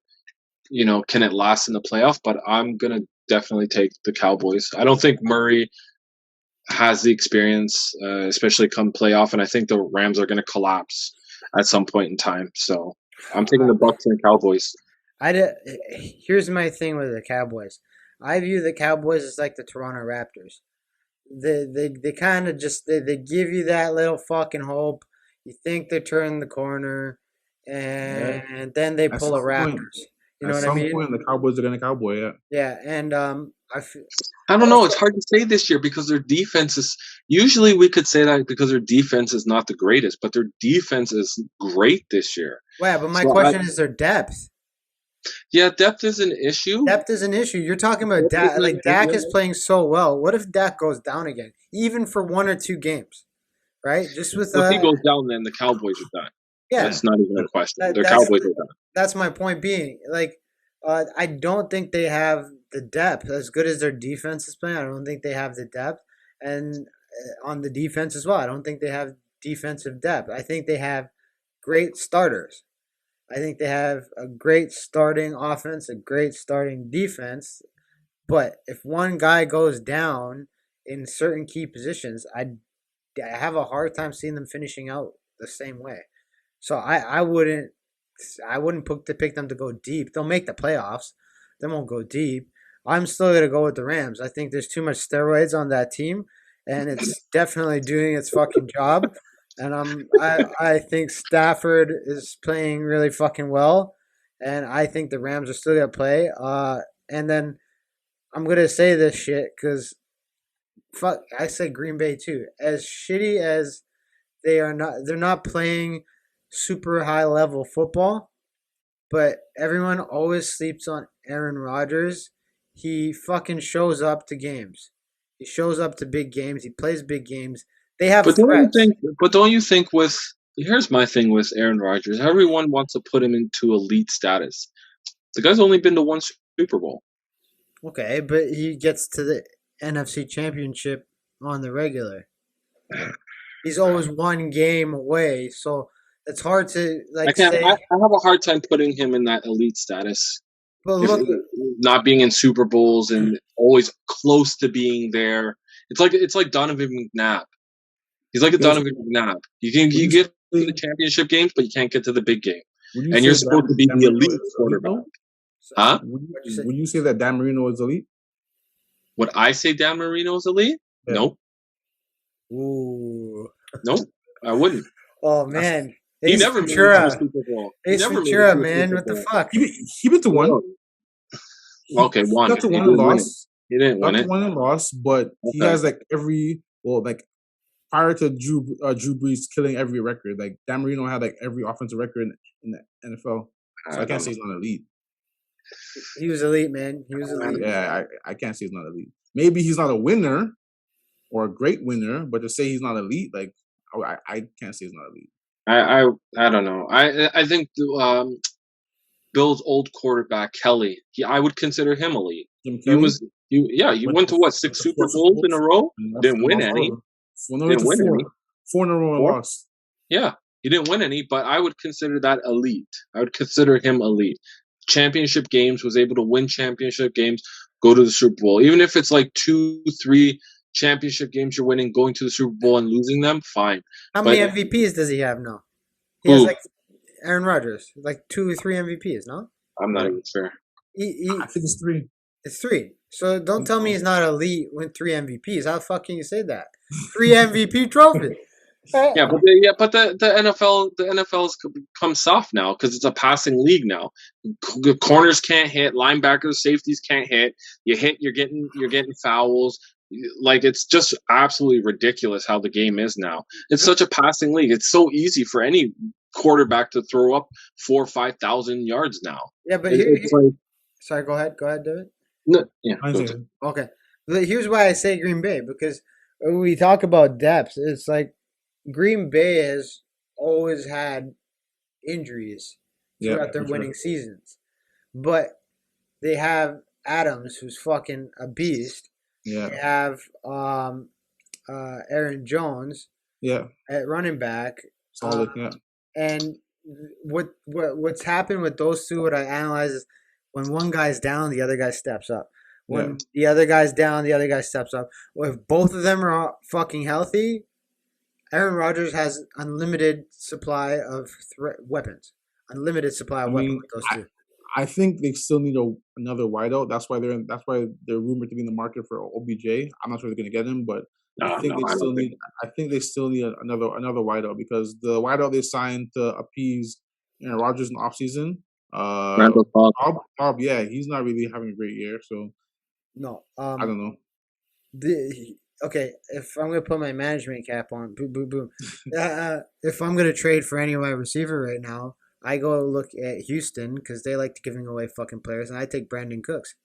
can it last in the playoff? But I'm gonna definitely take the Cowboys. I don't think Murray has the experience, especially come playoff, and I think the Rams are gonna collapse at some point in time. So I'm taking the Bucks and Cowboys. Here's my thing with the Cowboys. I view the Cowboys as like the Toronto Raptors. They kind of just they give you that little fucking hope. You think they turn the corner, Yeah. and then they At pull a some point, Raptors. You know at what I some mean? point, the Cowboys are gonna cowboy. Yeah. Yeah, and I don't know. also It's hard to say this year because their defense is. Usually, we could say that because their defense is not the greatest, but their defense is great this year. yeah, but my So I, question is their depth. Yeah, depth is an issue. Depth is an issue. You're talking about Depth is Dak. an Like Dak is issue. playing so well. What if Dak goes down again, even for 1 or 2 games, right? Just with Well, if he goes down, then the Cowboys are done. yeah, That's not even a question. that, The that's Cowboys are done. that's my point being. Like, I don't think they have the depth as good as their defense is playing. I don't think they have the depth, and on the defense as well. I don't think they have defensive depth. I think they have great starters. I think they have a great starting offense, a great starting defense. But if one guy goes down in certain key positions, I have a hard time seeing them finishing out the same way. So I wouldn't pick them to go deep. They'll make the playoffs. They won't go deep. I'm still gonna go with the Rams. I think there's too much steroids on that team, and it's definitely doing its fucking job. And I think Stafford is playing really fucking well, and I think the Rams are still gonna play. And then I'm gonna say this shit because fuck, I said Green Bay too. As shitty as they're not playing super high level football, but everyone always sleeps on Aaron Rodgers. He fucking shows up to games. He shows up to big games. He plays big games. They have But don't you threats. think? But don't you think with here's my thing with Aaron Rodgers. Everyone wants to put him into elite status. The guy's only been to one Super Bowl. Okay, but he gets to the NFC Championship on the regular. He's always 1 game away, so it's hard to I like can't. I say. have a hard time putting him in that elite status. But If look, not being in Super Bowls and always close to being there, it's like Donovan McNabb. He's like a Because Donovan McNabb. when You you get to say the championship games, but you can't get to the big game. when you And say you're that supposed to be Dan the Marino elite is elite, quarterback, though, sorry, huh? what'd you say? when you say that Dan Marino is elite, Would I say Dan Marino's elite? yeah, Nope. Ooh, Nope. I wouldn't. oh that's man, He Ace never made it to a Ventura, Super Bowl. He Ace never made it Ventura, to a man, Super what the Bowl. fuck? he been to one. Well, He, okay, he one. got to He one and didn't win it. lost. He didn't win Got to it. one and lost, but he Okay. has like like prior to Drew Brees killing every record, like Dan Marino had like every offensive record in the NFL. So I I can't don't say know. he's not elite. He was elite, man. He was elite. Yeah, I can't say he's not elite. Maybe he's not a winner or a great winner, but to say he's not elite, like I can't say he's not elite. I don't know. I think Bill's old quarterback Kelly. I would consider him elite. Jim He Kelly was you. Yeah, you went to what, went 6 to four Super Super Bowls in a Bowls row? Didn't and win lost all of any. them. No, he went Didn't to win any. four in a row and Four. lost. Yeah, he didn't win any, but I would consider that elite. I would consider him elite. Championship games, was able to win championship games, go to the Super Bowl. Even if it's like 2, 3 championship games you're winning, going to the Super Bowl and losing them, fine. How many But MVPs does he have now? He has who? like Aaron Rodgers, like 2 or 3 MVPs. No, I'm not Yeah, even sure. he I think it's three. it's 3. So I don't think tell me so. he's not elite with 3 MVPs. How the fuck can you say that? 3 MVP trophies. The NFL's become soft now because it's a passing league now. Corners can't hit, linebackers, safeties can't hit. You hit, you're getting fouls. Like, it's just absolutely ridiculous how the game is now. It's such a passing league. It's so easy for any quarterback to throw up 4 or 5,000 yards now. Yeah, but It's like sorry, go ahead, David. no, yeah. I Go think to- Okay, but here's why I say Green Bay, because when we talk about depth, it's like Green Bay has always had injuries yeah, throughout their for sure. winning seasons, but they have Adams, who's fucking a beast. Yeah, They have Aaron Jones yeah, at running back, solid. Yeah, and what's happened with those two? What I analyze is when one guy's down, the other guy steps up. yeah. When the other guy's down, the other guy steps up. Well, if both of them are fucking healthy, Aaron Rodgers has unlimited supply of weapons. Unlimited supply I of weapons mean, with those two. I think they still need another wideout. That's why they're rumored to be in the market for OBJ. I'm not sure they're going to get him, but I No, think they I still don't think. need. I think they still need another wideout because the wideout they signed to appease Rodgers in the offseason. Randall Cobb. Cobb, yeah, he's not really having a great year, so No. I don't know. Okay, if I'm gonna put my management cap on, boom, boom, boom. If I'm gonna trade for any wide receiver right now, I go look at Houston because they like to giving away fucking players, and I take Brandon Cooks.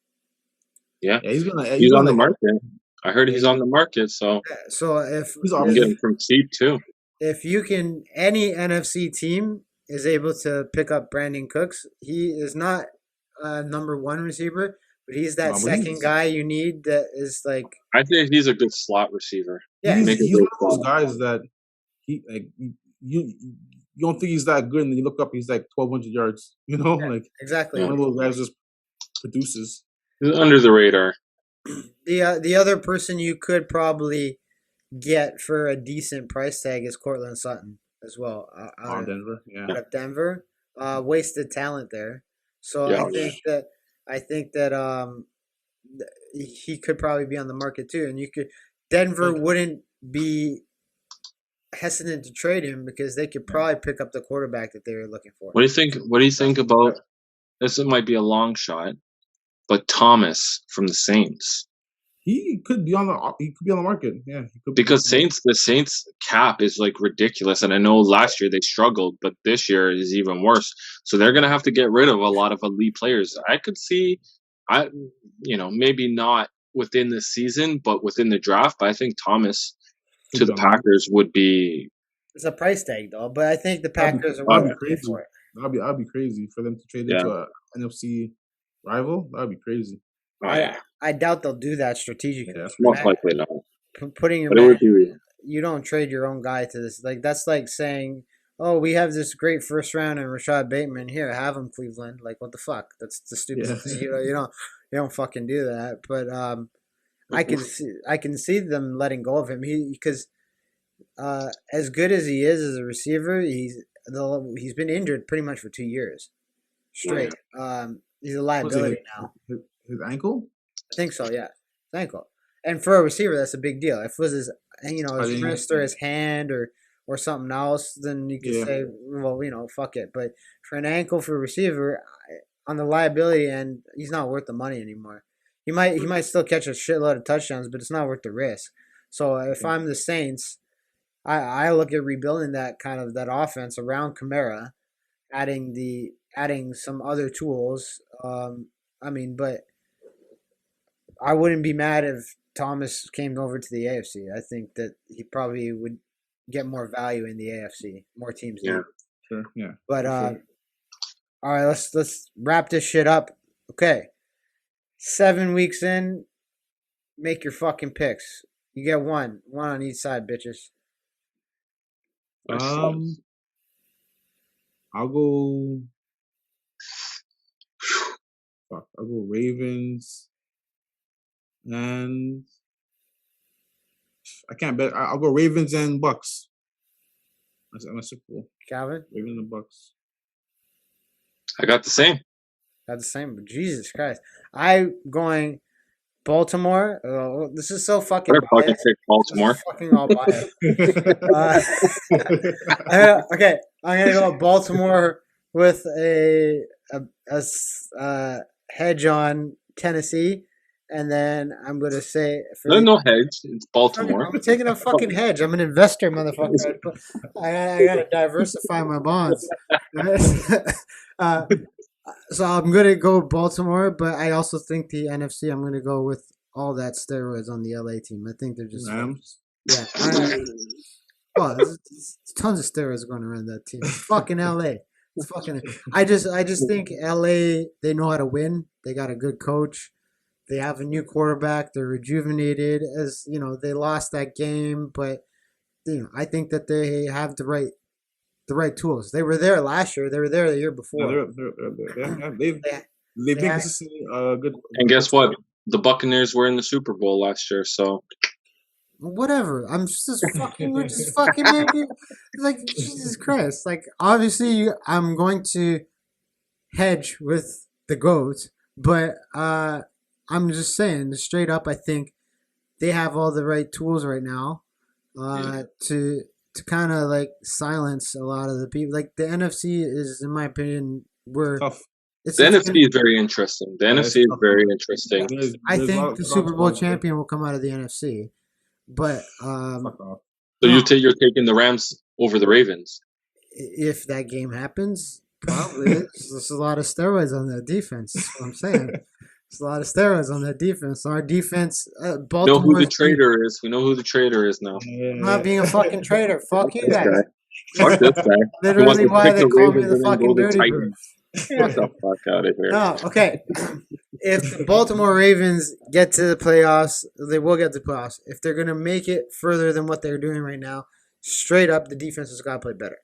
Yeah, Yeah, he's he's on the like market. I heard yeah, he's on the market, so Yeah, so if he's you can get him if option. from cheap too. if you can, any NFC team is able to pick up Brandon Cooks. He is not a number one receiver, but he's that No, but second guy you need that is like, I think he's a good slot receiver. yeah, he's Make a he's one great of those slot. guys that he like you you don't think he's that good, and then you look up, he's like 1,200 yards. You know, yeah, like exactly. Yeah. one of those guys just produces. He's under the radar. The other person you could probably get for a decent price tag is Cortland Sutton as well, On Denver, yeah. out of Denver. Wasted talent there. So Yeah, I think that he could probably be on the market too, and you could Denver Like, wouldn't be hesitant to trade him because they could probably pick up the quarterback that they were looking for. What do you think? What do you think about this? It might be a long shot, but Thomas from the Saints. he could be on the market. Yeah, he could Because be. the Saints cap is like ridiculous, and I know last year they struggled, but this year is even worse. So they're gonna have to get rid of a lot of elite players. I could see, I maybe not within the season, but within the draft. But I think Thomas Could to be the on the market. Packers would be. It's a price tag though, but I think the That'd Packers are that'd willing be to pay crazy. for it. That'd be crazy for them to trade Yeah. into a NFC rival. That'd be crazy. Oh, yeah. I doubt they'll do that strategically. Yeah, that's Most Man, likely not. putting your But it man, would be. you don't trade your own guy to this. Like that's like saying, "Oh, we have this great first round and Rashad Bateman here. Have him, Cleveland." Like what the fuck? That's the stupidest Yeah. thing. You don't fucking do that. But I can see them letting go of him. Because as good as he is as a receiver, he's been injured pretty much for 2 years straight. He's a Was it liability now. his ankle? I think so. Yeah, his ankle. And for a receiver, that's a big deal. If it was I his think wrist or his hand or something else, then you could yeah. say, well, fuck it. But for an ankle for a receiver, on the liability end, he's not worth the money anymore. He might still catch a shitload of touchdowns, but it's not worth the risk. So if I'm the Saints, I look at rebuilding that offense around Kamara, adding some other tools. But I wouldn't be mad if Thomas came over to the AFC. I think that he probably would get more value in the AFC. More teams need. Yeah. Sure. Yeah. But sure. all right, let's wrap this shit up. Okay, 7 weeks in, make your fucking picks. You get one on each side, bitches. I'll go. Fuck, I'll go Ravens, and I can't bet. I'll go Ravens and Bucks. That's my Super Bowl. Calvin, Ravens and Bucks. I got the same. got the same. But Jesus Christ, I'm going Baltimore. Oh, this is so fucking Better fucking biased. pick Baltimore. This is fucking all biased. Okay, I'm gonna go Baltimore with a hedge on Tennessee, and then I'm gonna say There's no hedge. It's Baltimore. I'm taking a fucking hedge. I'm an investor, motherfucker. I gotta diversify my bonds. So I'm gonna go Baltimore, but I also think the NFC. I'm gonna go with all that steroids on the LA team. I think they're just Rams. yeah. There's tons of steroids going around that team. Fucking LA. It's fucking. I just think LA. They know how to win. They got a good coach. They have a new quarterback. They're rejuvenated. As you know, they lost that game, but I think that they have the right tools. They were there last year. They were there the year before. They've been had- consistently good. And guess what? The Buccaneers were in the Super Bowl last year, so Whatever. I'm we're just fucking making like Jesus Christ. Like obviously I'm going to hedge with the goats, but I'm just saying straight up I think they have all the right tools right now to kind of like silence a lot of the people. Like the NFC is in my opinion Tough. the NFC is very interesting. The NFC is very interesting. I think the Super Bowl champion will come out of the NFC. But So you're taking the Rams over the Ravens. if that game happens, Probably. There's a lot of steroids on that defense. That's what I'm saying. There's a lot of steroids on that defense. Our defense, We know who the Baltimore's traitor is. We know who the traitor is now. I'm not being a fucking traitor. Fuck Fuck you this guys. guy. Fuck this guy. He wants Literally to why pick they the call me Ravens the and then fucking go to dirty bird. Titans. Get the fuck out of here. No, okay. If the Baltimore Ravens get to the playoffs, they will get to the playoffs. If they're going to make it further than what they're doing right now, straight up, the defense has got to play better.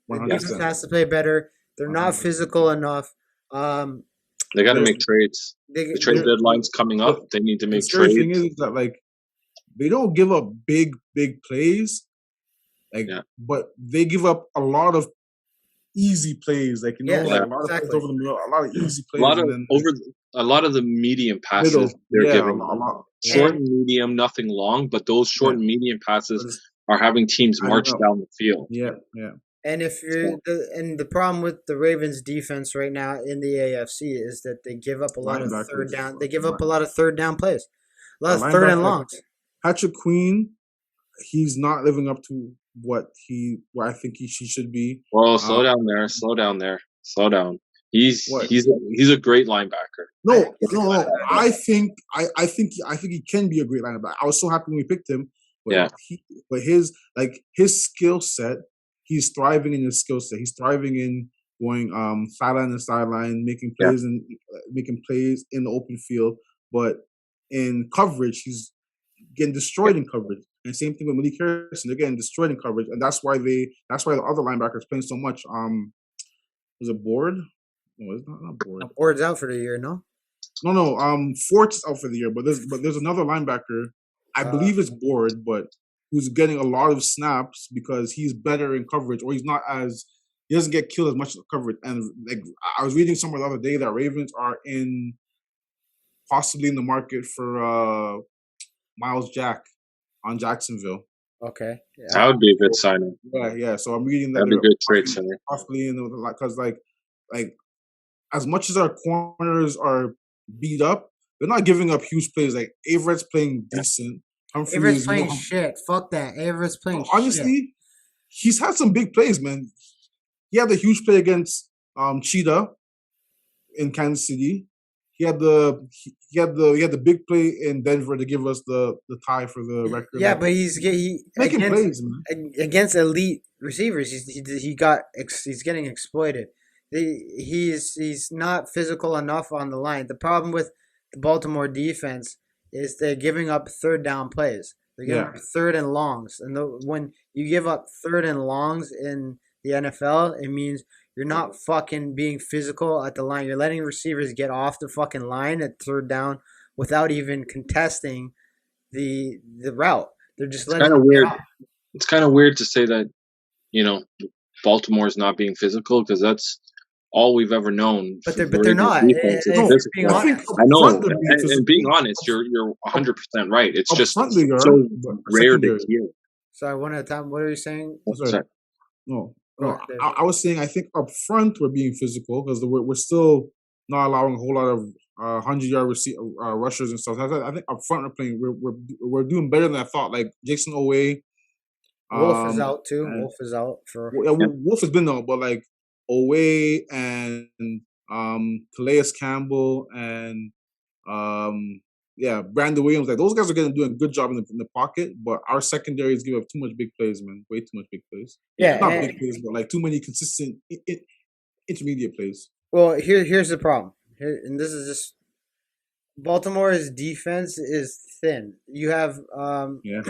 The defense 100%. has to play better. They're not 100%. physical enough. They got to The, make trades. They, The trade deadline's coming the, up. They need to the make scary thing trades. is that like they don't give up big plays, like, Yeah. but they give up a lot of easy plays, like Yeah, like a lot of plays exactly. over the middle, a lot of easy A plays, lot of and then like, a lot of the medium passes middle, they're yeah, giving a lot. short And and medium, nothing long. But those short Yeah, and medium passes just are having teams adding march up. down the field. Yeah. And if you're the problem with the Ravens defense right now in the AFC is that they give up a lot of third Linebackers, down. They give up a lot of third down plays, a a lot of third and linebacker, longs. Patrick Queen, he's not living up to what I think he should be. Well, slow down there. Slow down there. Slow down. He's What? he's a great linebacker. No. I think he can be a great linebacker. I was so happy when we picked him, but Yeah. his skill set, he's thriving in his skill set. He's thriving in going sideline to sideline, making Yeah. plays in the open field. But in coverage, he's getting destroyed in coverage. And same thing with Malik Harrison, they're getting destroyed in coverage, and that's why the other linebackers playing so much. Was it Board? No, it's not Board. Ward's out for the year, no? No. Fort's out for the year, but there's another linebacker. I believe it's Board, but who's getting a lot of snaps because he's better in coverage, or he doesn't get killed as much in coverage. And like I was reading somewhere the other day that Ravens are possibly in the market for Miles Jack on Jacksonville. Okay. That Yeah. would be a good signing. Yeah. So I'm reading that That'd be a they're good trade center. possibly in the because like as much as our corners are beat up, they're not giving up huge plays. Like Averett's playing decent. Averett's Humphreys, playing shit. Fuck that. Averett's playing shit. honestly, he's had some big plays, man. He had the huge play against Cheetah in Kansas City. He had the big play in Denver to give us the tie for the record. Yeah, but he's making against, plays, man. against elite receivers. He's getting exploited. He's not physical enough on the line. The problem with the Baltimore defense is they're giving up third down plays. They're giving up third and longs, and when you give up third and longs in the NFL, it means you're not fucking being physical at the line. You're letting receivers get off the fucking line at third down without even contesting the route. They're just letting Kind of them weird. get off. It's kind of weird to say that, Baltimore's not being physical because that's all we've ever known. But from they're the not. Ravens defense is No, physical. being I honest. think I know, up front they're being and physical. being honest, you're 100% right. It's Up just front they are, so but rare to secondary. hear. Sorry, one at a time. What are you saying? Sorry. Sorry. No. Go ahead, Dave. I was saying I think up front we're being physical because we're still not allowing a whole lot of 100-yard rushers and stuff. I think up front we're doing better than I thought. Like Jason Owe, Wolf is out too. and- Wolf is out for. Wolf has been out, but like Owe and Calais Campbell and Brandon Williams, like those guys are doing a good job in the pocket, but our secondary is giving up too much big plays, man. Way too much big plays. Yeah, Not and- big plays, but like too many consistent intermediate plays. Well, here's the problem. And this is just Baltimore's defense is thin. You have Yeah.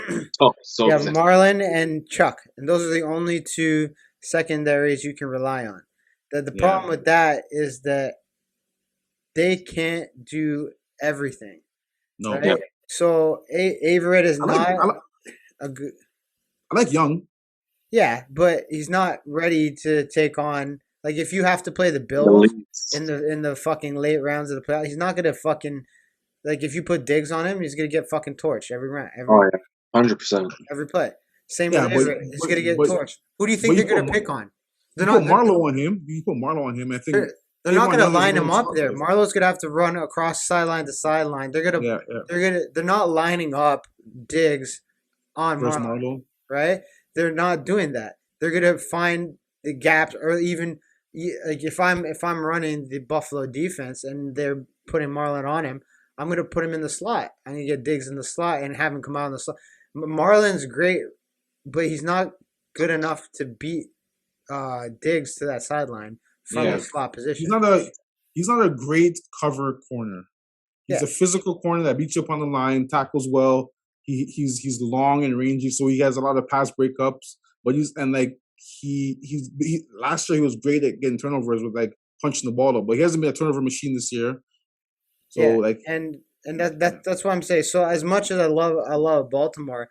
Oh, so you have Marlon and Chuck, and those are the only two secondaries you can rely on. The Yeah. problem with that is that they can't do everything. No, Right? So Averett is I like, I, not like, a good. I like Young. Yeah, but he's not ready to take on. Like, if you have to play the Bills in the fucking late rounds of the playoffs, he's not gonna fucking like. If you put Diggs on him, he's gonna get fucking torched every round, Oh yeah, 100%. every play. Same Yeah, with but- Everett. He's but- gonna get but- torched. Who do you think but you they're gonna put- pick on? You They're put not. Marlowe on him. You put Marlowe on him. I think They're not Kayvon gonna Young is line one him of the up there. starters. Marlowe's gonna have to run across sideline to sideline. They're gonna. They're not lining up Diggs on Versus Marlowe, Marlowe. right? They're not doing that. They're gonna find the gaps or even like if I'm running the Buffalo defense and they're putting Marlon on him, I'm gonna put him in the slot. I'm gonna get Diggs in the slot and have him come out in the slot. Marlon's great, but he's not good enough to beat Diggs to that sideline from Yeah, the slot he's position. not a he's not a great cover corner. He's Yeah, a physical corner that beats you up on the line, tackles well. He's long and rangy, so he has a lot of pass breakups. But he last year he was great at getting turnovers with like punching the ball up, but he hasn't been a turnover machine this year. So yeah, like, and yeah, that's what I'm saying. So as much as I love Baltimore,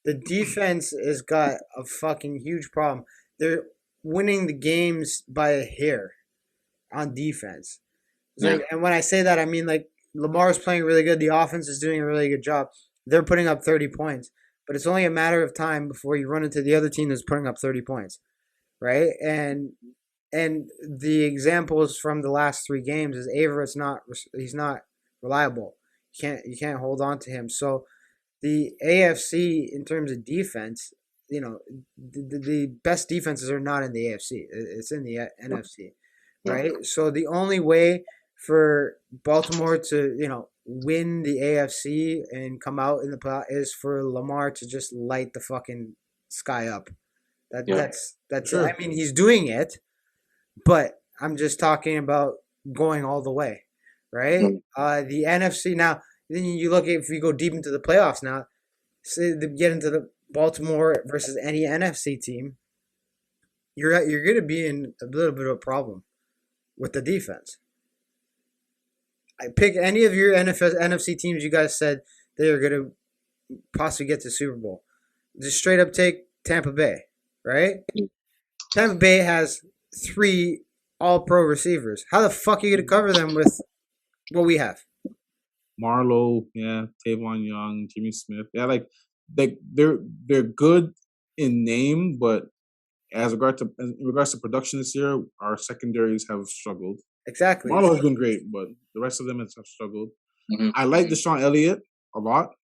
the defense has got a fucking huge problem. They're winning the games by a hair on defense. It's Yeah. like, and when I say that, I mean like Lamar's playing really good. The offense is doing a really good job. They're putting up 30 points, but it's only a matter of time before you run into the other team that's putting up 30 points, right? And the examples from the last three games is Averett's not he's not reliable. You can't hold on to him. So the AFC in terms of defense, the best defenses are not in the AFC. It's in the NFC, Yeah. right? So the only way for Baltimore to win the AFC and come out in the play is for Lamar to just light the fucking sky up. That Yeah. that's it. I sure, mean, he's doing it, but I'm just talking about going all the way, right? Mm. The NFC now. Then you look at if you go deep into the playoffs now. Say to get into the Baltimore versus any NFC team, you're going to be in a little bit of a problem with the defense. I pick any of your NFC teams you guys said they are going to possibly get to Super Bowl. Just straight up take Tampa Bay, right? Tampa Bay has three All Pro receivers. How the fuck are you going to cover them with what we have? Marlowe, yeah, Tavon Young, Jimmy Smith, yeah, like they're good in name, but in regards to production this year, our secondaries have struggled. Exactly. Marlowe has been great, but the rest of them have struggled. Mhm. I like Deshaun Elliott a lot.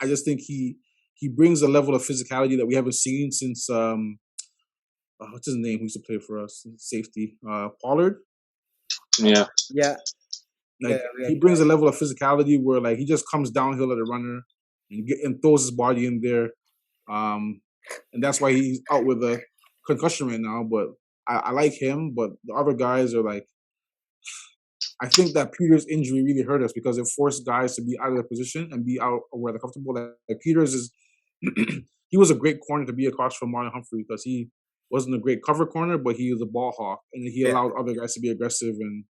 I just think he brings a level of physicality that we haven't seen since what's his name? Who used to play for us? Safety, Pollard. Yeah. Yeah. Yeah. Like We he had, brings a level of physicality where like he just comes downhill at a runner and throws his body in there, um, and that's why he's out with a concussion right now. But I like him, but the other guys are like I think that Peters' injury really hurt us because it forced guys to be out of their position and be out where they're comfortable. Like Peters is, he was a great corner to be across from Marlon Humphrey because he wasn't a great cover corner, but he was a ball hawk and he yeah. allowed other guys to be aggressive and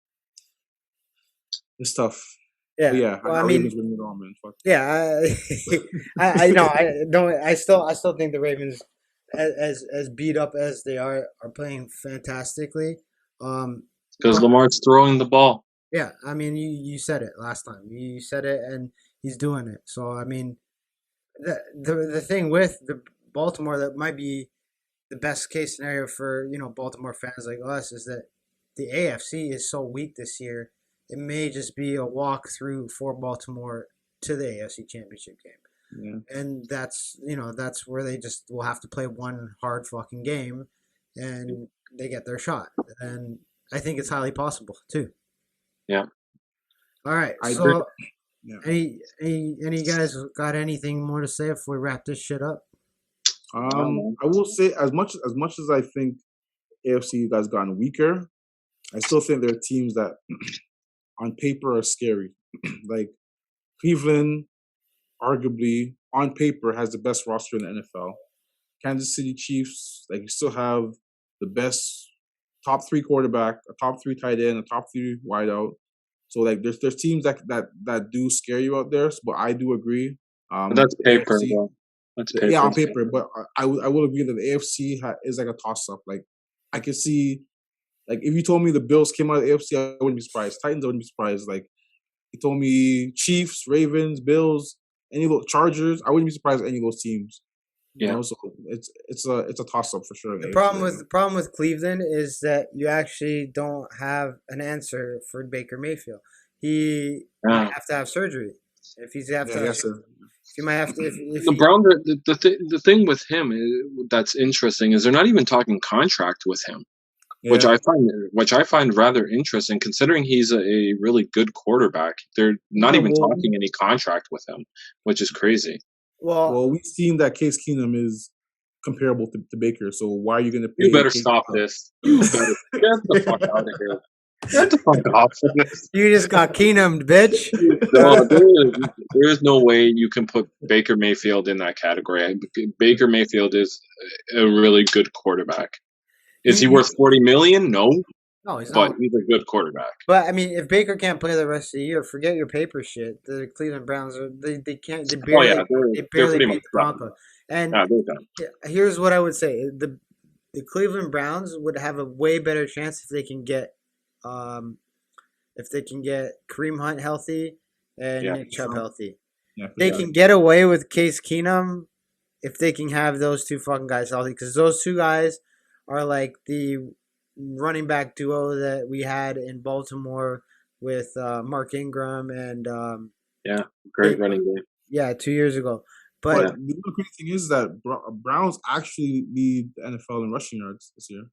stuff. But Yeah. yeah, Well, I our mean, Ravens winning it all, man. Fuck. yeah, I know I don't I still think the Ravens as beat up as they are playing fantastically. Because But Lamar's throwing the ball. yeah, I mean you said it last time. You said it and he's doing it. So I mean the thing with the Baltimore that might be the best case scenario for Baltimore fans like us is that the AFC is so weak this year. It may just be a walk through for Baltimore to the AFC Championship game. Yeah. And that's where they just will have to play one hard fucking game and they get their shot. And I think it's highly possible too. Yeah. All right. I agree. So Yeah. any guys got anything more to say before we wrap this shit up? I will say as much as I think AFC guys gotten weaker, I still think there are teams that on paper are scary. Like Cleveland, arguably on paper has the best roster in the NFL. Kansas City Chiefs, like you still have the best top three quarterback, a top three tight end, a top three wideout. So like there's teams that do scare you out there. But I do agree. But that's The paper, AFC, though. That's yeah, paper. on paper. But I will agree that the AFC is like a toss up. Like I could see like if you told me the Bills came out of the AFC, I wouldn't be surprised. Titans, I wouldn't be surprised. Like you told me Chiefs, Ravens, Bills, any of those Chargers, I wouldn't be surprised at any of those teams. You Yeah. know, so it's a toss up for sure. In The the problem AFC right with now. the problem with Cleveland is that you actually don't have an answer for Baker Mayfield. He might Yeah. have to have surgery. If he's have to Yeah, have, yes, sir. if he might have to, if The he, Browns, the thing with him that's interesting is they're not even talking contract with him. which Yeah. I find rather interesting, considering he's a really good quarterback. They're not Yeah. even Well, talking any contract with him, which is crazy. Well, we've seen that Case Keenum is comparable to Baker. So why are you going to You pay better Case stop Keenum? this. You better get the fuck out of here. Get the fuck off of this. you just got Keenumed, bitch. No, there is no way you can put Baker Mayfield in that category. Baker Mayfield is a really good quarterback. Is he You- worth 40 million? No, no, he's but not. he's a good quarterback. But I mean, if Baker can't play the rest of the year, forget your paper shit. The Cleveland Browns they can't Oh yeah, they they're barely pretty much beat the done. Broncos. And Yeah, they're done. here's what I would say: the Cleveland Browns would have a way better chance um, if they can get Kareem Hunt healthy and Yeah, Nick Chubb healthy. Yeah, for They sure. can get away with Case Keenum if they can have those two fucking guys healthy, because those two guys are like the running back duo that we had in Baltimore with Mark Ingram and yeah, great running game. yeah, 2 years ago. But But Yeah. the other crazy thing is that Browns actually lead the NFL in rushing yards this year.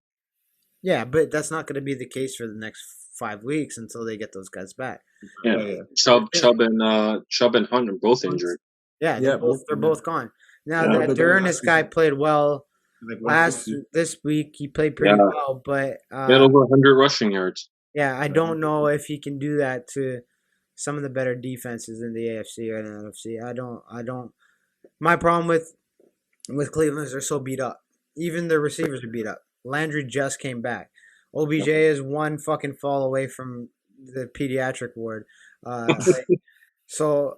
yeah, but that's not going to be the case for the next 5 weeks until they get those guys back. Yeah, Yeah, yeah. Chubb and Hunt are both injured. Yeah, Yeah, they're yeah. both gone. Now Yeah, But that they're going Durness guy played well like 150. this week. He played pretty yeah, well, but he had over 100 rushing yards. yeah, I don't know if he can do that to some of the better defenses in the AFC or the NFC. I don't. My problem with Cleveland is they're so beat up. Even their receivers are beat up. Landry just came back. OBJ is one fucking fall away from the pediatric ward. So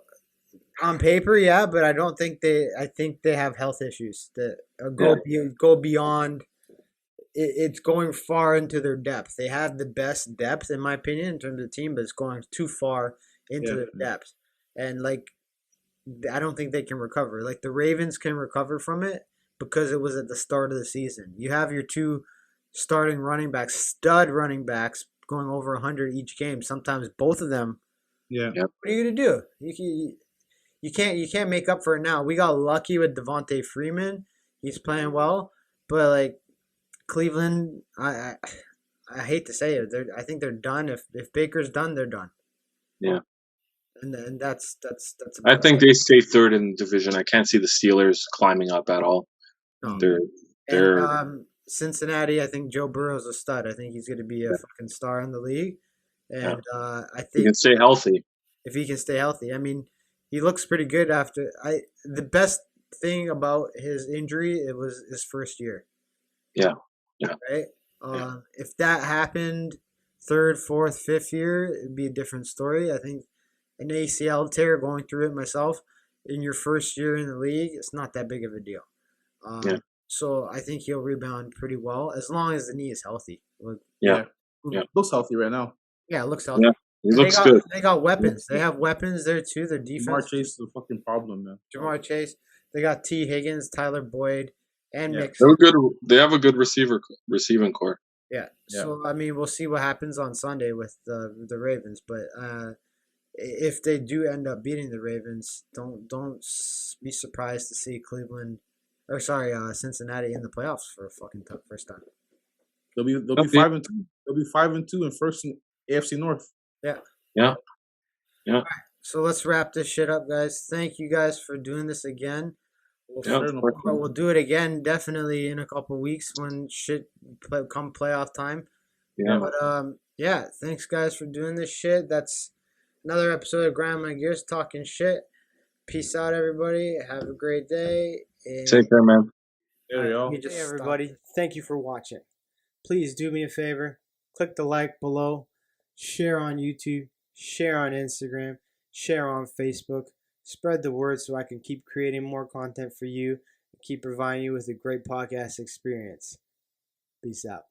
on paper, yeah, but I don't think they. I think they have health issues that go beyond. It's going far into their depth. They have the best depth, in my opinion, in terms of the team, but it's going too far into Yeah. their depth. And like, I don't think they can recover. Like the Ravens can recover from it because it was at the start of the season. You have your two starting running backs, stud running backs, going over 100 each game. Sometimes both of them. Yeah. Yep. What are you gonna do? You can't make up for it now. We got lucky with Devontae Freeman. He's playing well, but like Cleveland, I hate to say it. I think they're done. If Baker's done, they're done. Yeah. And that's I about think they stay third in the division. I can't see the Steelers climbing up at all. it. They're And they're Cincinnati, I think Joe Burrow's a stud. I think he's going to be a fucking star in the league. yeah. And I You think can stay healthy. if he can stay healthy, I mean, he looks pretty good after. The best thing about his injury, it was his first year. Yeah. Yeah. Right. Yeah. If that happened third, fourth, fifth year, it'd be a different story. I think an ACL tear, going through it myself, in your first year in the league, it's not that big of a deal. Yeah. So I think he'll rebound pretty well as long as the knee is healthy. Yeah. Yeah. Looks healthy right now. Yeah, it looks healthy. Yeah. He And looks good. they got weapons. They have weapons there too. Their Jamar defense. Chase is a fucking problem, man. Jamar Chase. They got T. Higgins, Tyler Boyd, and Yeah. Mixon. They have a good receiving core. Yeah. Yeah. So I mean, we'll see what happens on Sunday with the Ravens, but if they do end up beating the Ravens, don't be surprised to see Cincinnati in the playoffs for a fucking first time. They'll be 5-2. They'll be 5-2 and first in AFC North. Yeah. Yeah. Yeah. All right, so let's wrap this shit up, guys. Thank you guys for doing this again. We'll do it again definitely in a couple weeks when shit come playoff time. Yeah. But yeah, thanks guys for doing this shit. That's another episode of Grind My Gears talking shit. Peace out, everybody. Have a great day. And Take care, man. There you go. hey, everybody. Thank you for watching. Please do me a favor. Click the like below. Share on YouTube. Share on Instagram. Share on Facebook. Spread the word so I can keep creating more content for you and keep providing you with a great podcast experience. Peace out.